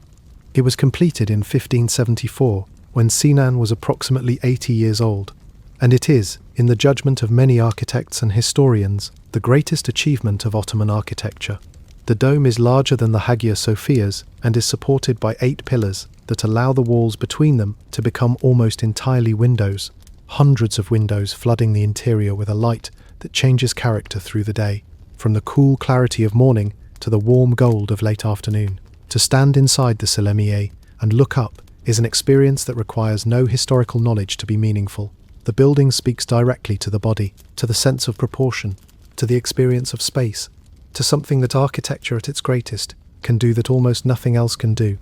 It was completed in 1574, when Sinan was approximately 80 years old, and it is, in the judgment of many architects and historians, the greatest achievement of Ottoman architecture. The dome is larger than the Hagia Sophia's and is supported by 8 pillars that allow the walls between them to become almost entirely windows, hundreds of windows flooding the interior with a light that changes character through the day, from the cool clarity of morning to the warm gold of late afternoon. To stand inside the Selemiye and look up is an experience that requires no historical knowledge to be meaningful. The building speaks directly to the body, to the sense of proportion, to the experience of space, to something that architecture at its greatest can do that almost nothing else can do.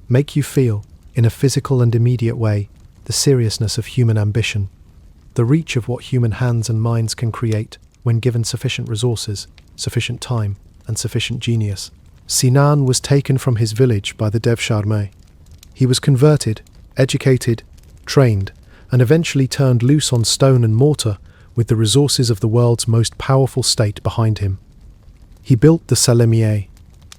Make you feel, in a physical and immediate way, the seriousness of human ambition, the reach of what human hands and minds can create when given sufficient resources, sufficient time, and sufficient genius. Sinan was taken from his village by the devshirme. He was converted, educated, trained, and eventually turned loose on stone and mortar with the resources of the world's most powerful state behind him. He built the Selemiye.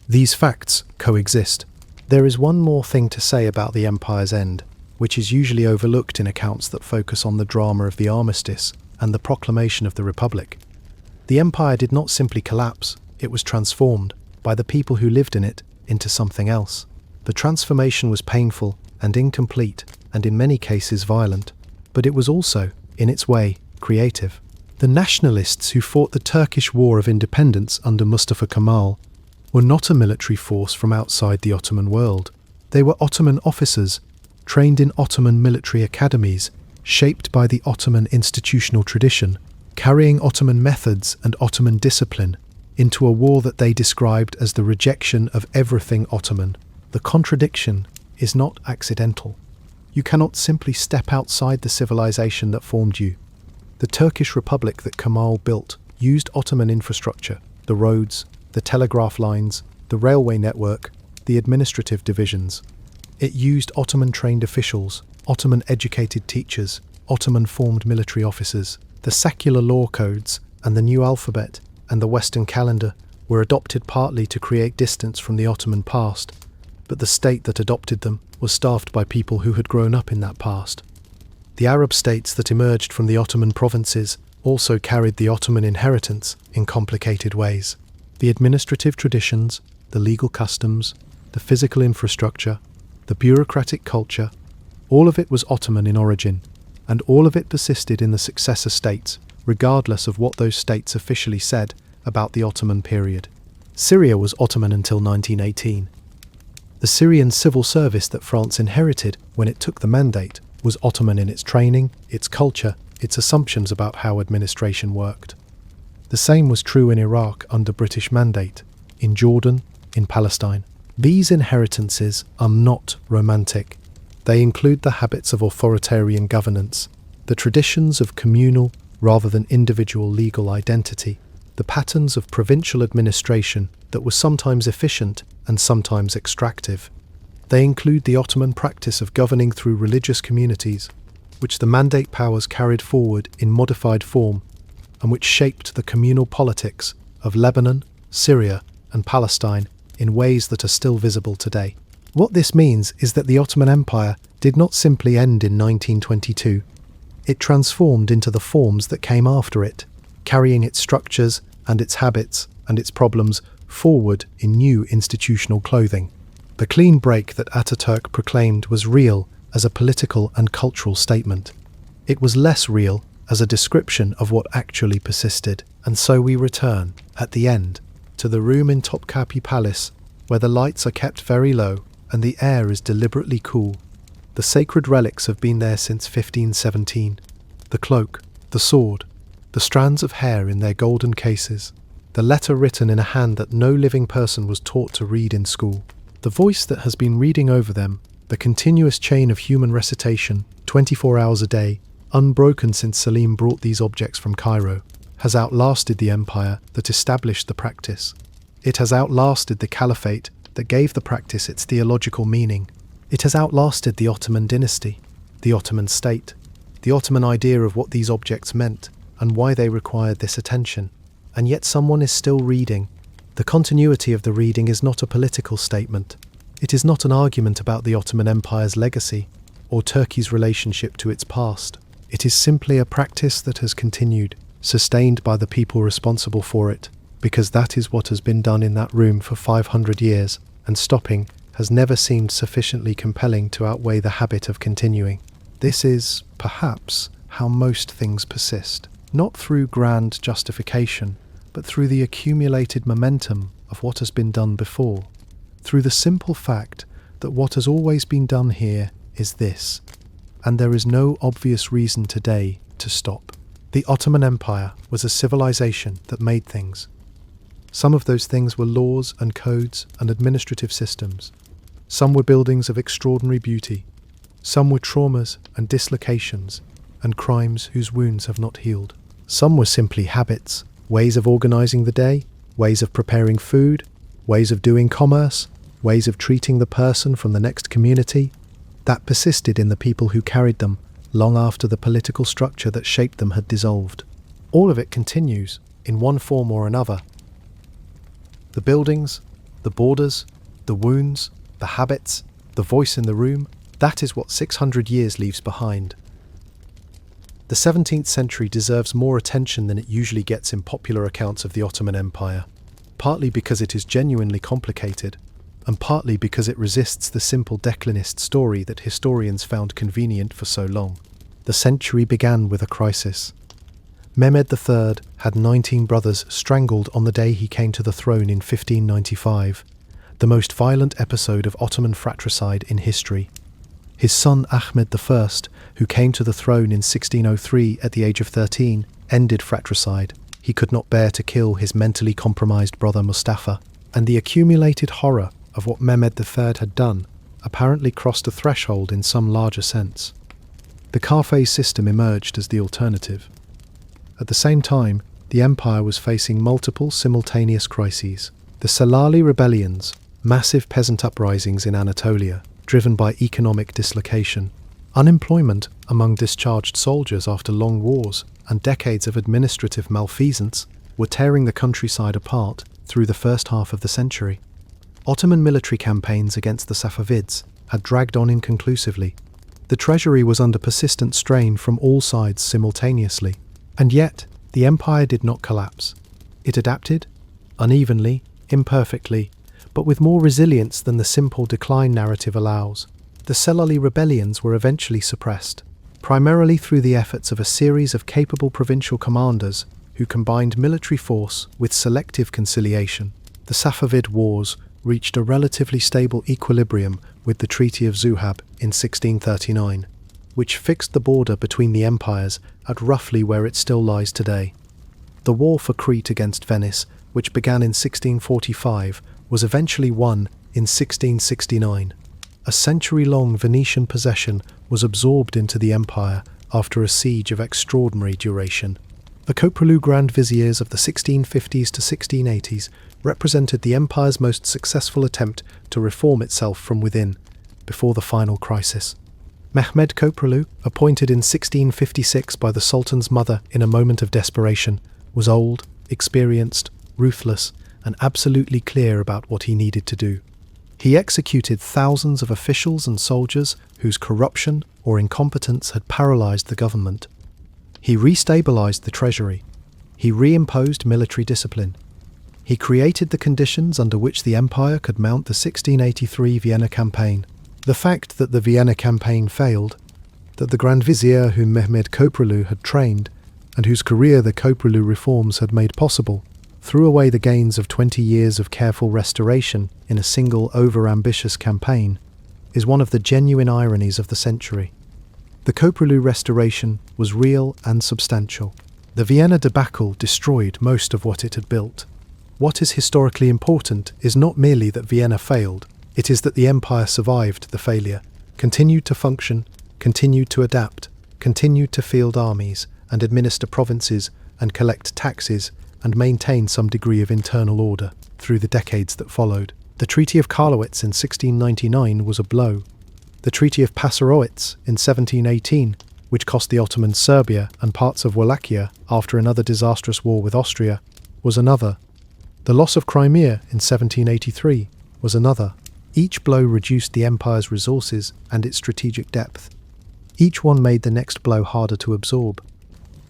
These facts coexist. There is one more thing to say about the empire's end, which is usually overlooked in accounts that focus on the drama of the armistice and the proclamation of the Republic. The empire did not simply collapse, it was transformed, by the people who lived in it, into something else. The transformation was painful and incomplete, and in many cases violent, but it was also, in its way, creative. The nationalists who fought the Turkish War of Independence under Mustafa Kemal were not a military force from outside the Ottoman world. They were Ottoman officers, trained in Ottoman military academies, shaped by the Ottoman institutional tradition, carrying Ottoman methods and Ottoman discipline into a war that they described as the rejection of everything Ottoman. The contradiction is not accidental. You cannot simply step outside the civilization that formed you. The Turkish Republic that Kemal built used Ottoman infrastructure, the roads, the telegraph lines, the railway network, the administrative divisions. It used Ottoman-trained officials, Ottoman-educated teachers, Ottoman-formed military officers. The secular law codes and the new alphabet and the Western calendar were adopted partly to create distance from the Ottoman past, but the state that adopted them was staffed by people who had grown up in that past. The Arab states that emerged from the Ottoman provinces also carried the Ottoman inheritance in complicated ways. The administrative traditions, the legal customs, the physical infrastructure, the bureaucratic culture, all of it was Ottoman in origin, and all of it persisted in the successor states, regardless of what those states officially said about the Ottoman period. Syria was Ottoman until 1918. The Syrian civil service that France inherited when it took the mandate was Ottoman in its training, its culture, its assumptions about how administration worked. The same was true in Iraq under British mandate, in Jordan, in Palestine. These inheritances are not romantic. They include the habits of authoritarian governance, the traditions of communal rather than individual legal identity, the patterns of provincial administration that was sometimes efficient and sometimes extractive. They include the Ottoman practice of governing through religious communities, which the mandate powers carried forward in modified form and which shaped the communal politics of Lebanon, Syria, and Palestine in ways that are still visible today. What this means is that the Ottoman Empire did not simply end in 1922. It transformed into the forms that came after it, carrying its structures and its habits and its problems forward in new institutional clothing. The clean break that Ataturk proclaimed was real as a political and cultural statement. It was less real as a description of what actually persisted. And so we return, at the end, to the room in Topkapi Palace where the lights are kept very low and the air is deliberately cool. The sacred relics have been there since 1517. The cloak, the sword, the strands of hair in their golden cases, the letter written in a hand that no living person was taught to read in school, the voice that has been reading over them, the continuous chain of human recitation, 24 hours a day, unbroken since Selim brought these objects from Cairo, has outlasted the empire that established the practice. It has outlasted the caliphate that gave the practice its theological meaning. It has outlasted the Ottoman dynasty, the Ottoman state, the Ottoman idea of what these objects meant and why they required this attention. And yet someone is still reading. The continuity of the reading is not a political statement. It is not an argument about the Ottoman Empire's legacy or Turkey's relationship to its past. It is simply a practice that has continued, sustained by the people responsible for it, because that is what has been done in that room for 500 years, and stopping has never seemed sufficiently compelling to outweigh the habit of continuing. This is, perhaps, how most things persist, not through grand justification, but through the accumulated momentum of what has been done before, through the simple fact that what has always been done here is this, and there is no obvious reason today to stop. The Ottoman Empire was a civilization that made things. Some of those things were laws and codes and administrative systems. Some were buildings of extraordinary beauty. Some were traumas and dislocations and crimes whose wounds have not healed. Some were simply habits, ways of organizing the day, ways of preparing food, ways of doing commerce, ways of treating the person from the next community, that persisted in the people who carried them long after the political structure that shaped them had dissolved. All of it continues, in one form or another. The buildings, the borders, the wounds, the habits, the voice in the room, that is what 600 years leaves behind. The 17th century deserves more attention than it usually gets in popular accounts of the Ottoman Empire, partly because it is genuinely complicated, and partly because it resists the simple declinist story that historians found convenient for so long. The century began with a crisis. Mehmed III had 19 brothers strangled on the day he came to the throne in 1595, the most violent episode of Ottoman fratricide in history. His son Ahmed I, who came to the throne in 1603 at the age of 13, ended fratricide. He could not bear to kill his mentally compromised brother Mustafa, and the accumulated horror of what Mehmed III had done apparently crossed a threshold in some larger sense. The Kafes system emerged as the alternative. At the same time, the empire was facing multiple simultaneous crises. The Salali rebellions, massive peasant uprisings in Anatolia, driven by economic dislocation, unemployment among discharged soldiers after long wars, and decades of administrative malfeasance were tearing the countryside apart through the first half of the century. Ottoman military campaigns against the Safavids had dragged on inconclusively. The treasury was under persistent strain from all sides simultaneously, and yet the empire did not collapse. It adapted, unevenly, imperfectly, but with more resilience than the simple decline narrative allows. The Celali rebellions were eventually suppressed, primarily through the efforts of a series of capable provincial commanders who combined military force with selective conciliation. The Safavid Wars reached a relatively stable equilibrium with the Treaty of Zuhab in 1639, which fixed the border between the empires at roughly where it still lies today. The war for Crete against Venice, which began in 1645, was eventually won in 1669. A century-long Venetian possession was absorbed into the empire after a siege of extraordinary duration. The Koprulu Grand Viziers of the 1650s to 1680s represented the empire's most successful attempt to reform itself from within, before the final crisis. Mehmed Koprulu, appointed in 1656 by the Sultan's mother in a moment of desperation, was old, experienced, ruthless, and absolutely clear about what he needed to do. He executed thousands of officials and soldiers whose corruption or incompetence had paralyzed the government. He restabilized the treasury. He reimposed military discipline. He created the conditions under which the empire could mount the 1683 Vienna campaign. The fact that the Vienna campaign failed, that the Grand Vizier whom Mehmed Koprulu had trained, and whose career the Koprulu reforms had made possible, threw away the gains of 20 years of careful restoration in a single over-ambitious campaign, is one of the genuine ironies of the century. The Koprulu restoration was real and substantial. The Vienna debacle destroyed most of what it had built. What is historically important is not merely that Vienna failed, it is that the empire survived the failure, continued to function, continued to adapt, continued to field armies and administer provinces and collect taxes and maintain some degree of internal order through the decades that followed. The Treaty of Karlowitz in 1699 was a blow. The Treaty of Passarowitz in 1718, which cost the Ottomans Serbia and parts of Wallachia after another disastrous war with Austria, was another. The loss of Crimea in 1783 was another. Each blow reduced the empire's resources and its strategic depth. Each one made the next blow harder to absorb.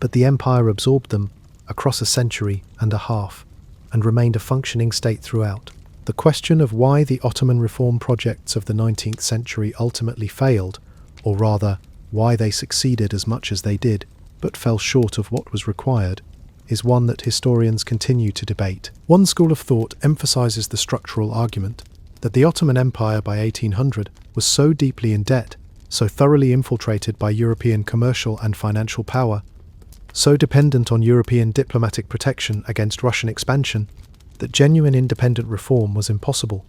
But the empire absorbed them across a century and a half. and remained a functioning state throughout. The question of why the Ottoman reform projects of the 19th century ultimately failed, or rather, why they succeeded as much as they did, but fell short of what was required, is one that historians continue to debate. One school of thought emphasizes the structural argument that the Ottoman Empire by 1800 was so deeply in debt, so thoroughly infiltrated by European commercial and financial power, so dependent on European diplomatic protection against Russian expansion, that genuine independent reform was impossible.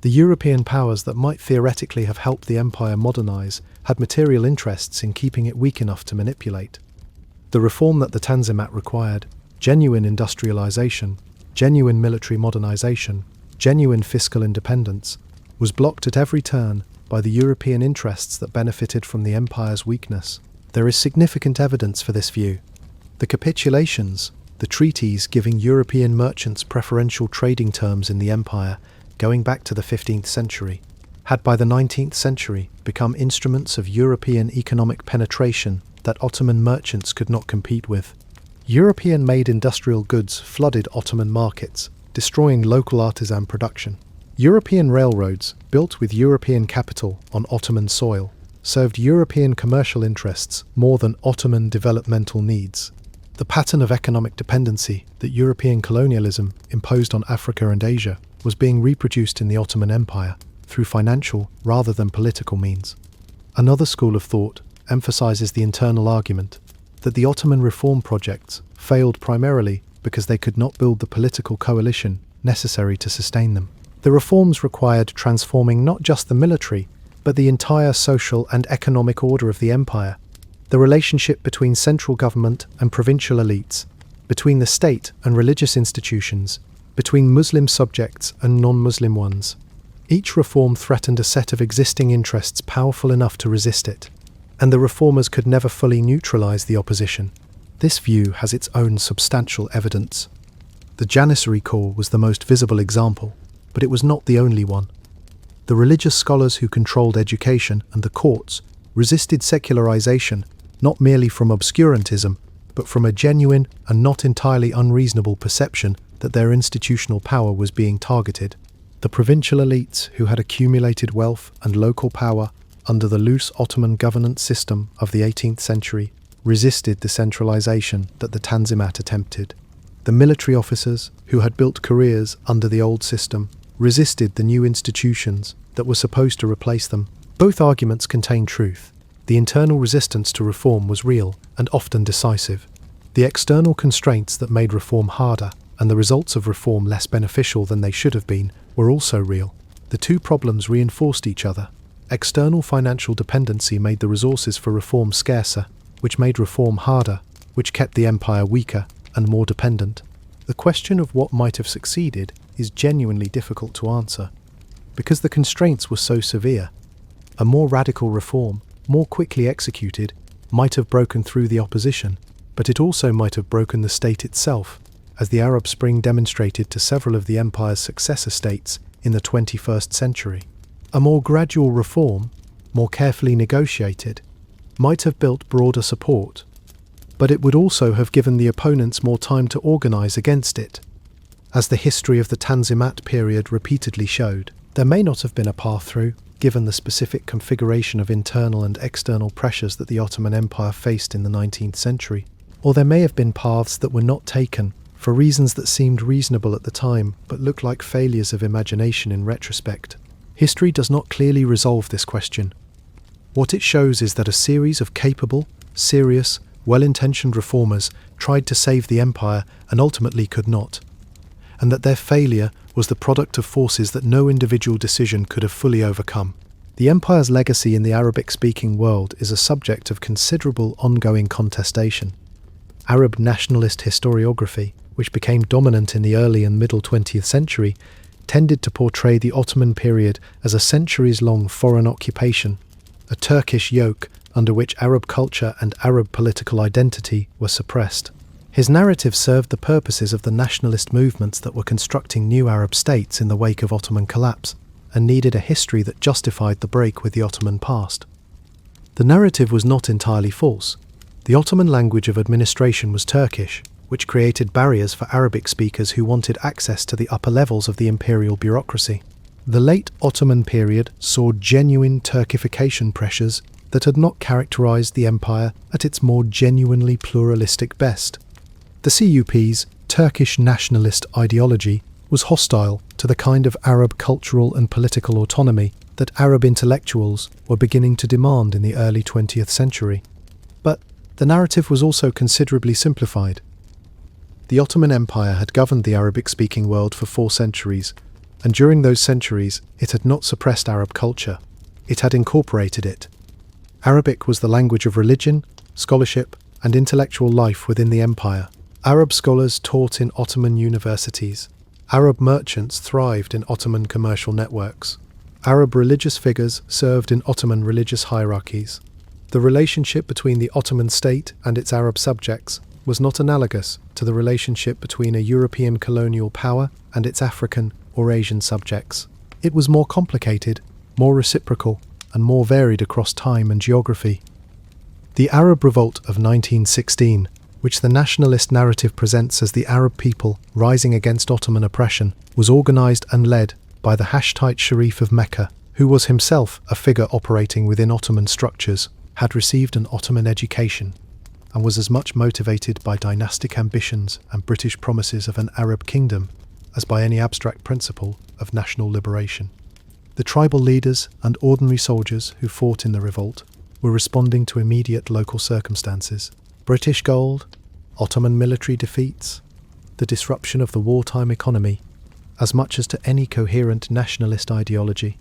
The European powers that might theoretically have helped the empire modernize had material interests in keeping it weak enough to manipulate. The reform that the Tanzimat required, genuine industrialization, genuine military modernization, genuine fiscal independence, was blocked at every turn by the European interests that benefited from the empire's weakness. There is significant evidence for this view. The capitulations, the treaties giving European merchants preferential trading terms in the empire, going back to the 15th century, had by the 19th century become instruments of European economic penetration that Ottoman merchants could not compete with. European-made industrial goods flooded Ottoman markets, destroying local artisan production. European railroads, built with European capital on Ottoman soil, served European commercial interests more than Ottoman developmental needs. The pattern of economic dependency that European colonialism imposed on Africa and Asia was being reproduced in the Ottoman Empire through financial rather than political means. Another school of thought emphasizes the internal argument that the Ottoman reform projects failed primarily because they could not build the political coalition necessary to sustain them. The reforms required transforming not just the military, but the entire social and economic order of the empire, the relationship between central government and provincial elites, between the state and religious institutions, between Muslim subjects and non-Muslim ones. Each reform threatened a set of existing interests powerful enough to resist it, and the reformers could never fully neutralize the opposition. This view has its own substantial evidence. The Janissary Corps was the most visible example, but it was not the only one. The religious scholars who controlled education and the courts resisted secularization not merely from obscurantism, but from a genuine and not entirely unreasonable perception that their institutional power was being targeted. The provincial elites who had accumulated wealth and local power under the loose Ottoman governance system of the 18th century resisted the centralization that the Tanzimat attempted. The military officers who had built careers under the old system resisted the new institutions that were supposed to replace them. Both arguments contain truth. The internal resistance to reform was real and often decisive. The external constraints that made reform harder and the results of reform less beneficial than they should have been were also real. The two problems reinforced each other. External financial dependency made the resources for reform scarcer, which made reform harder, which kept the empire weaker and more dependent. The question of what might have succeeded is genuinely difficult to answer, because the constraints were so severe. A more radical reform, more quickly executed, might have broken through the opposition, but it also might have broken the state itself, as the Arab Spring demonstrated to several of the empire's successor states in the 21st century. A more gradual reform, more carefully negotiated, might have built broader support, but it would also have given the opponents more time to organize against it. As the history of the Tanzimat period repeatedly showed, there may not have been a path through, given the specific configuration of internal and external pressures that the Ottoman Empire faced in the 19th century, or there may have been paths that were not taken for reasons that seemed reasonable at the time but look like failures of imagination in retrospect. History does not clearly resolve this question. What it shows is that a series of capable, serious, well-intentioned reformers tried to save the empire and ultimately could not, and that their failure was the product of forces that no individual decision could have fully overcome. The empire's legacy in the Arabic-speaking world is a subject of considerable ongoing contestation. Arab nationalist historiography, which became dominant in the early and middle 20th century, tended to portray the Ottoman period as a centuries-long foreign occupation, a Turkish yoke under which Arab culture and Arab political identity were suppressed. His narrative served the purposes of the nationalist movements that were constructing new Arab states in the wake of Ottoman collapse, and needed a history that justified the break with the Ottoman past. The narrative was not entirely false. The Ottoman language of administration was Turkish, which created barriers for Arabic speakers who wanted access to the upper levels of the imperial bureaucracy. The late Ottoman period saw genuine Turkification pressures that had not characterized the empire at its more genuinely pluralistic best. The CUP's Turkish nationalist ideology was hostile to the kind of Arab cultural and political autonomy that Arab intellectuals were beginning to demand in the early 20th century. But the narrative was also considerably simplified. The Ottoman Empire had governed the Arabic-speaking world for 4 centuries, and during those centuries it had not suppressed Arab culture, it had incorporated it. Arabic was the language of religion, scholarship, and intellectual life within the empire. Arab scholars taught in Ottoman universities. Arab merchants thrived in Ottoman commercial networks. Arab religious figures served in Ottoman religious hierarchies. The relationship between the Ottoman state and its Arab subjects was not analogous to the relationship between a European colonial power and its African or Asian subjects. It was more complicated, more reciprocal, and more varied across time and geography. The Arab Revolt of 1916, which the nationalist narrative presents as the Arab people rising against Ottoman oppression, was organized and led by the Hashtite Sharif of Mecca, who was himself a figure operating within Ottoman structures, had received an Ottoman education, and was as much motivated by dynastic ambitions and British promises of an Arab kingdom as by any abstract principle of national liberation. The tribal leaders and ordinary soldiers who fought in the revolt were responding to immediate local circumstances. British gold, Ottoman military defeats, the disruption of the wartime economy, as much as to any coherent nationalist ideology.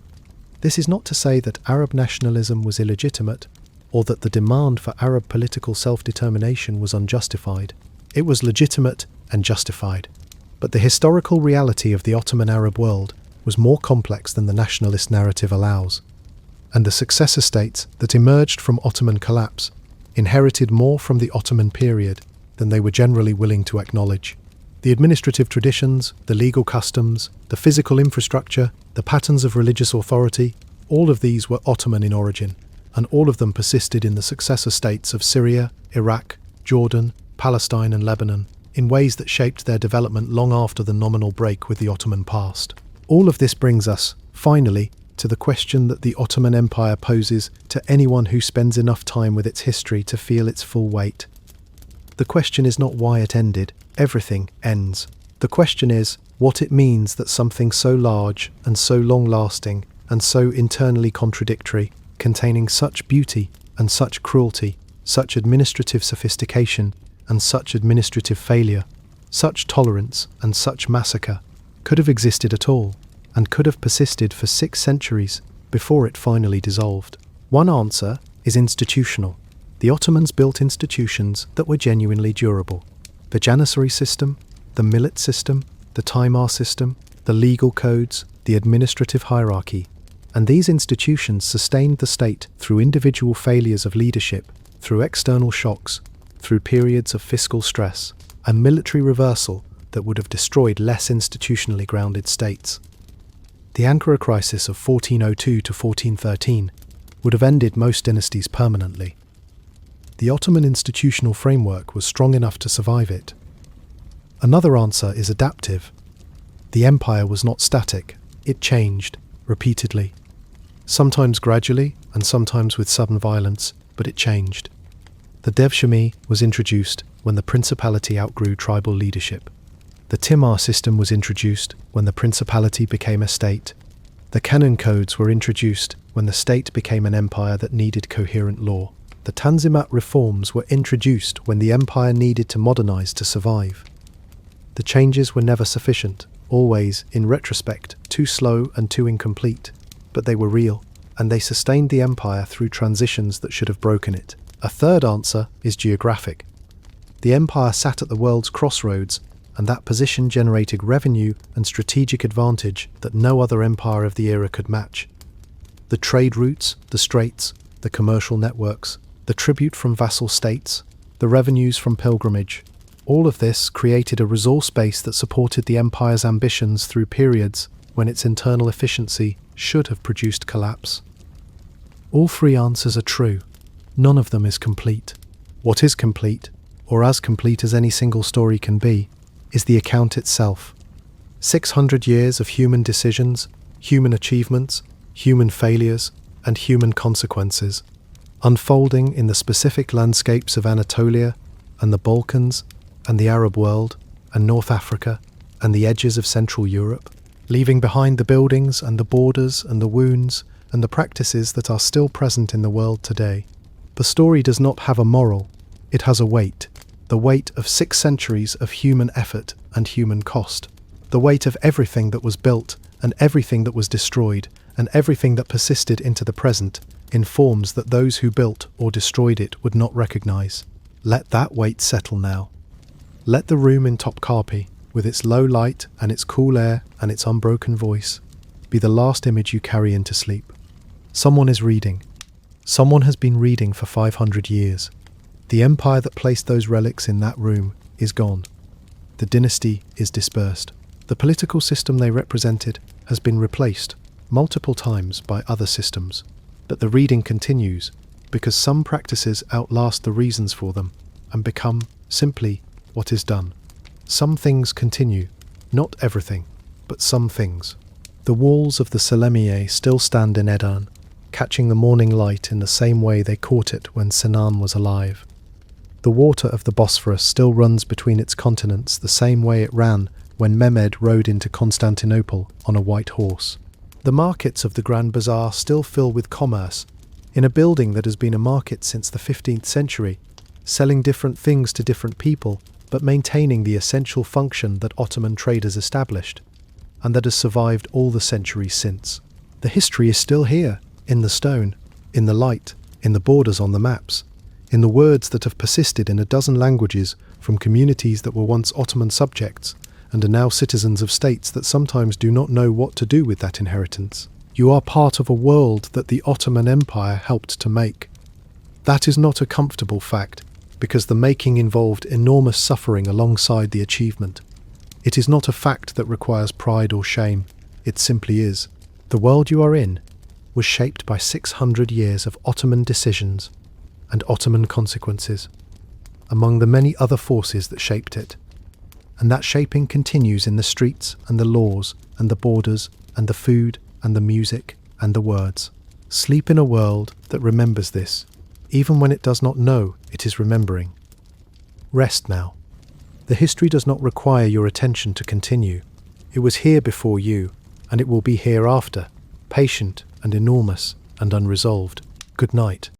This is not to say that Arab nationalism was illegitimate, or that the demand for Arab political self-determination was unjustified. It was legitimate and justified. But the historical reality of the Ottoman Arab world was more complex than the nationalist narrative allows, and the successor states that emerged from Ottoman collapse inherited more from the Ottoman period than they were generally willing to acknowledge. The administrative traditions, the legal customs, the physical infrastructure, the patterns of religious authority, all of these were Ottoman in origin, and all of them persisted in the successor states of Syria, Iraq, Jordan, Palestine and Lebanon, in ways that shaped their development long after the nominal break with the Ottoman past. All of this brings us, finally, to the question that the Ottoman Empire poses to anyone who spends enough time with its history to feel its full weight. The question is not why it ended. Everything ends. The question is what it means that something so large and so long-lasting and so internally contradictory, containing such beauty and such cruelty, such administrative sophistication and such administrative failure, such tolerance and such massacre, could have existed at all, and could have persisted for 6 centuries before it finally dissolved. One answer is institutional. The Ottomans built institutions that were genuinely durable. The Janissary system, the millet system, the Timar system, the legal codes, the administrative hierarchy. And these institutions sustained the state through individual failures of leadership, through external shocks, through periods of fiscal stress, and military reversal that would have destroyed less institutionally grounded states. The Ankara crisis of 1402 to 1413 would have ended most dynasties permanently. The Ottoman institutional framework was strong enough to survive it. Another answer is adaptive. The empire was not static, it changed, repeatedly. Sometimes gradually, and sometimes with sudden violence, but it changed. The devshirme was introduced when the principality outgrew tribal leadership. The Timar system was introduced when the principality became a state. The canon codes were introduced when the state became an empire that needed coherent law. The Tanzimat reforms were introduced when the empire needed to modernize to survive. The changes were never sufficient, always, in retrospect, too slow and too incomplete, but they were real, and they sustained the empire through transitions that should have broken it. A third answer is geographic. The empire sat at the world's crossroads, and that position generated revenue and strategic advantage that no other empire of the era could match. The trade routes, the straits, the commercial networks, the tribute from vassal states, the revenues from pilgrimage, all of this created a resource base that supported the empire's ambitions through periods when its internal efficiency should have produced collapse. All 3 answers are true. None of them is complete. What is complete or as complete as any single story can be, is the account itself. 600 years of human decisions, human achievements, human failures, and human consequences, unfolding in the specific landscapes of Anatolia and the Balkans and the Arab world and North Africa and the edges of Central Europe, leaving behind the buildings and the borders and the wounds and the practices that are still present in the world today. The story does not have a moral, it has a weight, the weight of 6 centuries of human effort and human cost, the weight of everything that was built and everything that was destroyed and everything that persisted into the present in forms that those who built or destroyed it would not recognize. Let that weight settle now. Let the room in Topkapi, with its low light and its cool air and its unbroken voice, be the last image you carry into sleep. Someone is reading. Someone has been reading for 500 years. The empire that placed those relics in that room is gone. The dynasty is dispersed. The political system they represented has been replaced multiple times by other systems. But the reading continues because some practices outlast the reasons for them and become simply what is done. Some things continue, not everything, but some things. The walls of the Selemiye still stand in Edirne, catching the morning light in the same way they caught it when Sinan was alive. The water of the Bosphorus still runs between its continents the same way it ran when Mehmed rode into Constantinople on a white horse. The markets of the Grand Bazaar still fill with commerce, in a building that has been a market since the 15th century, selling different things to different people, but maintaining the essential function that Ottoman traders established, and that has survived all the centuries since. The history is still here, in the stone, in the light, in the borders on the maps, in the words that have persisted in a dozen languages from communities that were once Ottoman subjects, and are now citizens of states that sometimes do not know what to do with that inheritance. You are part of a world that the Ottoman Empire helped to make. That is not a comfortable fact, because the making involved enormous suffering alongside the achievement. It is not a fact that requires pride or shame, it simply is. The world you are in was shaped by 600 years of Ottoman decisions and Ottoman consequences, among the many other forces that shaped it. And that shaping continues in the streets and the laws and the borders and the food and the music and the words. Sleep in a world that remembers this, even when it does not know it is remembering. Rest now. The history does not require your attention to continue. It was here before you, and it will be hereafter, patient and enormous and unresolved. Good night.